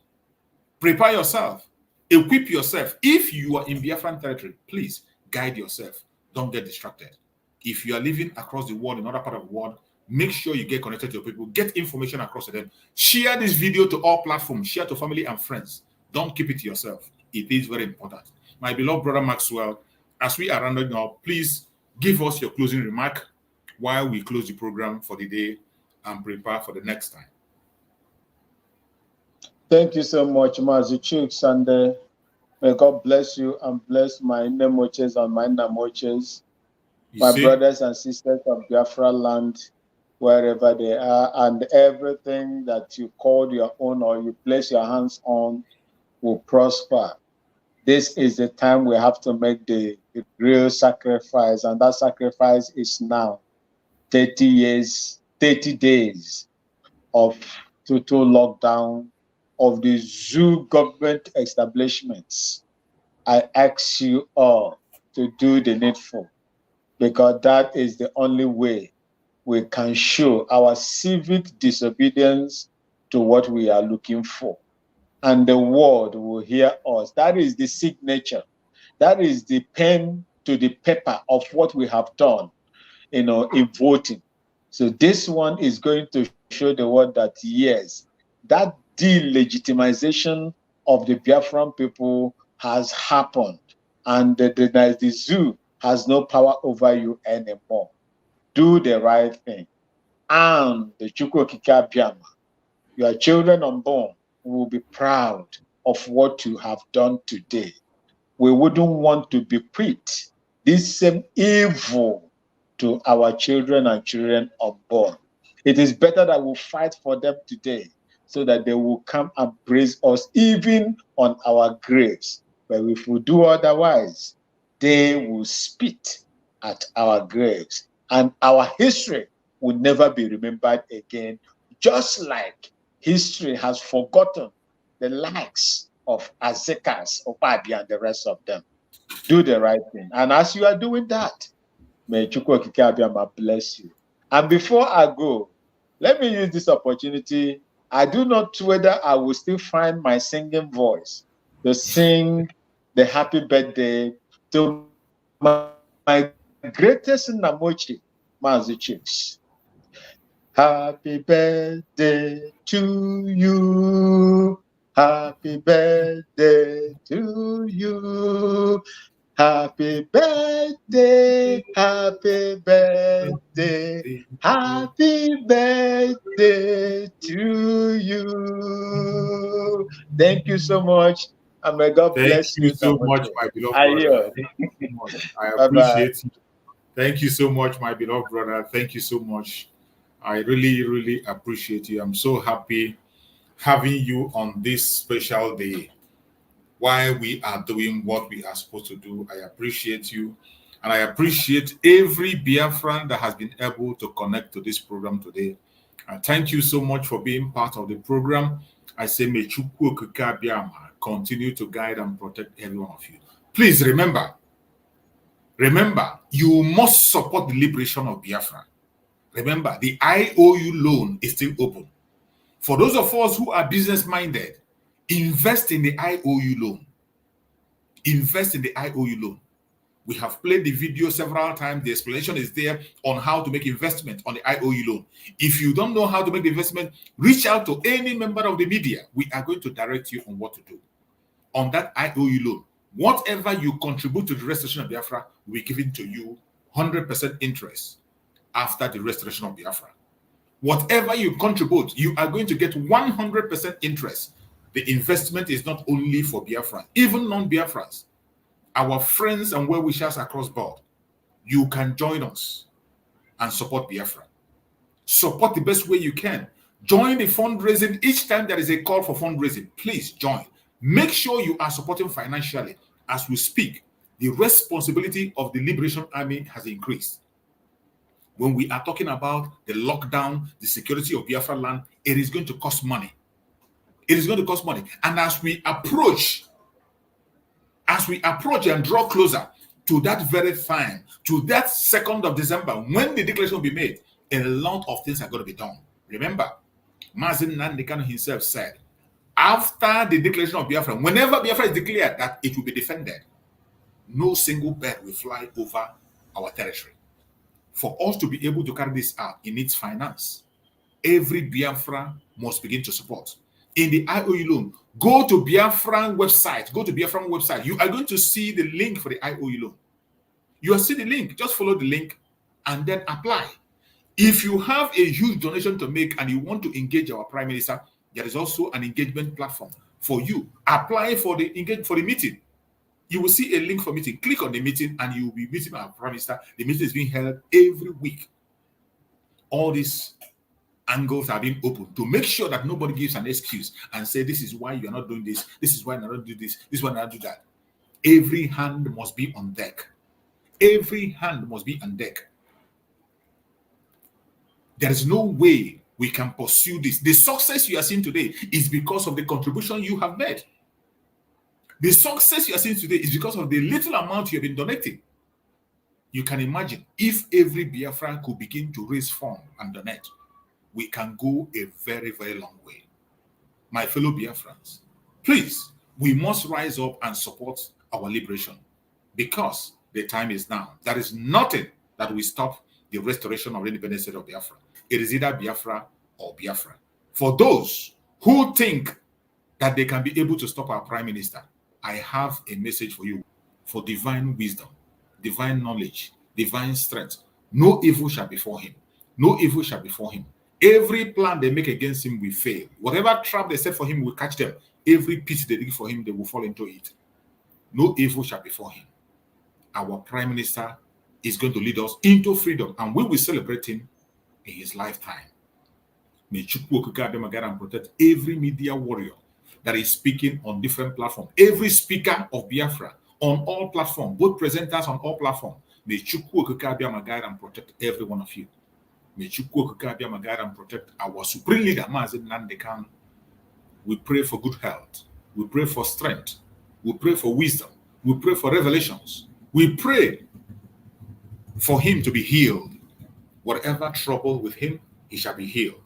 Prepare yourself. Equip yourself. If you are in Biafran territory, please guide yourself. Don't get distracted. If you are living across the world, in another part of the world, make sure you get connected to your people. Get information across to them. Share this video to all platforms. Share to family and friends. Don't keep it to yourself. It is very important. My beloved brother Maxwell, as we are rounding up, please give us your closing remark while we close the program for the day and prepare for the next time. Thank you so much, Mazi Chooks, and may God bless you and bless my Nemoches and my Namoches, my brothers and sisters of Biafra land, wherever they are, and everything that you called your own or you place your hands on will prosper. This is the time we have to make the real sacrifice, and that sacrifice is now. 30 days of total lockdown of the zoo government establishments. I ask you all to do the needful, because that is the only way we can show our civic disobedience to what we are looking for. And the world will hear us. That is the signature. That is the pen to the paper of what we have done, in voting. So this one is going to show the world that yes, that delegitimization of the Biafran people has happened, and the zoo has no power over you anymore. Do the right thing. And the Chukwuokike Abiama, your children unborn will be proud of what you have done today. We wouldn't want to bequeath this same evil to our children and children unborn. It is better that we fight for them today so that they will come and praise us even on our graves. But if we do otherwise, they will spit at our graves, and our history will never be remembered again, just like history has forgotten the likes of Azekas, Opadi, and the rest of them. Do the right thing. And as you are doing that, may Chukwuokike Abiama bless you. And before I go, let me use this opportunity. I do not know whether I will still find my singing voice to sing the happy birthday to my greatest Namochi, Mazi Chooks. Happy birthday to you. Happy birthday to you. Happy birthday, happy birthday, happy birthday to you. Thank you so much. And may God Thank bless you you. so much, my beloved I brother. yield. Thank you so much. I Bye-bye. appreciate you. Thank you so much, my beloved brother. Thank you so much. I really, really appreciate you. I'm so happy having you on this special day while we are doing what we are supposed to do. I appreciate you. And I appreciate every Biafran that has been able to connect to this program today. And thank you so much for being part of the program. I say, may Chukwuokike Abiama continue to guide and protect every one of you. Please remember, you must support the liberation of Biafra. Remember, the IOU loan is still open. For those of us who are business-minded, invest in the IOU loan. Invest in the IOU loan. We have played the video several times. The explanation is there on how to make investment on the IOU loan. If you don't know how to make the investment, reach out to any member of the media. We are going to direct you on what to do. On that IOU loan, whatever you contribute to the restoration of Biafra, will be given to you 100% interest after the restoration of Biafra. Whatever you contribute, you are going to get 100% interest. The investment is not only for Biafra, even non-Biafrans, our friends and well-wishers across board. You can join us and support Biafra. Support the best way you can. Join the fundraising. Each time there is a call for fundraising, please join. Make sure you are supporting financially. As we speak, the responsibility of the Liberation Army has increased. When we are talking about the lockdown, the security of Biafra land, it is going to cost money. It is going to cost money. And as we approach and draw closer to that very time, to that 2nd of December, when the declaration will be made, a lot of things are going to be done. Remember, Mazin Nandekano himself said, after the declaration of Biafra, whenever Biafra is declared that it will be defended, no single bird will fly over our territory. For us to be able to carry this out, it needs finance. Every Biafra must begin to support. In the IOU loan, go to Biafran website. You are going to see the link for the IOU loan. You will see the link. Just follow the link and then apply. If you have a huge donation to make and you want to engage our Prime Minister, there is also an engagement platform for you. Apply for the meeting. You will see a link for meeting. Click on the meeting and you will be meeting our Prime Minister. The meeting is being held every week. All these angles are being opened to make sure that nobody gives an excuse and say, this is why you are not doing this. This is why you are not doing this. This is why you are not doing that. Every hand must be on deck. Every hand must be on deck. There is no way we can pursue this. The success you are seeing today is because of the contribution you have made. The success you are seeing today is because of the little amount you have been donating. You can imagine if every Biafran could begin to raise funds and donate, we can go a very, very long way. My fellow Biafrans, please, we must rise up and support our liberation because the time is now. There is nothing that will stop the restoration of the independent state of Biafra. It is either Biafra or Biafra. For those who think that they can be able to stop our Prime Minister, I have a message for you. For divine wisdom, divine knowledge, divine strength, no evil shall befall him. No evil shall befall him. Every plan they make against him will fail. Whatever trap they set for him will catch them. Every pit they dig for him, they will fall into it. No evil shall befall him. Our Prime Minister is going to lead us into freedom, and we will celebrate him in his lifetime. May Chukwuokike Abiama guide and protect every media warrior that is speaking on different platforms. Every speaker of Biafra on all platforms, both presenters on all platforms. May Chukwuokike Abiama guide and protect every one of you. May Chukwuokike Abiama guide and protect our supreme leader, Mazi Nnamdi Kanu. We pray for good health. We pray for strength. We pray for wisdom. We pray for revelations. We pray for him to be healed. Whatever trouble with him, he shall be healed.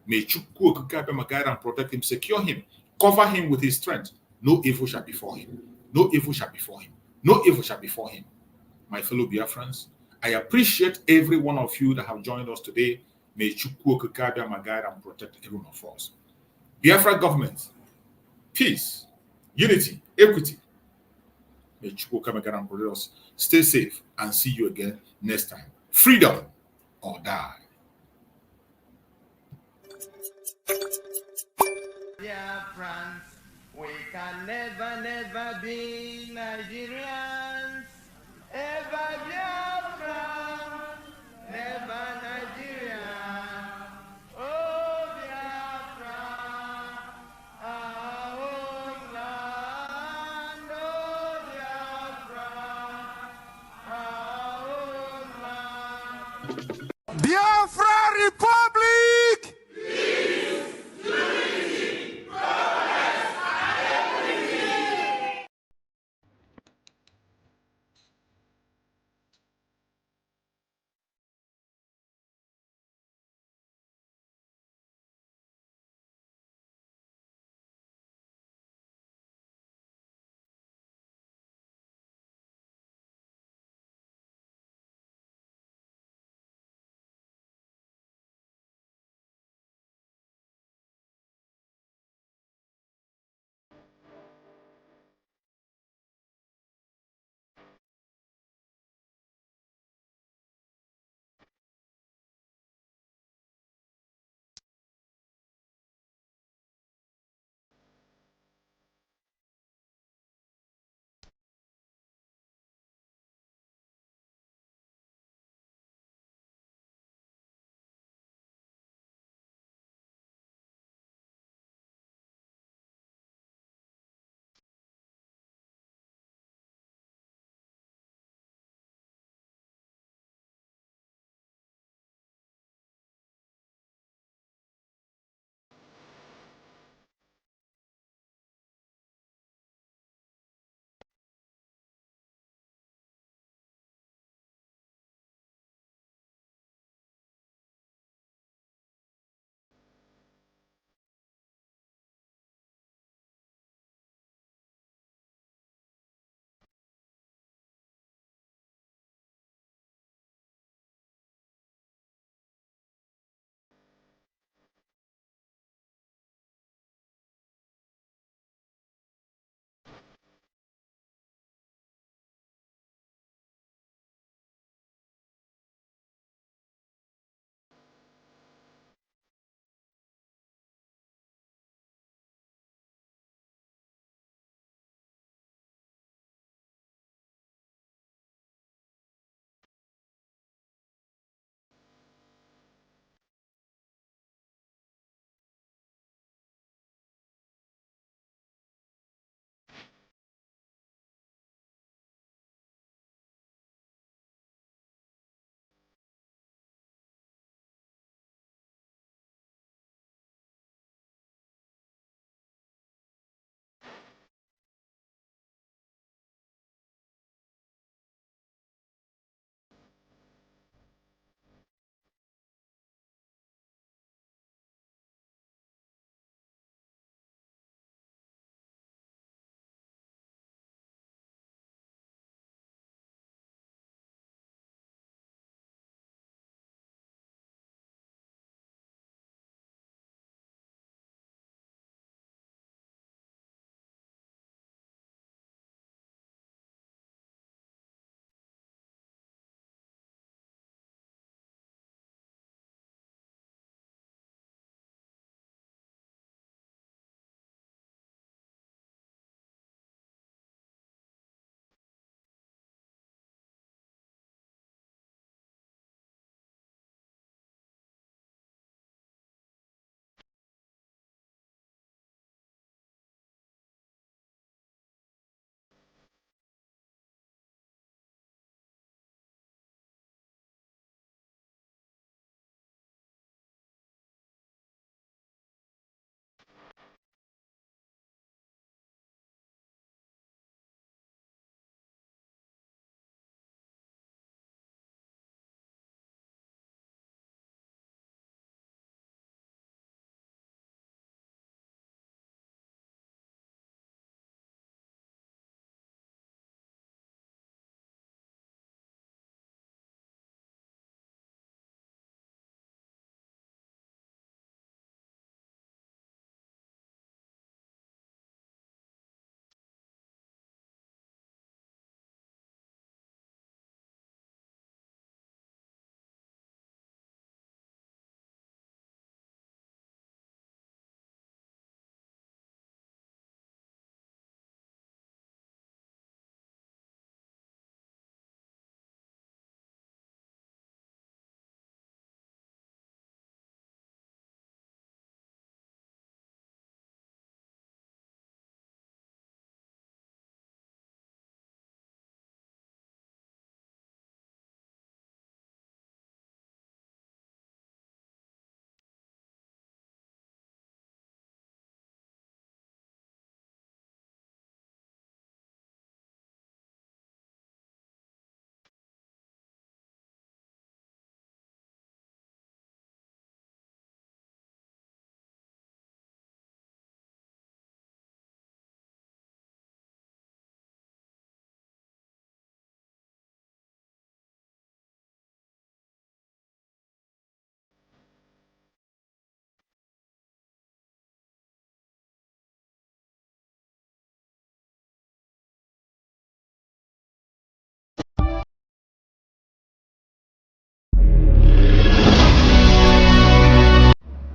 May Chukwuokike Abiama guide and protect him, secure him, cover him with his strength. No evil shall befall him. No evil shall befall him. No evil shall befall him. My fellow Biafrans, I appreciate every one of you that have joined us today. May Chukwuokike Abiama guide and protect every one of us. Biafra government, peace, unity, equity. May Chukwuokike Abiama protect us. Stay safe and see you again next time. Freedom or die. Biafrans, we can never, never be Nigerians. Ever Biafra, never Nigeria. Oh Biafra, our own land. Oh Biafra, our own land. Biafra Republic!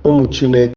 ụmụ Chineke